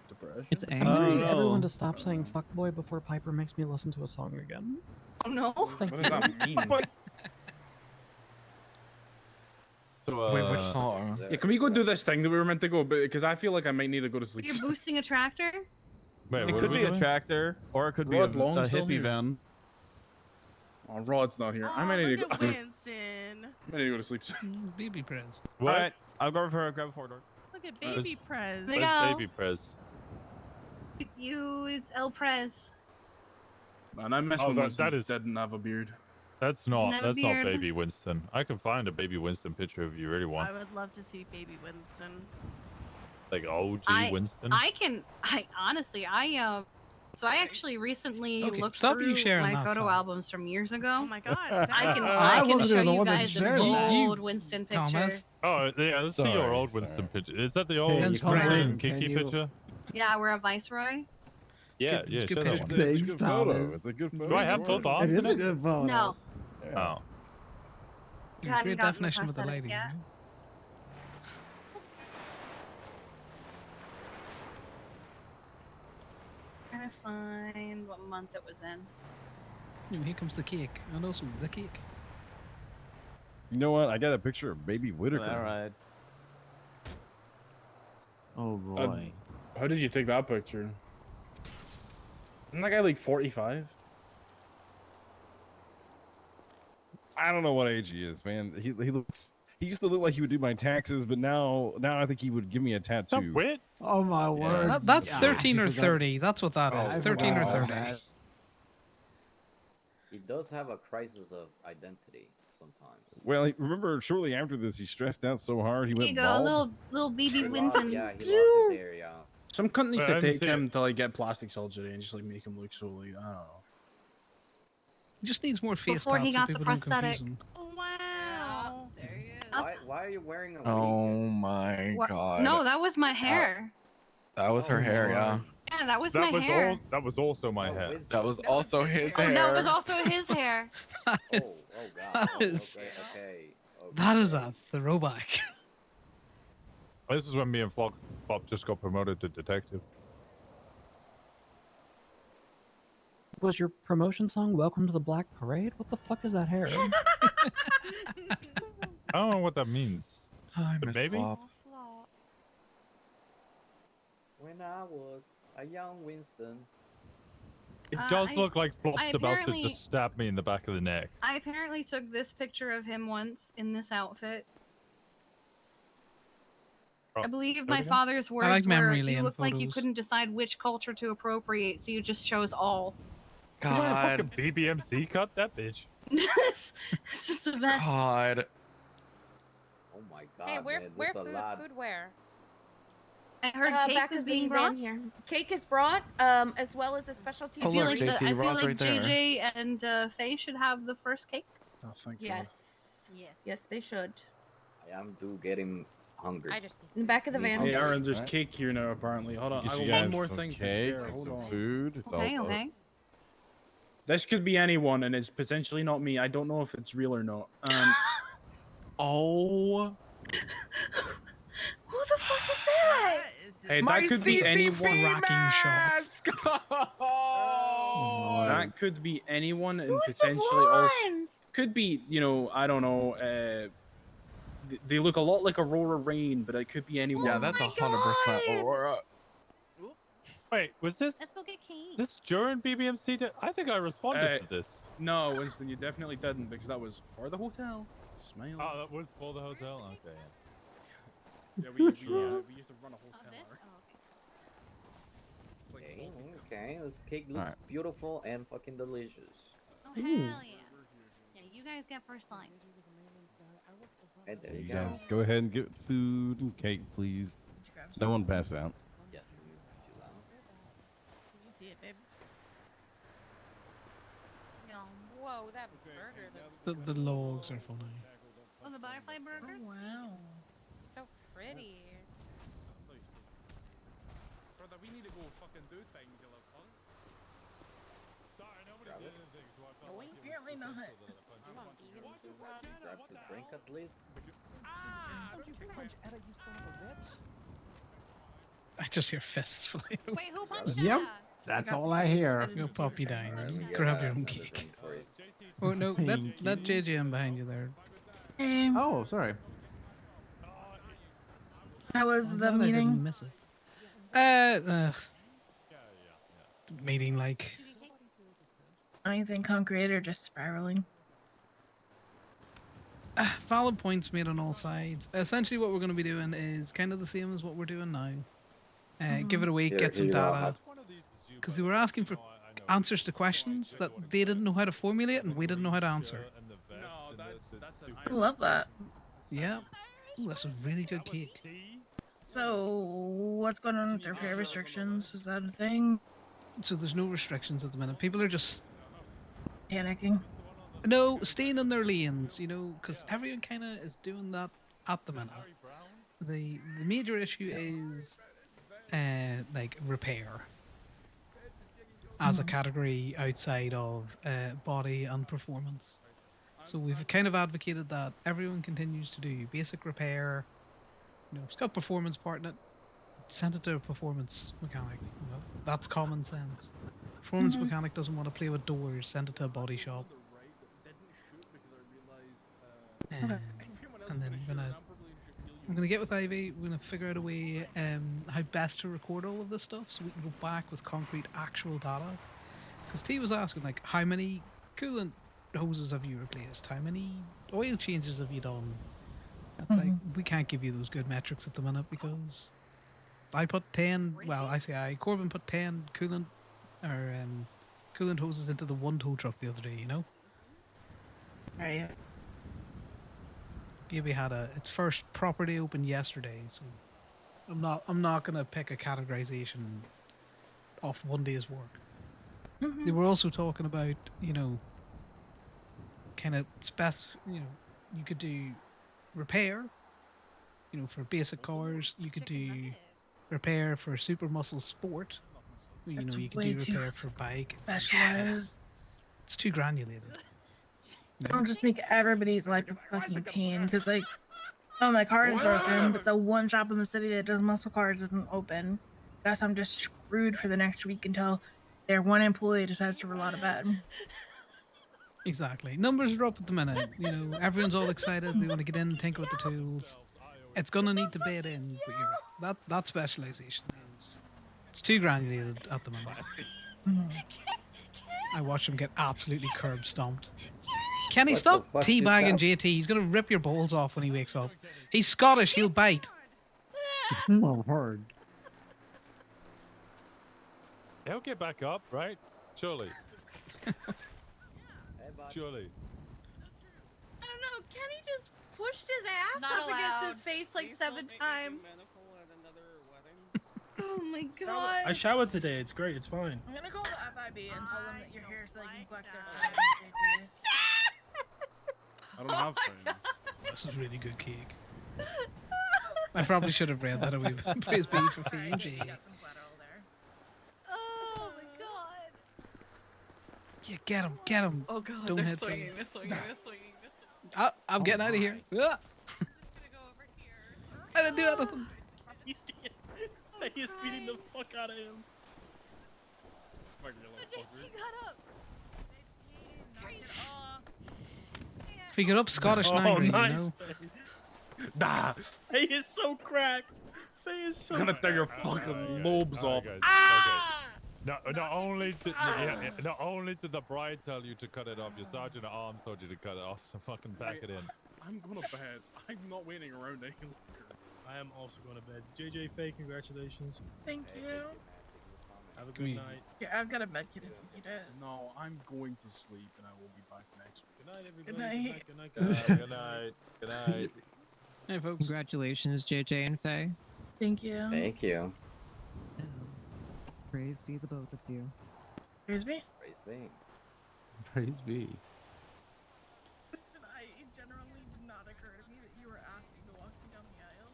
Depression. It's angry. Everyone to stop saying fuckboy before Piper makes me listen to a song again. Oh no. Thank What does that mean? So, Wait, which song? Yeah, can we go do this thing that we were meant to go? Because I feel like I might need to go to sleep. You're boosting a tractor? Wait, It what could are we be a doing? tractor, or it could be a Rod Long's still hippie here. van. Oh, Rod's not here. I might need to go. I Winston. might need to go to sleep. Baby Prez. What? All right, I'll go for grab a four-door. Look at baby Prez. There you Where's go. Baby Prez? It's El Prez. Man, I messed Oh, with that Winston. is- Didn't have a beard. That's Doesn't not have a that's not beard. Baby Winston. I can find a Baby Winston picture if you really want. I would love to see baby Winston. Like OG Winston. I honestly, so I actually recently Okay, looked stop you through sharing my that photo song. albums from years ago. Oh my god. I can wasn't show even the you one that guys an shared that. old Winston picture. Thomas. Oh yeah, let's see your Sorry, old sorry. Winston picture. Is that the Hey, old That's President Brian, Kiki picture? Yeah, we're a viceroy. Yeah, Good- yeah, good show that picture. one. It's a Thanks, good photo. Thomas. It's a good photo. Do I have of both course. arms It in is a it? good photo. No, Yeah. Oh. you hadn't Great gotten the definition with the prosthetic lighting. yet. right? Trying to find what month it was in. Ooh, here comes the cake. And also the cake. You know what? I got a picture of baby Whitaker. All right. Oh boy. How did you take that picture? Isn't that guy like 45? I don't know what age he is, man. He looks. He used to look like he would do my taxes, but now I think he would give me a tattoo. Wit? Oh my word. That's Yeah, 13 I or forgot. 30. That's what that is. Oh, 13 or wow. 30. He does have a crisis of identity sometimes. Well, remember, shortly after this, he stressed out so hard he Here you went go, bald. little He BB lost, Winton. yeah, he lost his hair, yeah. Some cunt needs Wait, I to didn't take see him it. to like get plastic surgery and just like make him look so like I don't know. He just needs more face Before he tats so got the people don't confuse prosthetic. him. Wow. There he is. Why are you wearing a wig? Oh my What? god. No, that was my hair. That was her hair, yeah. Yeah, that was That my was hair. that was also my hair. Winston. That was also his Oh, hair. that was also his hair. Oh, oh god. That Oh, is- okay. That is a throwback. This is when me and Bob just got promoted to detective. Was your promotion song "Welcome to the Black Parade"? What the fuck is that hair? I don't know what that means. I But miss maybe? Bob. When I was a young Winston. It does I- look like Flop's I about to apparently- just stab me in the back of the neck. I apparently took this picture of him once in this outfit. Oh, I believe do it my again? father's words like were, memory "You lane look like you photos. couldn't decide which culture to appropriate, so you just chose all." You got a God. fucking BBMC cut that bitch. It's just the best. God. Oh my god, Hey, where man, where there's a food? lot. Food where? I heard cake back was of the being van brought. here. Cake is brought, as well as a specialty. Oh, I feel look, like, JT, I feel Rod's like right there. JJ and Faye should have the first cake. Oh, thank you. Yes. Yes. Yes, they should. I am getting hungry. I just In the back of the Me van. hungry. Hey, Aaron, there's Alright. cake here now. Apparently, hold on. Get I you have guys one more some thing to cake share. and Hold some on. food. It's Okay, all okay. This could be anyone, and it's potentially not me. I don't know if it's real or not. Oh. Who the fuck is that? Hey, My that could be anyone. Rocking shots. Oh. That could be anyone, and Who's the potentially also blonde? could be, you know, I don't know. They look a lot like Aurora Rain, but it could be anyone. Yeah, that's 100% God. Aurora. Wait, was this Let's go get cake. this during BBMC? I think I responded to this. No, Winston, you definitely didn't because that was for the hotel. Smile. Oh, that was for the hotel. Okay. Yeah, we used to run a Oh, hotel. this? right? Oh, okay. It's like Okay, this cake looks Alright. beautiful and fucking delicious. Oh, hell yeah. Yeah, you guys get first slice. And there You you go. guys go ahead and get food and cake, please. No one pass out. Yes, too loud. Can you see it, babe? Whoa, that burger looks The logs are funny. Oh, the butterfly burger? Wow. so pretty. Brother, we need to go fucking do things, you little cunt. Sorry, nobody Grab did it. anything, so I felt No, like it apparently was not. just a little punch. You want vegan food? Grab the drink at least. I just hear fists flying. Wait, who punched Yep. Etta? That's all I hear. Go pop you down. Alright, You we grab got your own another cake. drink for you. Oh no, let JJ in behind you there. Oh, sorry. How was I'm the glad I didn't meeting? miss it. Meeting like Anything concrete or just spiraling? valid points made on all sides. Essentially, what we're going to be doing is kind of the same as what we're doing now. Give it a week, Here- get some here you go, data, have- because they were asking for answers to questions that they didn't know how to formulate and we didn't know how to answer. I love that. Yeah, ooh, that's a really good cake. So, what's going on with their fare restrictions? Is that a thing? So there's no restrictions at the minute. People are just Panicking. no staying in their lanes, you know, because everyone kind of is doing that at the minute. The major issue is like repair as a category outside of body and performance. So we've kind of advocated that everyone continues to do basic repair. You know, if it's got performance part in it, send it to a performance mechanic. You know, that's common sense. Performance mechanic doesn't want to play with doors, send it to a body shop. And then I'm gonna get with Ivy. We're gonna figure out a way how best to record all of this stuff, so we can go back with concrete, actual data. Because T was asking like, how many coolant hoses have you replaced? How many oil changes have you done? That's like we can't give you those good metrics at the minute because I put 10. Well, I say Corbin put 10 coolant or coolant hoses into the one tow truck the other day. You know. Right. Gaby had its first property open yesterday, so I'm not gonna pick a categorization off one day's work. They were also talking about, you know, kind of you could do repair, you know, for basic cars. You could do repair for super muscle sport. You know, you could do repair for bike. Specialized. It's too granulated. I'll just make everybody's life a fucking pain because, like, oh, my car is broken, but the one shop in the city that does muscle cars isn't open. Thus, I'm just screwed for the next week until their one employee decides to roll out of bed. Exactly. Numbers are up at the minute. You know, everyone's all excited. They want to get in and tinker with the tools. It's gonna need to bed in, but you're right. That specialization is it's too granulated at the moment. I watch him get absolutely curb stomped. Kenny, What stop the fuck just teabagging happened? JT. He's gonna rip your balls off when he wakes up. He's Scottish. He'll bite. Oh, hard. He'll get back up, right? Surely. Surely. I don't know. Kenny just pushed his ass Not up against allowed. his face like 7 times. Oh my god. I showered today. It's great. It's fine. I'm gonna call the FIB and tell them that you're here so they can collect their I don't have friends. This is really good cake. I probably should have read that away. Praise be for Fiji. Oh my god. Yeah, get him, get him. Oh god, Don't they're hit swinging, me. they're swinging, they're swinging, they're swinging. I'm getting out of here. Ah. I didn't do anything. He's beating the fuck out of him. He got up. If you get up Scottish and Oh, angry, nice. you know. Nah. Faye is so cracked. Faye is so. I'm gonna tear your fucking lobes off. Not only did the bride tell you to cut it off, your sergeant at arms told you to cut it off, so fucking pack it in. I'm going to bed. I'm not waiting around any longer. I am also going to bed. JJ Faye, congratulations. Thank you. Have a good night. Yeah, I've got a med kit if you need it. No, I'm going to sleep and I will be back next week. Good night, Good everybody. night. Good night, guys. Good night. Good night. Hey, folks. Congratulations, JJ and Faye. Thank you. Thank you. Praise be the both of you. Praise me. Praise me. Praise be. Listen, it generally did not occur to me that you were asking to walk me down the aisle.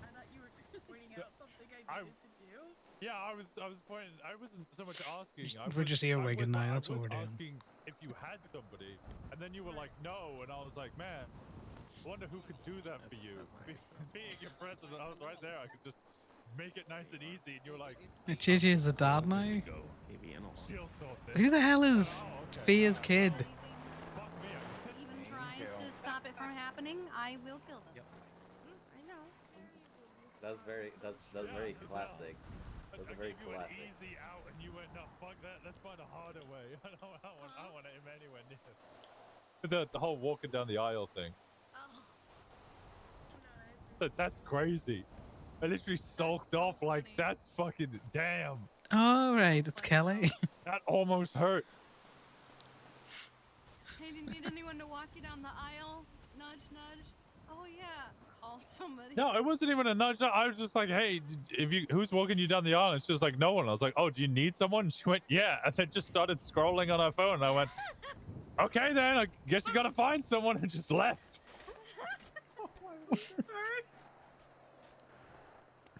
I thought you were pointing out something I needed to do. Yeah, I was pointing. I wasn't so much asking. We're just earwigging now. That's what we're doing. Asking if you had somebody, and then you were like, no, and I was like, man, I wonder who could do that for you. Being your president, I was right there. I could just make it nice and easy, and you were like, JJ is a dad now. she'll sort this. Who the hell is Faye's kid? Even tries to stop it from happening, I will kill them. I know. That's very classic. That's a very You went classic. easy out, and you went, no, fuck that. Let's find a harder way. I don't want him anywhere near. The whole walking down the aisle thing. That's crazy. I literally sulked off like that's fucking damn. All right, it's Kelly. That almost hurt. Hey, do you need anyone to walk you down the aisle? Nudge, nudge. Oh yeah, call somebody. No, it wasn't even a nudge. I was just like, "Hey, who's walking you down the aisle?" And she was like, "No one." I was like, "Oh, do you need someone?" And she went, "Yeah," and then just started scrolling on her phone. And I went, "Okay, then I guess you gotta find someone," and just left.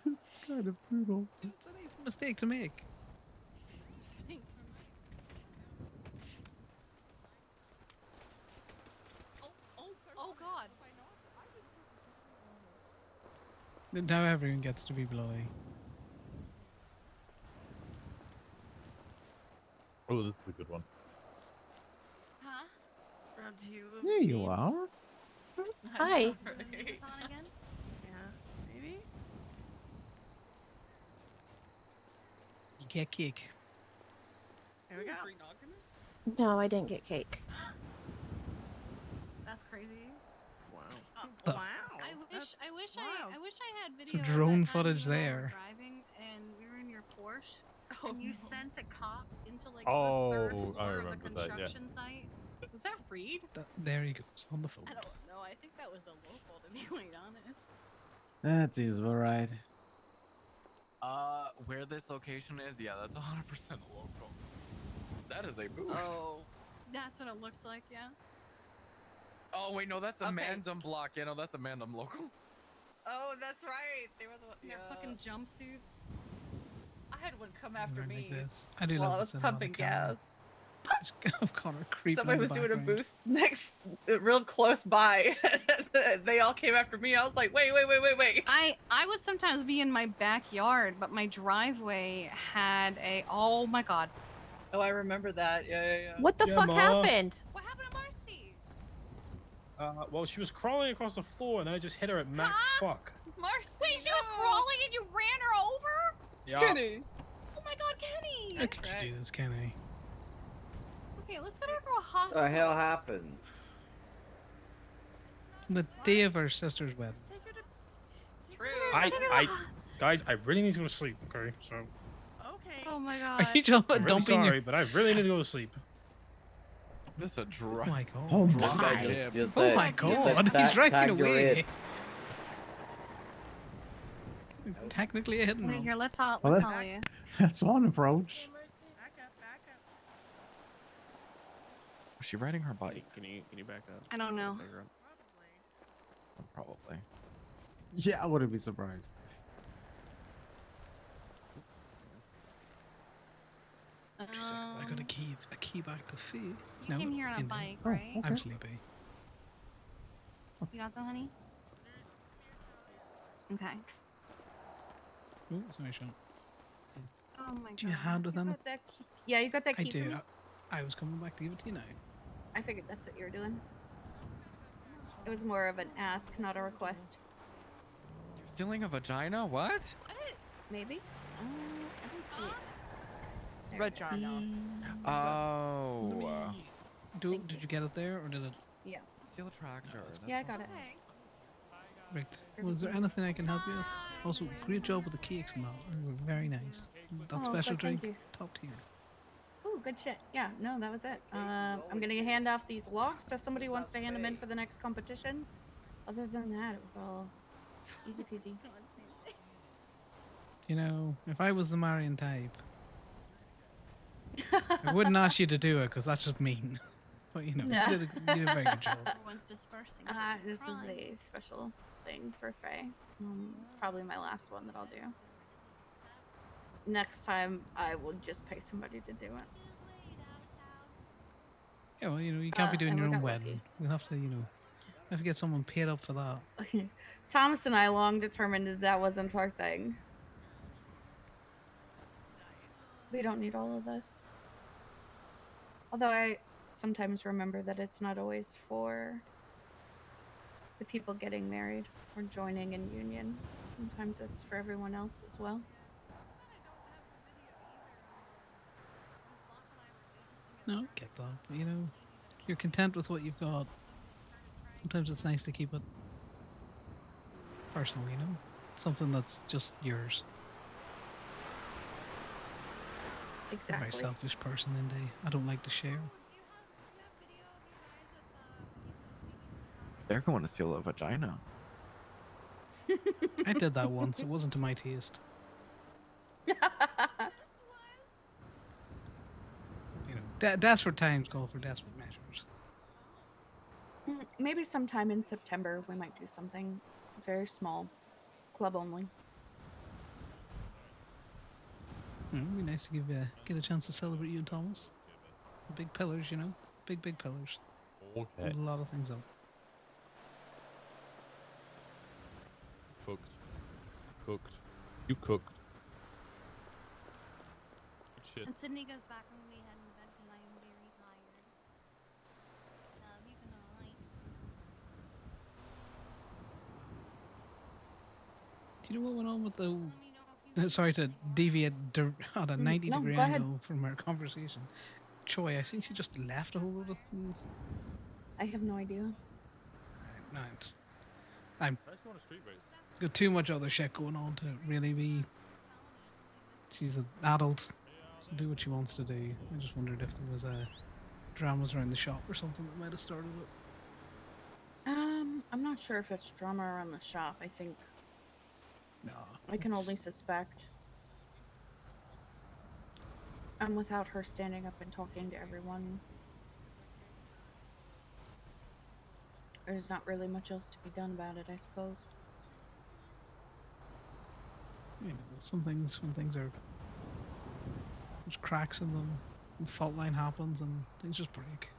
It's kind of brutal. It's an easy mistake to make. Oh God. Now everyone gets to be bloody. Oh, this is a good one. Huh? Round two. There you are. Hi. Right. On again? Yeah, maybe. You get cake. Here we go. No, I didn't get cake. That's crazy. Wow. The wow. I wish I had Some video. drone of that time footage you and I were there. Driving and we were in your Porsche and you sent a cop into like the Oh, third I floor of the remember that, yeah. construction site. Was that Reed? There he goes on the phone. I don't know. I think that was a local, to be quite honest. That seems about right. Where this location is, yeah, that's 100% a local. That is a boost. Oh, that's what it looked like. Yeah. Oh wait, no, that's a Okay. Mandem block. Yeah, no, that's a Mandem local. Oh, that's right. They were the Their fucking jumpsuits. I had one come after Right me like this. I do while love I the was cinematic pumping camera. gas. Of Connor creeping. Somebody in the was doing a background. boost next, real close by. They all came after me. I was like, wait. I would sometimes be in my backyard, but my driveway had a. Oh my God. Oh, I remember that. Yeah. What the Yeah, fuck Ma. happened? What happened to Marcy? Well, she was crawling across the floor, and then I just hit her at Mac fuck. Marcy. Wait, she was crawling and you ran her over? Yeah. Kenny. Oh my God, Kenny. How could you do this, Kenny? Okay, let's get her to a hospital. The hell happened? The day of her sister's wedding. True. Guys, I really need to go to sleep. Okay, so. Okay. Oh my Are God. you just I'm really dumping sorry, your... but I really need to go to sleep. This a drug. Oh my God. Oh One my. guy just Oh said, my he God, said, he's driving tag your away. it. Technically a hit and Wait, run. here, let's tell Well, you. That's one approach. Back up. Was she riding her bike? Can you back up? I don't know. Probably. Yeah, I wouldn't be surprised. 2 seconds. I got a key back to Fee. You came here on a Indy. bike, Oh, right? I'm okay. sleepy. You got them, honey? Okay. Oh, sorry, Sean. Oh my God. Do you hand with them? Yeah, you got that I key for do. me? I was coming back to give it to you now. I figured that's what you were doing. It was more of an ask, not a request. You're stealing a vagina? What? Maybe? I don't see it. There it is. Regina. Oh. Did you get it there, or did it... Yeah. Steal a tractor. Yeah, I got it. Right. Was there anything I can help you with? Also, great job with the cakes and all. They were very nice. That Oh, special good, thank drink, you. top tier. Ooh, good shit. Yeah, no, that was it. I'm gonna hand off these logs so somebody wants to hand them in for the next competition. Other than that, it was all easy peasy. You know, if I was the Marion type, I wouldn't ask you to do it because that's just mean. But you know, Yeah. you did a very good job. Everyone's dispersing. This is a special thing for Faye. Probably my last one that I'll do. Next time, I will just pay somebody to do it. Yeah, well, you know, you can't be doing and your we own got wedding. lucky. You'll have to, you know, have to get someone paid up for that. Thomas and I long determined that that wasn't our thing. We don't need all of this. Although I sometimes remember that it's not always for the people getting married or joining in union. Sometimes it's for everyone else as well. No, I get that. But, you know, you're content with what you've got. Sometimes it's nice to keep it personal, you know? Something that's just yours. I'm a Exactly. very selfish person, Indy. I don't like to share. They're going to steal a vagina. I did that once. It wasn't to my taste. You know, desperate times call for desperate measures. Maybe sometime in September we might do something very small, club only. It'd be nice to get a chance to celebrate you and Thomas. The big pillars, you know, big pillars. Okay. A lot of things up. Cooked. Cooked. You cooked. Good shit. And Sydney goes back and we head in bed because I am very tired. You can night. Do you know what went on with the? Sorry to deviate on a 90-degree go ahead. angle from our conversation. Choi, I think she just left a whole lot of things. I have no idea. Right. I'm Nice going to street race. got too much other shit going on to really be. She's an adult. She'll do what she wants to do. I just wondered if there was dramas around the shop or something that might have started it. I'm not sure if it's drama around the shop. I think No. I can only suspect. And without her standing up and talking to everyone, there's not really much else to be done about it, I suppose. You know, some things when things are there's cracks in them, and fault line happens, and things just break.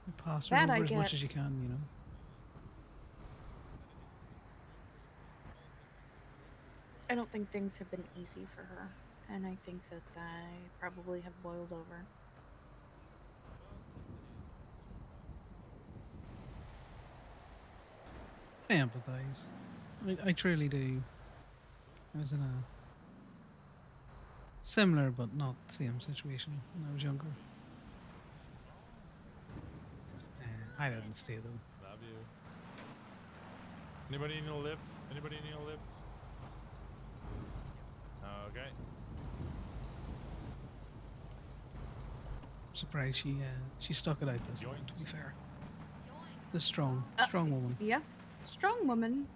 You pass it That over I as much get. as you can, you know. I don't think things have been easy for her, and I think that they probably have boiled over. I empathize. I truly do. I was in a similar but not same situation when I was younger. I didn't stay though. Love you. Anybody need a lift? Anybody need a lift? Okay. I'm surprised she stuck it out this long, to be fair. The strong woman. Yeah, strong woman.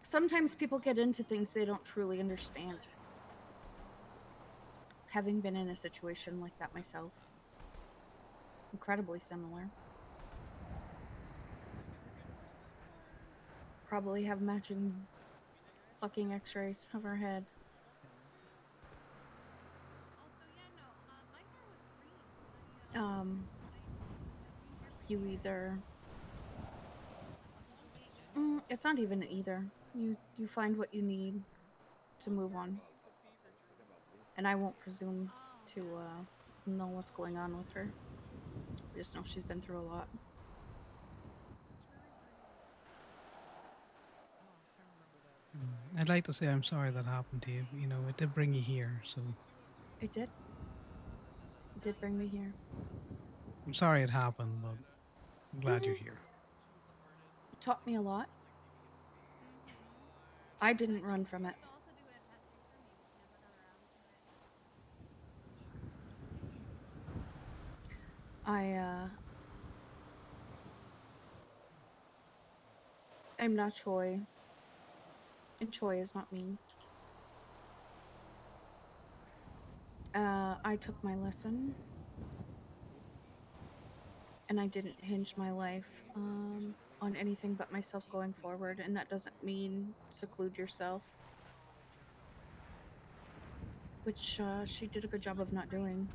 Sometimes people get into things they don't truly understand. Having been in a situation like that myself. Incredibly similar. Probably have matching fucking x-rays of her head. You either it's not even either. You find what you need to move on. And I won't presume to know what's going on with her. I just know she's been through a lot. I'd like to say I'm sorry that happened to you. You know, it did bring you here, so It did. It did bring me here. I'm sorry it happened, but I'm glad you're here. It taught me a lot. I didn't run from it. I'm not Choi. And Choi is not me. I took my lesson. And I didn't hinge my life on anything but myself going forward. And that doesn't mean seclude yourself. Which she did a good job of not doing.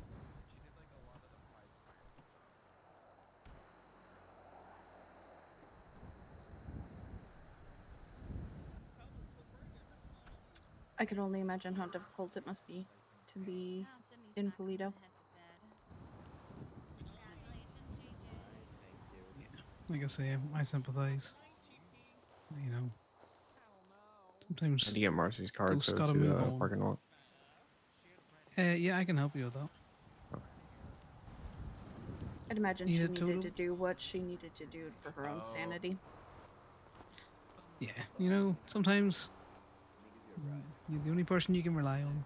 I can only imagine how difficult it must be to be in Polito. Like I say, I sympathize. You know, sometimes How do you get Marcy's card ghosts so gotta to move on. parking lot? Yeah, I can help you with that. I'd imagine Need she a needed total? to do what she needed to do for her own sanity. Yeah, you know, sometimes you're the only person you can rely on.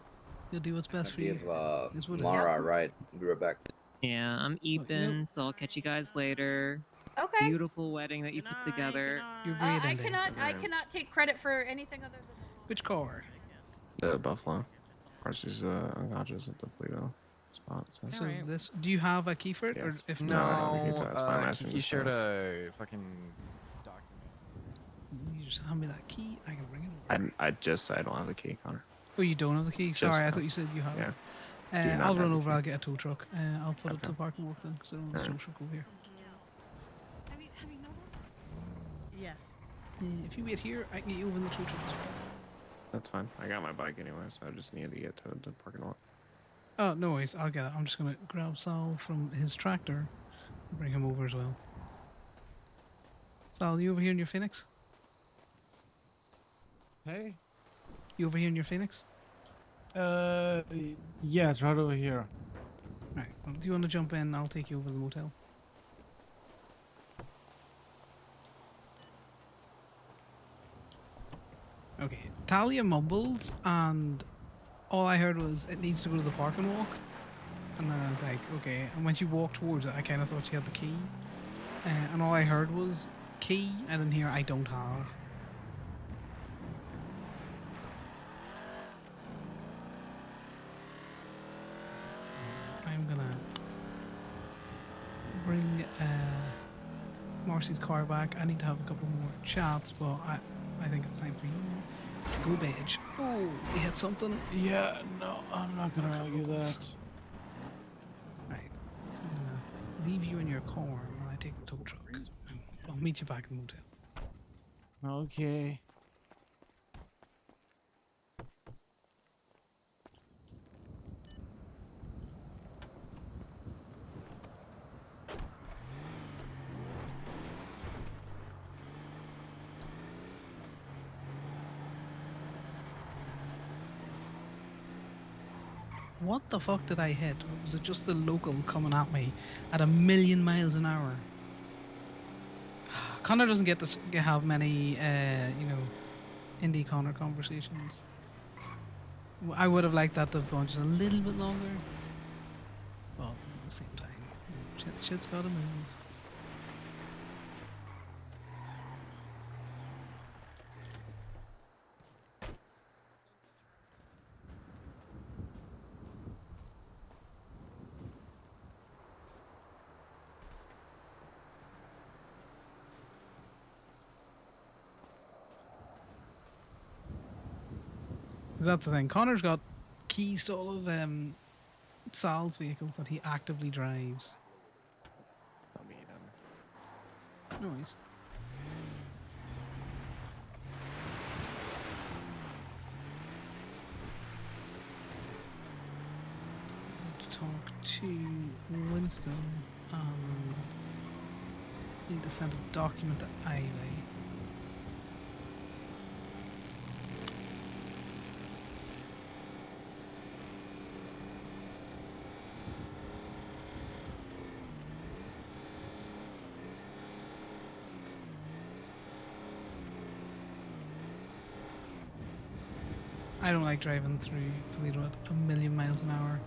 You'll do what's best for you. Give Is what it is. Mara a ride. Be right back. Yeah, I'm Ethan, so I'll catch you guys later. Okay. Beautiful wedding that you put together. You agree, I then, Dave? cannot take credit for anything other than the law. Which car? The Buffalo. Of course, he's unconscious at the Pluto spot. So, So this, do you have a key for it, or Yes. if No, not, I don't think he does, but I'm asking Kiki this shared guy. a fucking document. you just hand me that key, I can bring it over. I just said I don't have the key, Connor. Oh, you don't have the key? Just Sorry, I now. thought you said you had Yeah. it. Do not I'll have run the over. key. I'll get a tow truck. I'll put it to Okay. the parking walk then, because I don't know the tow truck over here. Have you noticed? Yes. If you wait here, I can get you over in the tow truck. That's fine. I got my bike anyway, so I just need to get to the parking lot. Oh, no worries. I'll get it. I'm just gonna grab Sal from his tractor and bring him over as well. Sal, you over here in your Phoenix? Hey? You over here in your Phoenix? Yeah, it's right over here. Right. Well, do you want to jump in? I'll take you over to the motel. Okay. Talia mumbles, and all I heard was it needs to go to the park and walk. And then I was like, okay. And when she walked towards it, I kind of thought she had the key. And all I heard was key. I didn't hear I don't have. I'm gonna bring Marcy's car back. I need to have a couple more chats, but I think it's time for you. Go badge. Oh, we hit something. Yeah, no, I'm not gonna argue that. Right. So I'm gonna leave you in your car while I take the tow truck. I'll meet you back in the motel. Okay. What the fuck did I hit? Or was it just the local coming at me at 1,000,000 miles an hour? Connor doesn't get to have many, indie Connor conversations. I would have liked that to have gone just a little bit longer. Well, at the same time, shit's gotta move. That's the thing. Connor's got keys to all of Sal's vehicles that he actively drives. I'll meet him. No worries. Need to talk to Winston. Need to send a document to Ivy. I don't like driving through Toledo at 1,000,000 miles an hour.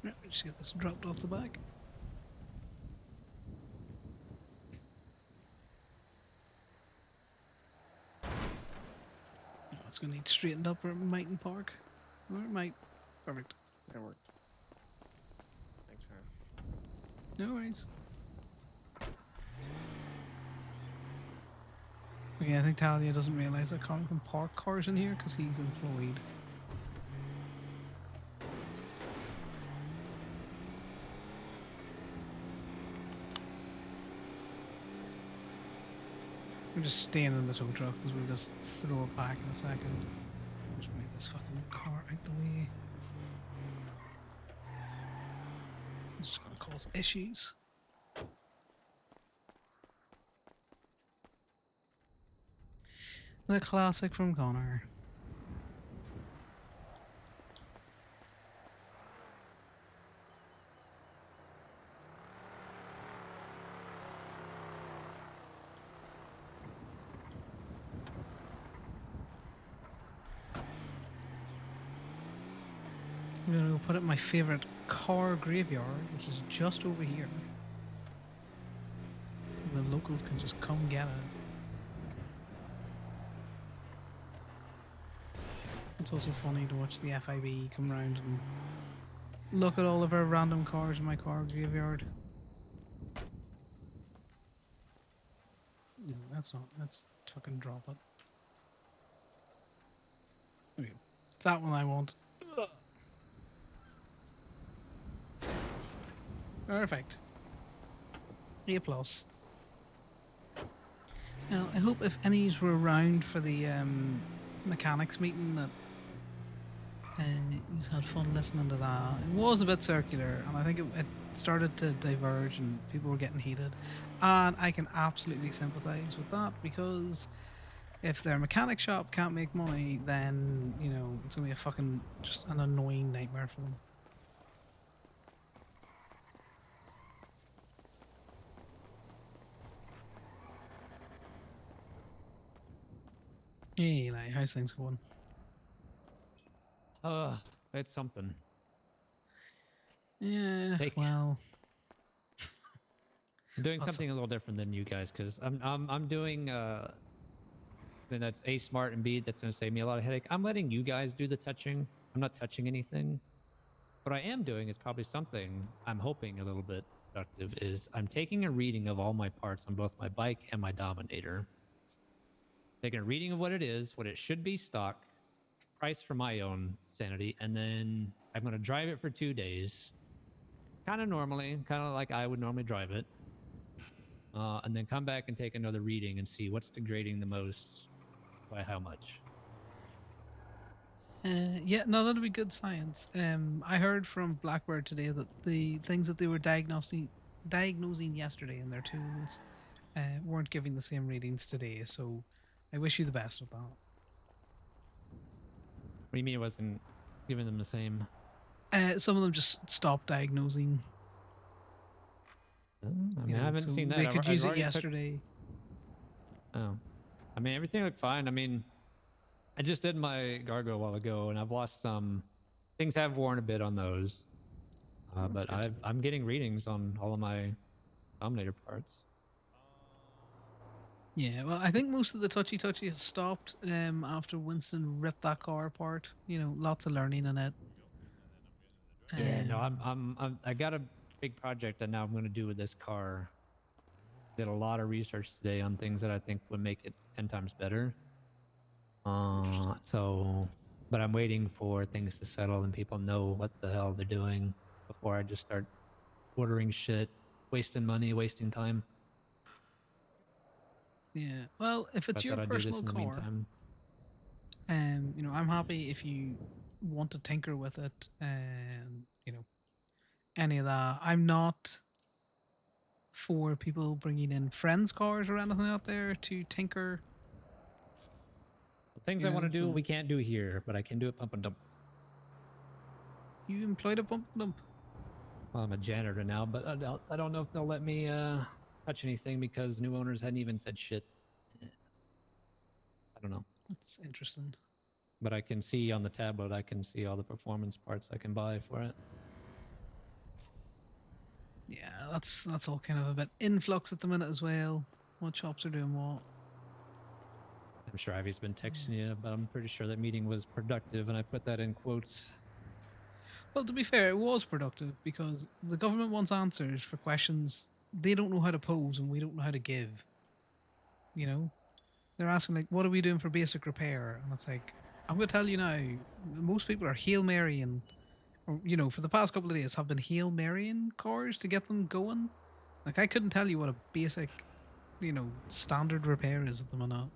Right, just get this dropped off the back. It's gonna need straightened up or it mightn't park. Or it might. Perfect. That worked. Thanks, man. No worries. Okay, I think Talia doesn't realize that Colin can park cars in here because he's employed. We're just staying in the tow truck because we'll just throw it back in a second. Just move this fucking car out the way. It's just gonna cause issues. The classic from Connor. I'm gonna go put it in my favorite car graveyard, which is just over here. The locals can just come get it. It's also funny to watch the FIB come around and look at all of our random cars in my car graveyard. No, that's not. Let's fucking drop it. Okay. It's that one I want. Ugh. Perfect. A plus. Now, I hope if any's were around for the mechanics meeting that you had fun listening to that. It was a bit circular, and I think it started to diverge, and people were getting heated. And I can absolutely sympathise with that, because if their mechanic shop can't make money, then you know it's gonna be a fucking just an annoying nightmare for them. Hey, like, how's things going? It's something. Yeah, well, I'm doing What's something a little different than you guys, because I'm doing and that's A, smart, and B, that's going to save me a lot of headache. I'm letting you guys do the touching. I'm not touching anything. What I am doing is probably something I'm hoping a little bit productive is I'm taking a reading of all my parts on both my bike and my Dominator. Taking a reading of what it is, what it should be stock, price for my own sanity, and then I'm going to drive it for 2 days. Kind of normally, kind of like I would normally drive it. And then come back and take another reading and see what's degrading the most by how much. yeah, no, that'll be good science. I heard from Blackbird today that the things that they were diagnosing yesterday in their tools weren't giving the same readings today. So I wish you the best with that. What do you mean it wasn't giving them the same? Some of them just stopped diagnosing. I mean, I haven't so seen that. They I've- could I've use it already took- yesterday. Oh. I mean, everything looked fine. I mean, I just did my Gargo a while ago, and I've lost some. Things have worn a bit on those. But I'm getting readings on all of my Dominator parts. Yeah, well, I think most of the touchy has stopped after Winston ripped that car apart. You know, lots of learning in it. Yeah, no, I got a big project that now I'm going to do with this car. Did a lot of research today on things that I think would make it 10 times better. But I'm waiting for things to settle and people know what the hell they're doing before I just start ordering shit, wasting money, wasting time. Yeah, well, if it's I your thought I'd do this personal in the car, meantime. you know, I'm happy if you want to tinker with it, and you know, any of that. I'm not for people bringing in friends' cars or anything out there to tinker. Things You I want to know, do, so- we can't do here, but I can do it pump and dump. You employed a pump and dump. Well, I'm a janitor now, but I don't know if they'll let me touch anything because new owners hadn't even said shit. I don't know. That's interesting. But I can see on the tablet, I can see all the performance parts I can buy for it. Yeah, that's all kind of a bit influx at the minute as well. What shops are doing what? I'm sure Ivy's been texting you, but I'm pretty sure that meeting was productive, and I put that in quotes. Well, to be fair, it was productive because the government wants answers for questions they don't know how to pose and we don't know how to give. You know, they're asking like, "What are we doing for basic repair?" And it's like, I'm going to tell you now, most people are Hail Marrying, or you know, for the past couple of days have been Hail Marrying cars to get them going. Like, I couldn't tell you what a basic, you know, standard repair is at the minute.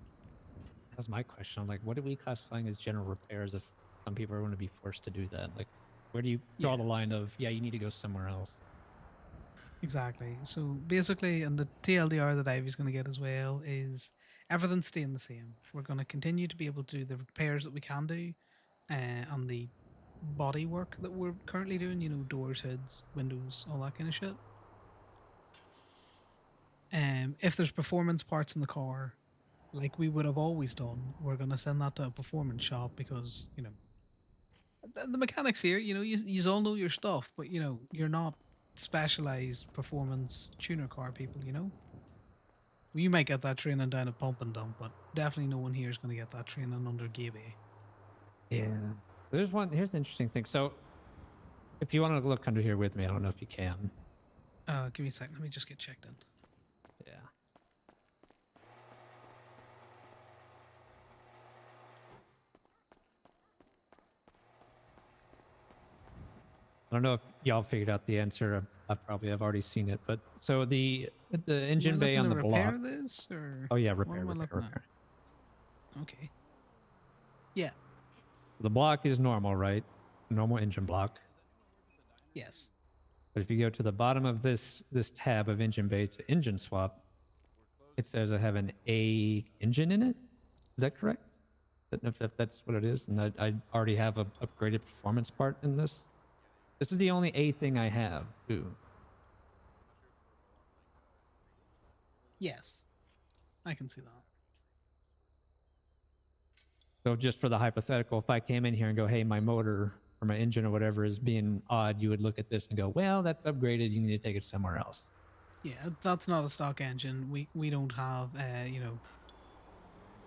That was my question. I'm like, what are we classifying as general repairs if some people are going to be forced to do that? Like, where do you draw the line of, yeah, you need to go somewhere else? Exactly. So basically, and the TLDR that Ivy's going to get as well is everything's staying the same. We're going to continue to be able to do the repairs that we can do on the body work that we're currently doing, you know, doors, hoods, windows, all that kind of shit. If there's performance parts in the car, like we would have always done, we're going to send that to a performance shop because, you know, The mechanics here, you all know your stuff, but you're not specialized performance tuner car people. Well, you might get that training down at Pump and Dump, but definitely no one here is going to get that training under Gaby. Yeah. So here's the interesting thing. So if you want to look under here with me, I don't know if you can. Give me a second. Let me just get checked in. Yeah. I don't know if y'all figured out the answer. I probably have already seen it, but so the engine Am I bay looking on to the block. repair this, or Oh yeah, what repair, am I repair, looking repair. at? Okay. Yeah. The block is normal, right? Normal engine block. Yes. But if you go to the bottom of this tab of engine bay to engine swap, it says I have an A engine in it. Is that correct? If that's what it is, and I already have a upgraded performance part in this. This is the only A thing I have too. Yes. I can see that. So just for the hypothetical, if I came in here and go, hey, my motor or my engine or whatever is being odd, you would look at this and go, well, that's upgraded. You need to take it somewhere else. Yeah, that's not a stock engine. We don't have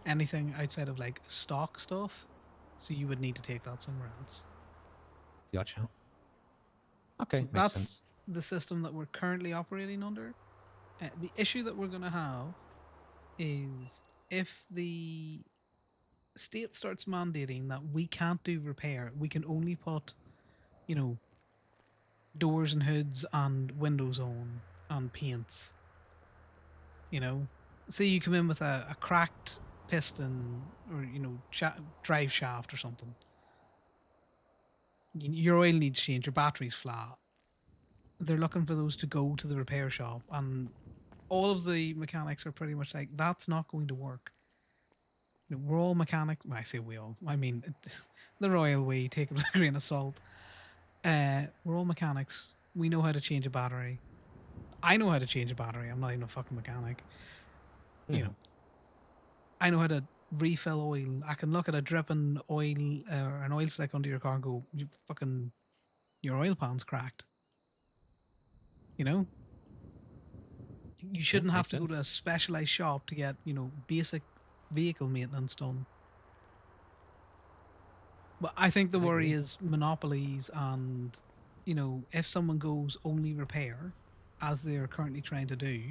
anything outside of like stock stuff, so you would need to take that somewhere else. Gotcha. Okay, So makes that's sense. the system that we're currently operating under. The issue that we're going to have is if the state starts mandating that we can't do repair, we can only put, doors and hoods and windows on and paints. Say you come in with a cracked piston or drive shaft or something. Your oil needs change, your battery's flat. They're looking for those to go to the repair shop, and all of the mechanics are pretty much like, that's not going to work. We're all mechanic. Well, I say we all. I mean, the royal way. Take it with a grain of salt. We're all mechanics. We know how to change a battery. I know how to change a battery. I'm not even a fucking mechanic. I know how to refill oil. I can look at a dripping oil or an oil slick under your car and go, your oil pan's cracked. You shouldn't have makes to go to sense. a specialized shop to get, basic vehicle maintenance done. But I think the worry is monopolies and, if someone goes only repair, as they're currently trying to do,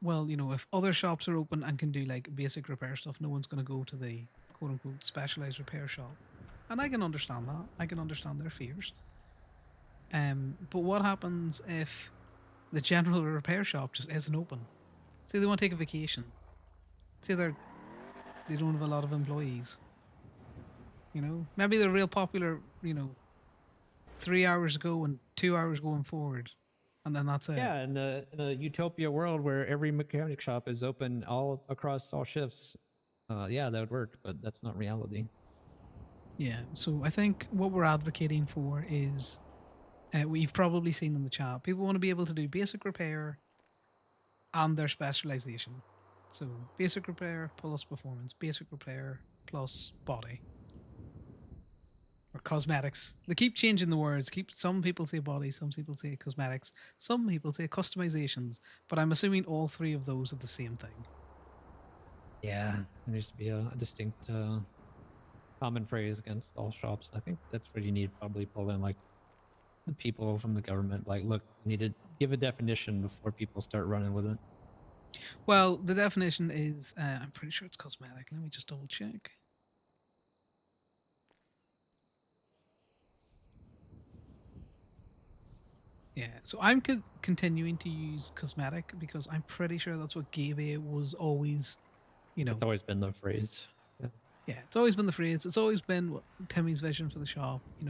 well, if other shops are open and can do like basic repair stuff, no one's going to go to the quote unquote specialized repair shop. And I can understand that. I can understand their fears. But what happens if the general repair shop just isn't open? Say they want to take a vacation. Say they don't have a lot of employees. Maybe they're real popular, 3 hours ago and 2 hours going forward, and then that's it. Yeah, in a utopia world where every mechanic shop is open all across all shifts, yeah, that would work, but that's not reality. Yeah, so I think what we're advocating for is, we've probably seen in the chat, people want to be able to do basic repair and their specialization. So basic repair plus performance, basic repair plus body. Or cosmetics. They keep changing the words. Some people say body, some people say cosmetics, some people say customizations, but I'm assuming all three of those are the same thing. Yeah, there needs to be a distinct common phrase against all shops. I think that's where you need probably pull in like the people from the government. Like, look, you need to give a definition before people start running with it. Well, the definition is, I'm pretty sure it's cosmetic. Let me just double check. Yeah, so I'm continuing to use cosmetic because I'm pretty sure that's what Gabe was always, It's always been the phrase. Yeah. Yeah, it's always been the phrase. It's always been Timmy's vision for the shop. You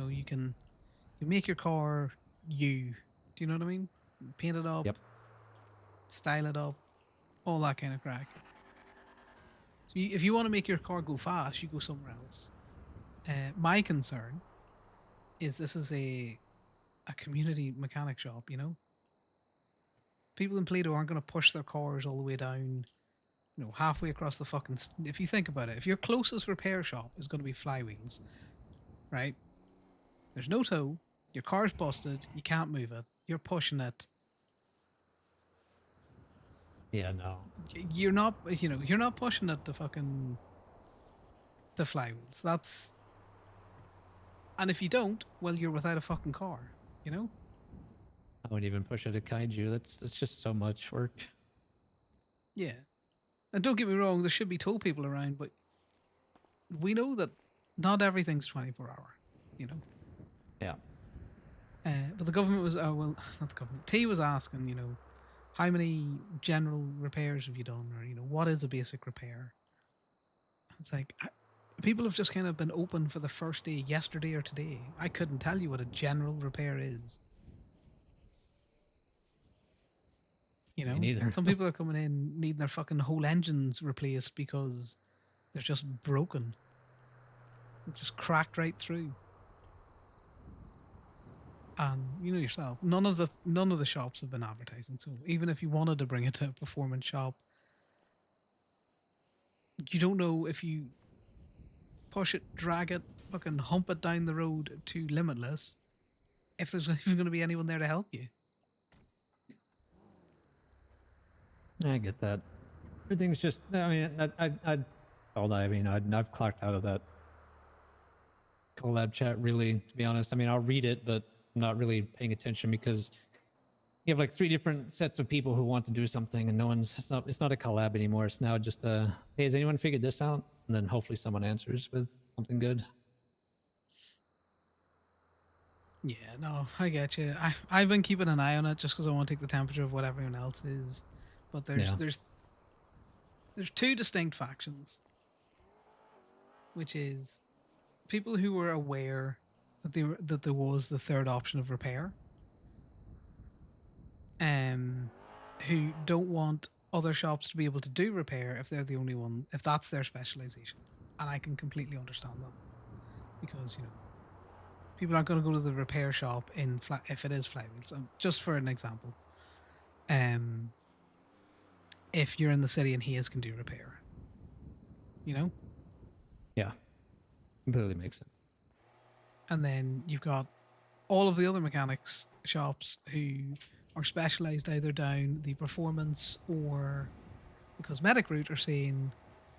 make your car you. Do you know what I mean? Paint it up, style it up, all that kind of crack. So if you want to make your car go fast, you go somewhere else. My concern is this is a community mechanic shop. People in Plato aren't going to push their cars all the way down you know, halfway across the fucking. If you think about it, if your closest repair shop is going to be flywheels, right? There's no tow. Your car's busted. You can't move it. You're pushing it. Yeah, no. You're not. You know, you're not pushing it to fucking the flywheels. That's. And if you don't, well, you're without a fucking car. You know. I wouldn't even push it to kaiju. That's just so much work. Yeah. And don't get me wrong, there should be tow people around, but we know that not everything's 24-hour, you know. Yeah. But the government was, well, not the government. T was asking, you know, how many general repairs have you done, or you know, what is a basic repair? It's like people have just kind of been open for the first day, yesterday or today. I couldn't tell you what a general repair is. You know, neither. some people are coming in needing their fucking whole engines replaced because they're just broken. It just cracked right through. And you know yourself, none of the shops have been advertising. So even if you wanted to bring it to a performance shop, you don't know if you push it, drag it, fucking hump it down the road to Limitless, if there's even going to be anyone there to help you. I get that. Everything's just. I mean, I've clocked out of that collab chat. Really, to be honest. I mean, I'll read it, but I'm not really paying attention because you have like 3 different sets of people who want to do something, and no one's. It's not a collab anymore. It's now just hey, has anyone figured this out? And then hopefully someone answers with something good. Yeah, no, I get you. I've been keeping an eye on it just because I want to take the temperature of what everyone else is. But there's 2 distinct factions, which is people who were aware that there was the third option of repair, who don't want other shops to be able to do repair if they're the only one, if that's their specialization. And I can completely understand that, because you know, people aren't going to go to the repair shop if it is flywheels. So just for an example, if you're in the city and Hayes can do repair, you know. Yeah, completely makes sense. And then you've got all of the other mechanics shops who are specialized either down the performance or the cosmetic route are saying,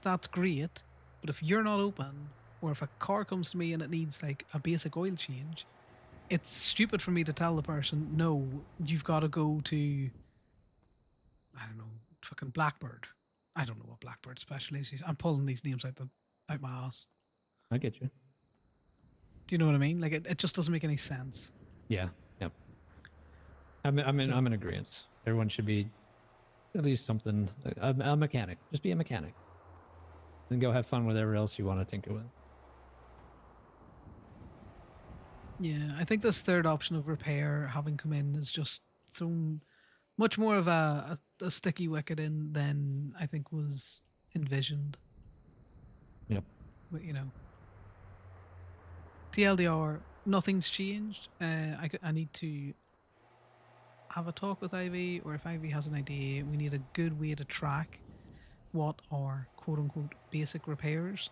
that's great, but if you're not open, or if a car comes to me and it needs like a basic oil change, it's stupid for me to tell the person, no, you've got to go to, I don't know, fucking Blackbird. I don't know what Blackbird specializes. I'm pulling these names out my ass. I get you. Do you know what I mean? Like it just doesn't make any sense. Yeah. Yep. I'm in agreement. Everyone should be at least something. A mechanic. Just be a mechanic. And go have fun with whatever else you want to tinker with. Yeah, I think this third option of repair having come in has just thrown much more of a sticky wicket in than I think was envisioned. Yep. But you know, TLDR, nothing's changed. I need to have a talk with Ivy, or if Ivy has an idea, we need a good way to track what are quote unquote basic repairs,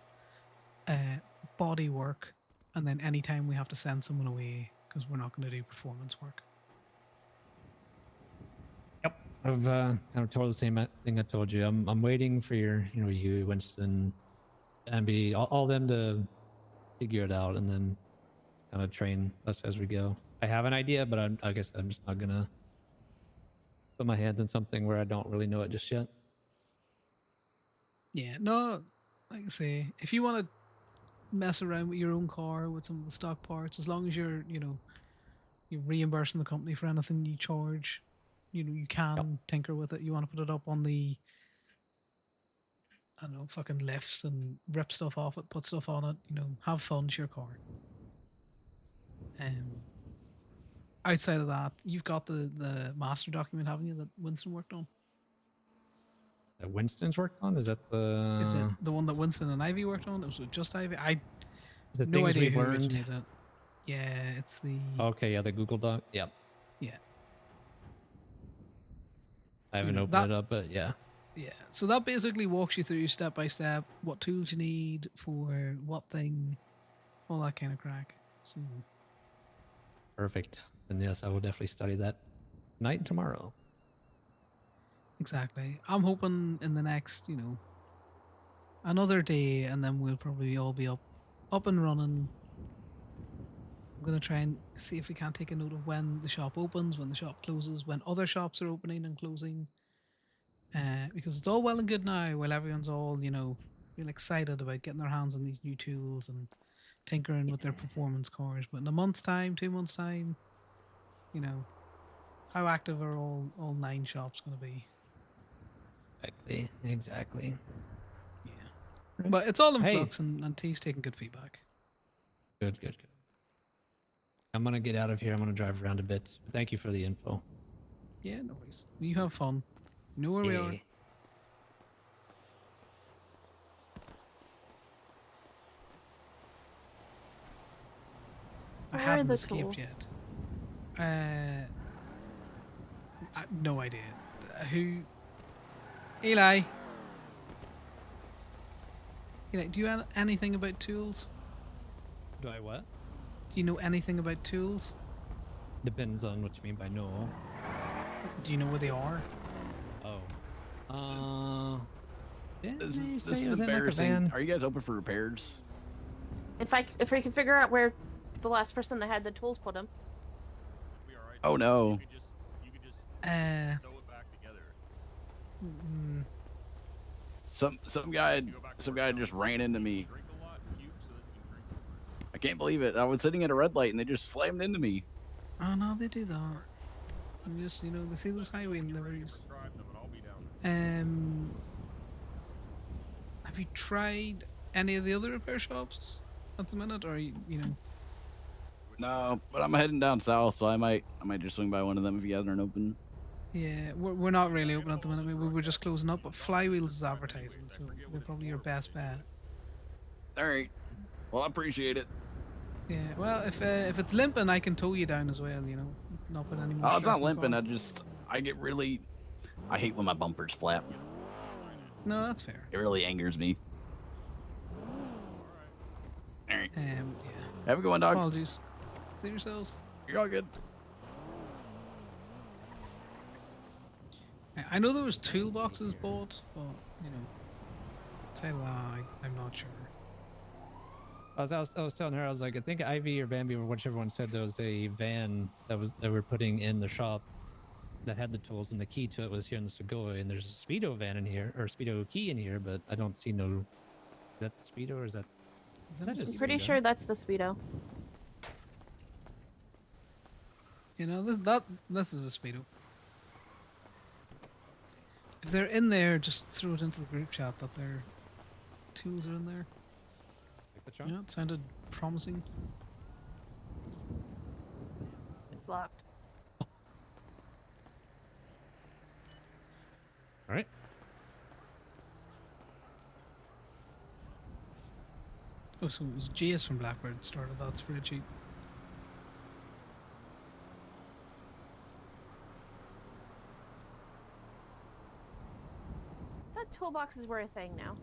body work, and then anytime we have to send someone away because we're not going to do performance work. Yep. I've kind of told the same thing I told you. I'm waiting for you, Winston, Amby, all them to figure it out, and then kind of train us as we go. I have an idea, but I guess I'm just not gonna put my hands in something where I don't really know it just yet. Yeah, no, like I say, if you want to mess around with your own car with some of the stock parts, as long as you're reimbursing the company for anything you charge, you can tinker with it. You want to put it up on the, I don't know, fucking lifts and rip stuff off it, put stuff on it, have fun, it's your car. Outside of that, you've got the master document, haven't you, that Winston worked on? That Winston's worked on? Is that the... Is it the one that Winston and Ivy worked on? It was just Ivy? I Is it no things idea we've who learned? originated it. Yeah, it's the... Okay, yeah, the Google Doc. Yep. Yeah. I haven't opened it up, but yeah. Yeah, so that basically walks you through step by step what tools you need for what thing, all that kind of crack. So Perfect. Then yes, I will definitely study that tonight and tomorrow. exactly, I'm hoping in the next, another day, and then we'll probably all be up and running. I'm gonna try and see if we can't take a note of when the shop opens, when the shop closes, when other shops are opening and closing. Because it's all well and good now while everyone's all, real excited about getting their hands on these new tools and tinkering with their performance cars. But in a month's time, 2 months' time, you know, how active are all 9 shops going to be? Exactly. Yeah. But it's all in Hey. flux, and T's taking good feedback. Good. I'm gonna get out of here. I'm gonna drive around a bit. Thank you for the info. Yeah, no worries. You have fun. You know where we are. I Where are haven't the escaped tools? yet. No idea. Who? Eli. Eli, do you know anything about tools? Do I what? Do you know anything about tools? Depends on what you mean by no. Do you know where they are? Oh. Yeah, This they is say it was in like a embarrassing. van. Are you guys open for repairs? If we can figure out where the last person that had the tools put them. Oh no. Mm, Some guy just ran into me. I can't believe it. I was sitting at a red light and they just slammed into me. oh no, they do that. You just, they see those highway liveries. Have you tried any of the other repair shops at the minute, or No, but I'm heading down south, so I might just swing by one of them if you guys aren't open. Yeah, we're not really open at the minute. We were just closing up, but Flywheels is advertising, so they're probably your best bet. All right. Well, I appreciate it. Yeah, well, if it's limping, I can tow you down as well. Not put any more Oh, it's stress not on the limping. car. I hate when my bumpers flap. No, that's fair. It really angers me. All right. Yeah. Have a good one, dog. Apologies. Do yourselves. You're all good. I know there was toolboxes bought, but say that I'm not sure. I was telling her, I was like, I think Ivy or Bambi or whichever one said there was a van that they were putting in the shop that had the tools, and the key to it was here in the Segoy, and there's a Speedo van in here, or Speedo key in here, but I don't see no. Is that the Speedo, or is that? I'm pretty sure that's the Speedo. This is a Speedo. If they're in there, just throw it into the group chat that their tools are in there. Yeah, it sounded promising. It's locked. All right. Oh, so it was JS from Blackbird started that spreadsheet. That toolboxes were a thing now.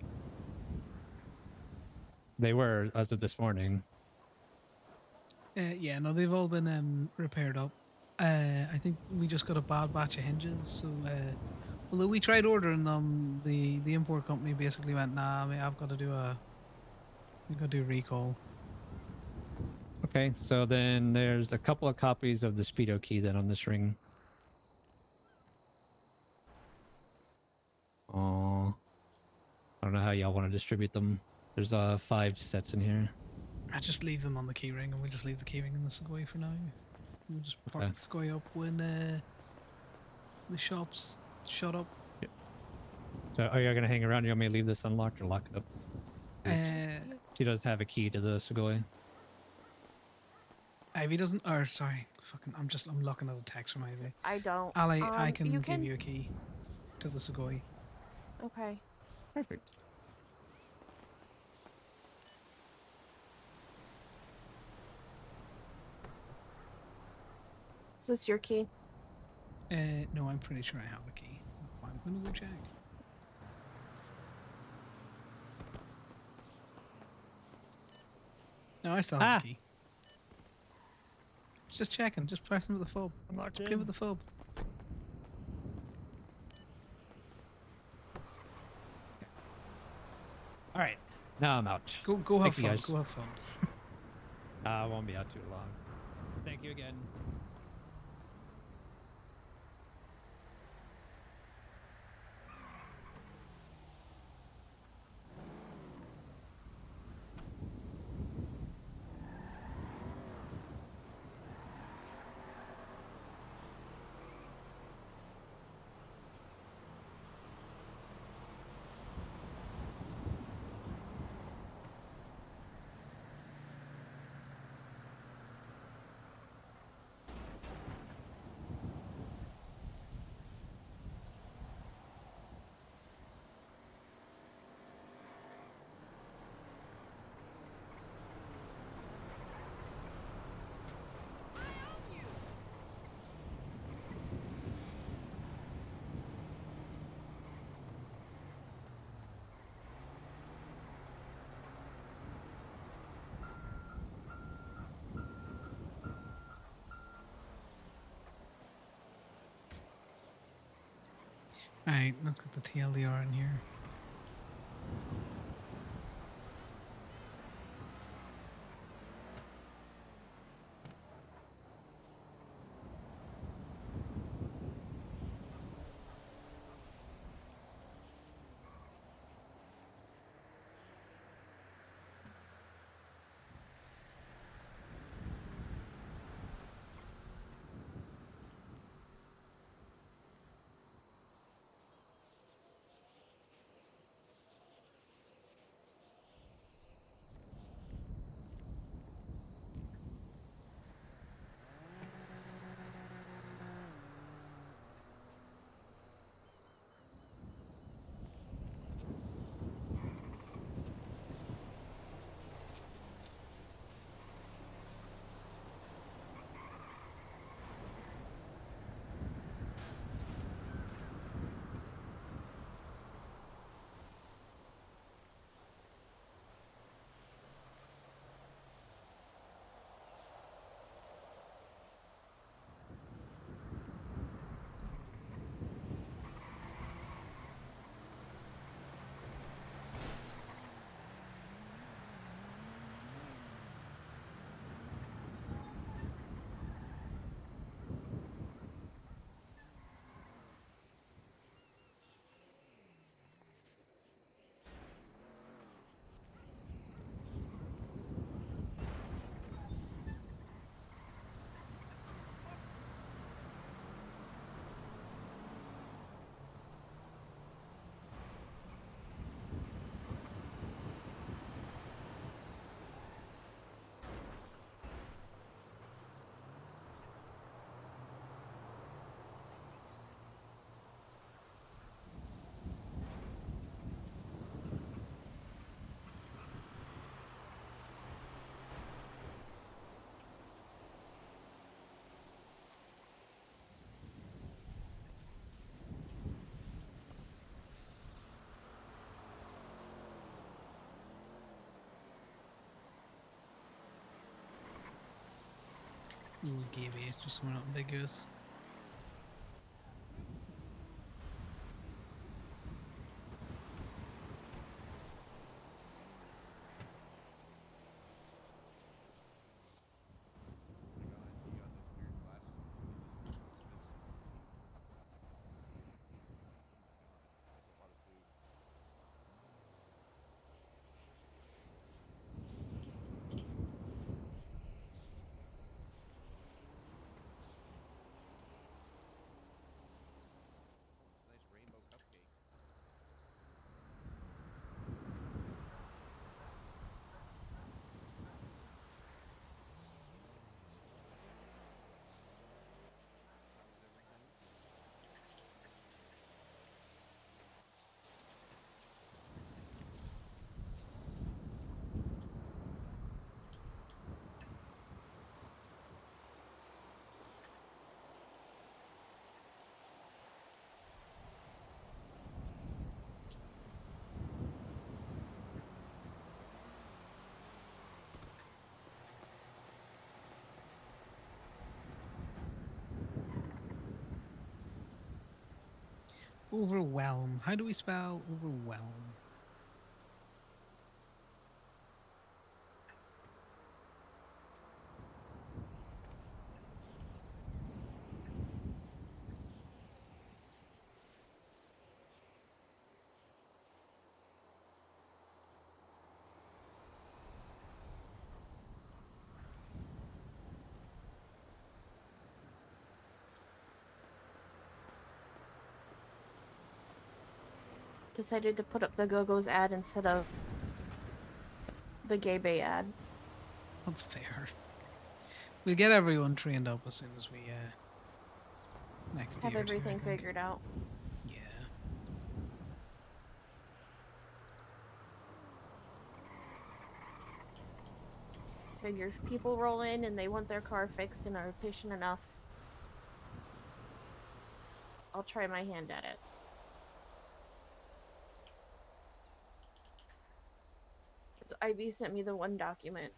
They were as of this morning. Yeah, no, they've all been repaired up. I think we just got a bad batch of hinges, so although we tried ordering them, the import company basically went, nah, mate, we've got to do a recall. Okay, so then there's a couple of copies of the Speedo key then on this ring. Oh, I don't know how y'all want to distribute them. There's 5 sets in here. I just leave them on the keyring, and we just leave the keyring in the Segoy for now. We'll just park Okay. the Segoy up when the shops shut up. Yep. So are you gonna hang around? You want me to leave this unlocked or lock it up? She does have a key to the Segoy. Ivy doesn't. Or sorry, I'm looking at a text from Ivy. I don't. Ali, I can you give you a key to the Segoy. Okay. Perfect. Is this your key? No, I'm pretty sure I have a key. I'm gonna go check. No, I still have the key. Just checking. Just pressing with the fob. Just play with the fob. All right, now I'm out. Go have Thank you, fun. guys. Go have fun. I won't be out too long. Thank you again. Alright, let's get the TLDR in here. Ooh, Gaby, it's just somewhere not ambiguous. Overwhelm. How do we spell overwhelm? Decided to put up the Go-Go's ad instead of the Gay Bay ad. That's fair. We'll get everyone trained up as soon as we next Have year or two, I everything think. figured out. Yeah. Figure if people roll in and they want their car fixed and are patient enough, I'll try my hand at it. Ivy sent me the one document.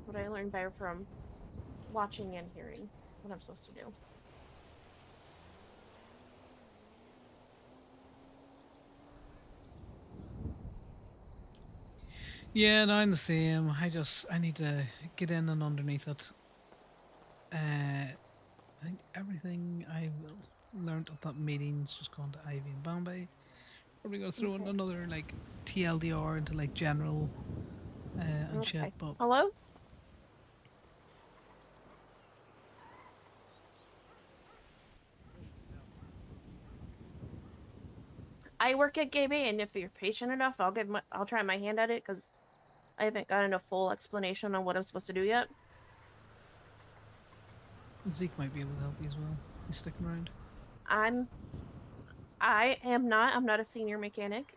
What I learned better from watching and hearing what I'm supposed to do. Yeah, no, I'm the same. I need to get in and underneath it. I think everything I learned at that meeting's just gone to Ivy and Bombay. Probably gonna throw in another like TLDR into like general and shit. But Hello? I work at Gay Bay, and if you're patient enough, I'll try my hand at it because I haven't gotten a full explanation on what I'm supposed to do yet. Zeke might be able to help you as well. He's sticking around. I'm not a senior mechanic.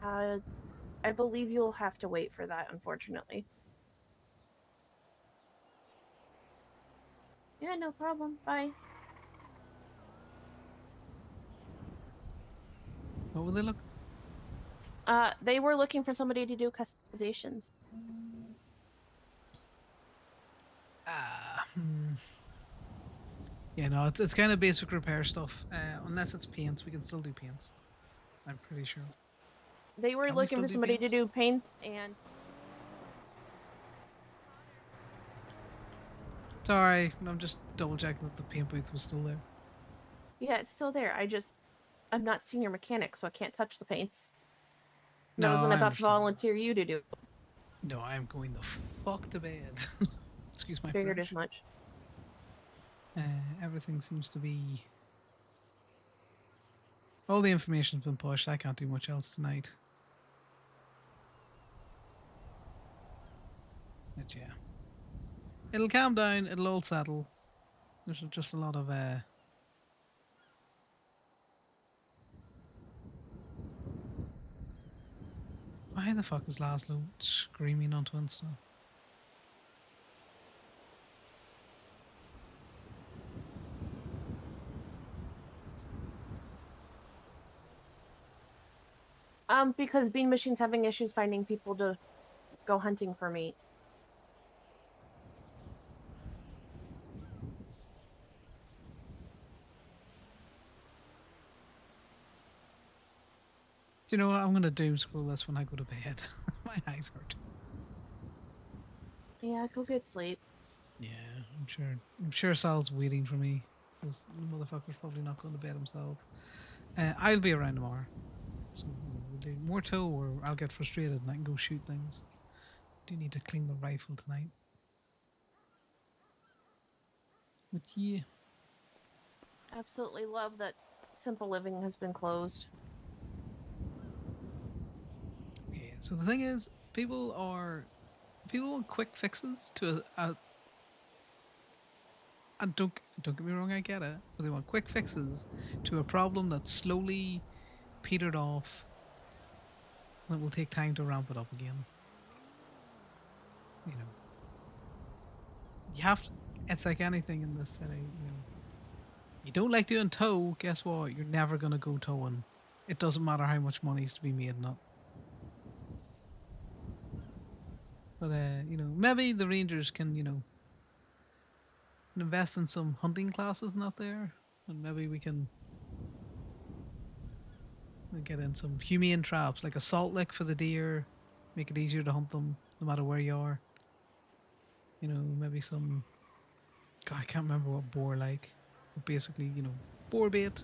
I believe you'll have to wait for that, unfortunately. Yeah, no problem. Bye. What will they look? They were looking for somebody to do customizations. Yeah, no, it's kind of basic repair stuff. Unless it's paints, we can still do paints. I'm pretty sure. They were Can we looking still for do somebody to paints? do paints and Sorry, I'm just double checking that the paint booth was still there. yeah, it's still there. I'm not senior mechanic, so I can't touch the paints. And I No, wasn't I about to understand. volunteer you to do it. No, I'm going the fuck to bed. Excuse my Figured French. as much. Everything seems to be. All the information's been pushed. I can't do much else tonight. But yeah. It'll calm down, it'll all settle. There's just a lot of why the fuck is Laszlo screaming onto Insta? Because Bean Machine's having issues finding people to go hunting for meat. Do you know what? I'm gonna doom scroll this when I go to bed. My eyes hurt. Yeah, go get sleep. Yeah, I'm sure. I'm sure Sal's waiting for me. Because the motherfucker's probably not going to bed himself. I'll be around tomorrow. So we'll do more tow or I'll get frustrated and I can go shoot things. Do need to clean the rifle tonight. But yeah. Absolutely love that Simple Living has been closed. Okay, so the thing is, people want quick fixes to and don't get me wrong, I get it, but they want quick fixes to a problem that's slowly petered off. And it will take time to ramp it up again. You know, you have to. It's like anything in this city. You know, you don't like doing tow. Guess what? You're never gonna go towing. It doesn't matter how much money is to be made in it. But you know, maybe the Rangers can, you know, invest in some hunting classes not there, and maybe we can get in some humane traps like a salt lick for the deer, make it easier to hunt them no matter where you are. You know, maybe some. God, I can't remember what boar like. But basically, you know, boar bait.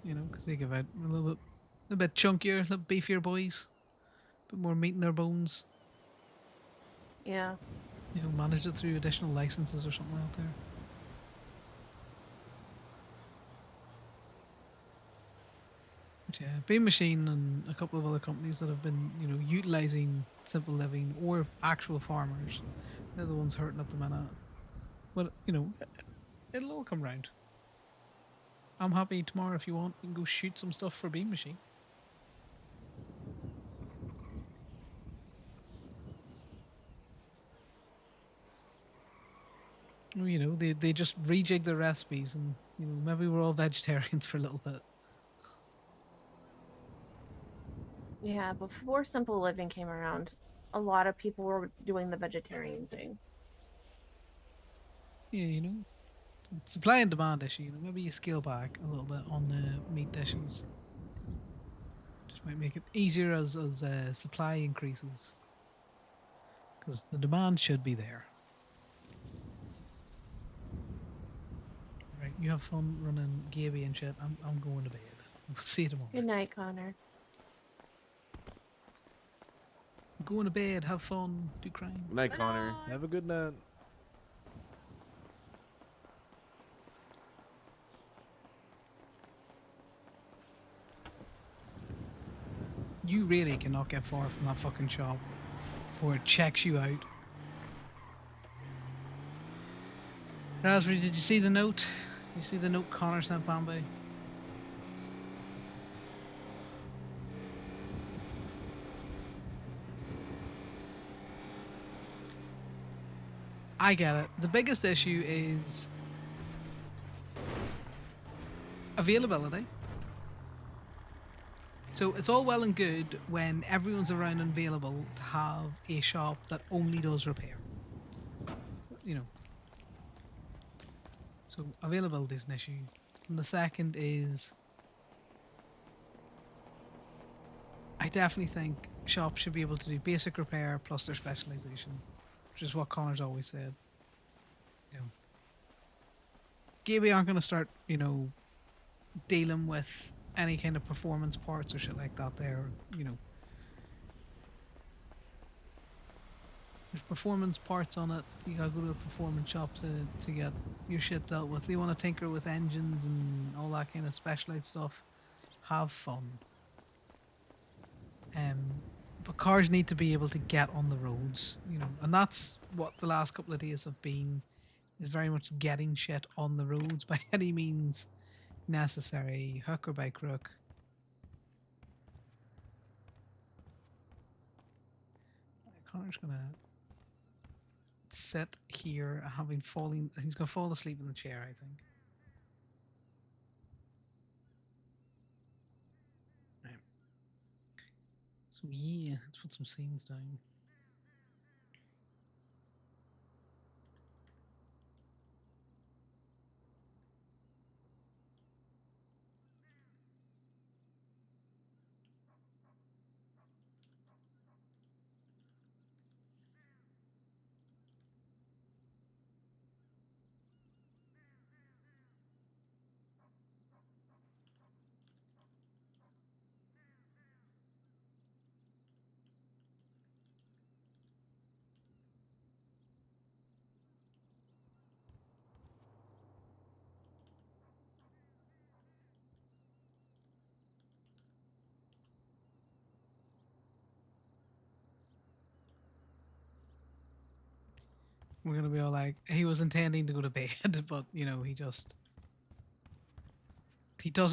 You know, because they give out a little bit chunkier, a little beefier boys, a bit more meat in their bones. Yeah. You know, manage it through additional licenses or something out there. But yeah, Beam Machine and a couple of other companies that have been, you know, utilizing simple living or actual farmers, they're the ones hurting at the minute. But you know, it'll all come round. I'm happy tomorrow if you want. We can go shoot some stuff for Beam Machine. Well, you know, they just rejig their recipes, and you know, maybe we're all vegetarians for a little bit. Yeah, before simple living came around, a lot of people were doing the vegetarian thing. Yeah, you know, supply and demand issue. You know, maybe you scale back a little bit on the meat dishes. Just might make it easier as supply increases, because the demand should be there. Right, you have fun running Gaby and shit. I'm going to bed. We'll see you tomorrow. Good night, Connor. Going to bed. Have fun. Do crime. Night, Connor. Have a good night. You really cannot get far from that fucking shop before it checks you out. Raspberry, did you see the note? You see the note Connor sent Bambi? I get it. The biggest issue is availability. So it's all well and good when everyone's around and available to have a shop that only does repair. You know. So availability is an issue. And the second is I definitely think shops should be able to do basic repair plus their specialization, which is what Connor's always said. You know, Gaby aren't going to start, you know, dealing with any kind of performance parts or shit like that there, you know. There's performance parts on it. You gotta go to a performance shop to get your shit dealt with. They want to tinker with engines and all that kind of specialized stuff. Have fun. But cars need to be able to get on the roads, you know, and that's what the last couple of days have been, is very much getting shit on the roads by any means necessary, hook or by crook. Connor's gonna sit here having fallen. He's gonna fall asleep in the chair, I think. Right. So yeah, let's put some scenes down. We're gonna be all like, he was intending to go to bed, but you know, he doesn't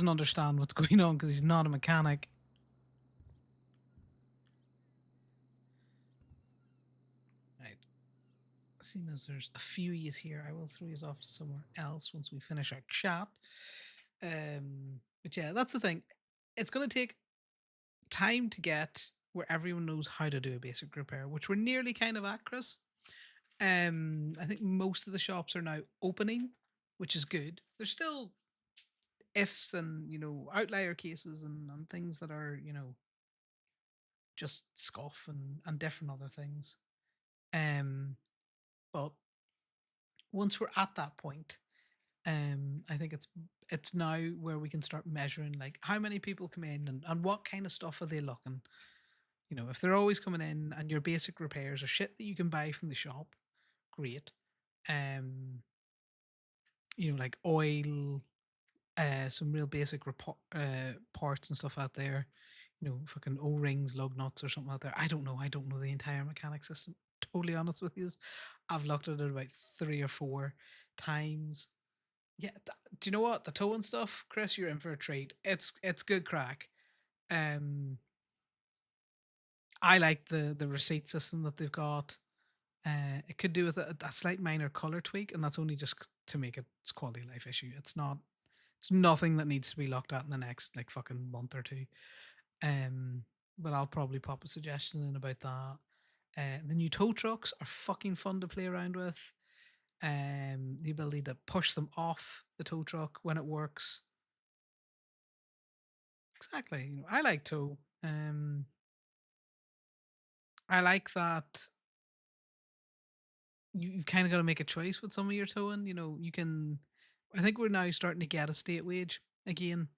understand what's going on because he's not a mechanic. Right. seeing as there's a few years here, I will throw you off to somewhere else once we finish our chat. But yeah, that's the thing. It's going to take time to get where everyone knows how to do a basic repair, which we're nearly kind of at, Chris. I think most of the shops are now opening, which is good. There's still ifs and outlier cases and things that are just scoff and different other things. But once we're at that point, I think it's now where we can start measuring like how many people come in and what kind of stuff are they looking. If they're always coming in and your basic repairs are shit that you can buy from the shop, great. Like oil, some real basic parts and stuff out there. Fucking O-rings, lug nuts or something out there. I don't know. I don't know the entire mechanic system. Totally honest with you. I've looked at it about 3 or 4 times. Yeah, do you know what? The towing stuff, Chris, you're in for a treat. It's good crack. I like the receipt system that they've got. It could do with a slight minor color tweak, and that's only just to make it's quality of life issue. It's nothing that needs to be looked at in the next like fucking month or two. But I'll probably pop a suggestion in about that. The new tow trucks are fucking fun to play around with. The ability to push them off the tow truck when it works. Exactly. I like tow. I like that you've kind of got to make a choice with some of your towing. You can. I think we're now starting to get a state wage again,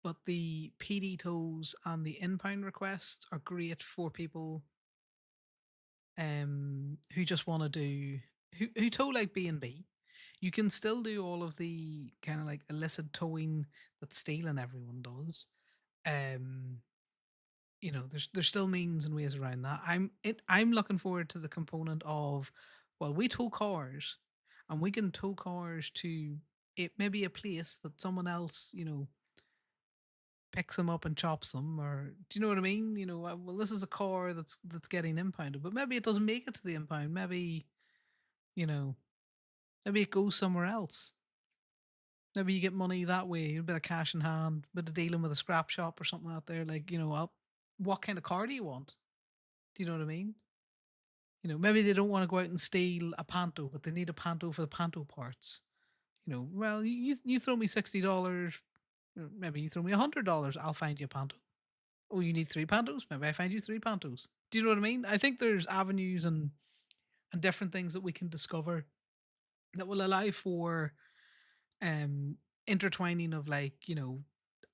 but the PD tows and the impound requests are great for people who just want to do who tow like B&B. You can still do all of the kind of like illicit towing that Steel and everyone does. Um, there's still means and ways around that. I'm looking forward to the component of, well, we tow cars, and we can tow cars to it maybe a place that someone else picks them up and chops them, or do you know what I mean? Well, this is a car that's getting impounded, but maybe it doesn't make it to the impound. Maybe you know maybe it goes somewhere else. Maybe you get money that way, a bit of cash in hand, bit of dealing with a scrap shop or something out there. Like, what kind of car do you want? Do you know what I mean? Maybe they don't want to go out and steal a Panto, but they need a Panto for the Panto parts. Well, you throw me $60, maybe you throw me $100, I'll find you a Panto. Oh, you need 3 Pantos? Maybe I find you 3 Pantos. Do you know what I mean? I think there's avenues and different things that we can discover that will allow for intertwining of like,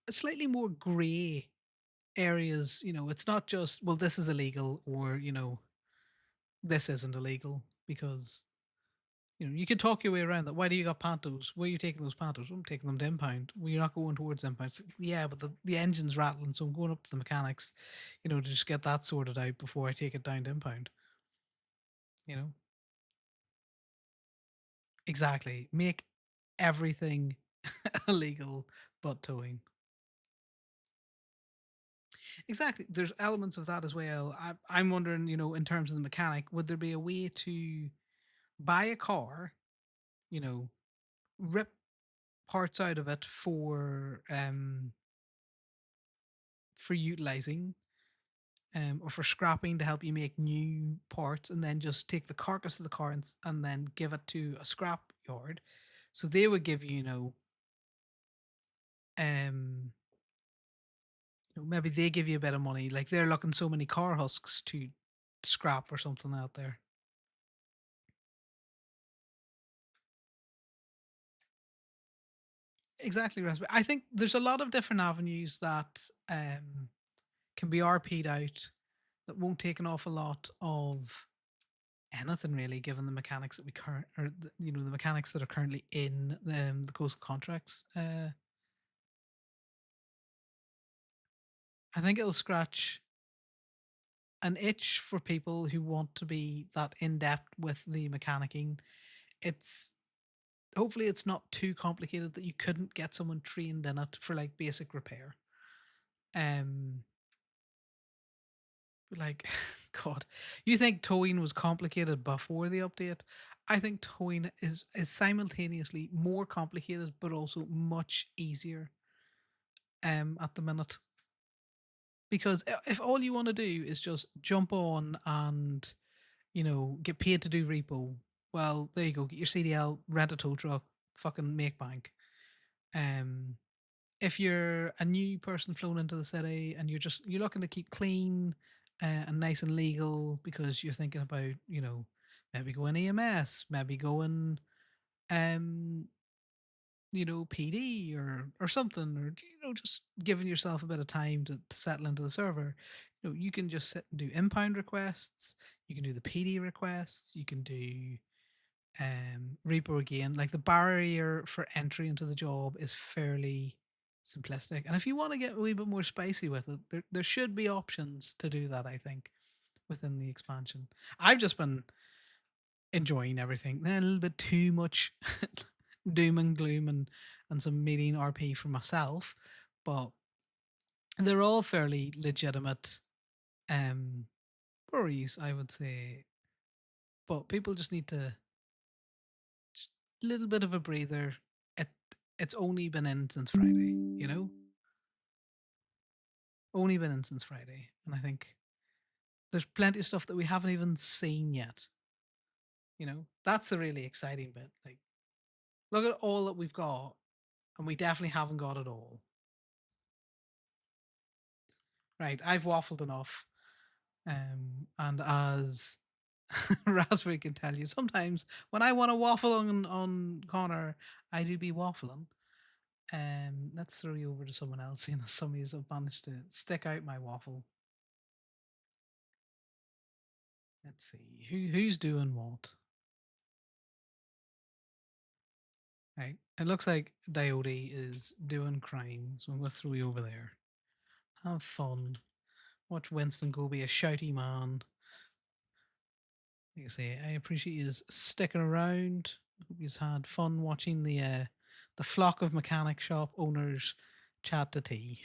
slightly more grey areas. It's not just, well, this is illegal, or, this isn't illegal, because you can talk your way around that. Why do you got Pantos? Where are you taking those Pantos? I'm taking them to impound. Well, you're not going towards impound. It's like, yeah, but the engine's rattling, so I'm going up to the mechanics, to just get that sorted out before I take it down to impound. Exactly. Make everything illegal but towing. Exactly. There's elements of that as well. I'm wondering, in terms of the mechanic, would there be a way to buy a car, rip parts out of it for utilizing, or for scrapping to help you make new parts, and then just take the carcass of the car and then give it to a scrap yard, so they would give you, um, maybe they give you a bit of money, like they're looking so many car husks to scrap or something out there. Exactly, Raspberry. I think there's a lot of different avenues that can be RP'd out that won't take an awful lot of anything really, given the mechanics that we current or the mechanics that are currently in the coastal contracts. I think it'll scratch an itch for people who want to be that in depth with the mechanicking. It's hopefully it's not too complicated that you couldn't get someone trained in it for like basic repair. Um, Like, God, you think towing was complicated before the update? I think towing is simultaneously more complicated, but also much easier. At the minute, because if all you want to do is just jump on and get paid to do repo, well, there you go. Get your CDL, rent a tow truck, fucking make bank. Um, if you're a new person flown into the city and you're looking to keep clean and nice and legal because you're thinking about maybe going EMS, maybe going um PD or something, or just giving yourself a bit of time to settle into the server. You can just sit and do impound requests, you can do the PD requests, you can do repo again. Like, the barrier for entry into the job is fairly simplistic, and if you want to get a wee bit more spicy with it, there should be options to do that, I think, within the expansion. I've just been enjoying everything. A little bit too much doom and gloom and some meeting RP for myself, but they're all fairly legitimate um worries, I would say. But people just need to little bit of a breather. It it's only been in since Friday, only been in since Friday, and I think there's plenty of stuff that we haven't even seen yet. That's the really exciting bit. Like, look at all that we've got, and we definitely haven't got it all. Right, I've waffled enough. And as Raspberry can tell you, sometimes when I want to waffle on Connor, I do be waffling. Let's throw you over to someone else. Somebody's managed to stick out my waffle. Let's see who's doing what. Right, it looks like Diode is doing crime, so I'm gonna throw you over there. Have fun. Watch Winston go be a shouty man. Like I say, I appreciate you sticking around. Hope you've had fun watching the flock of mechanic shop owners chat to tea.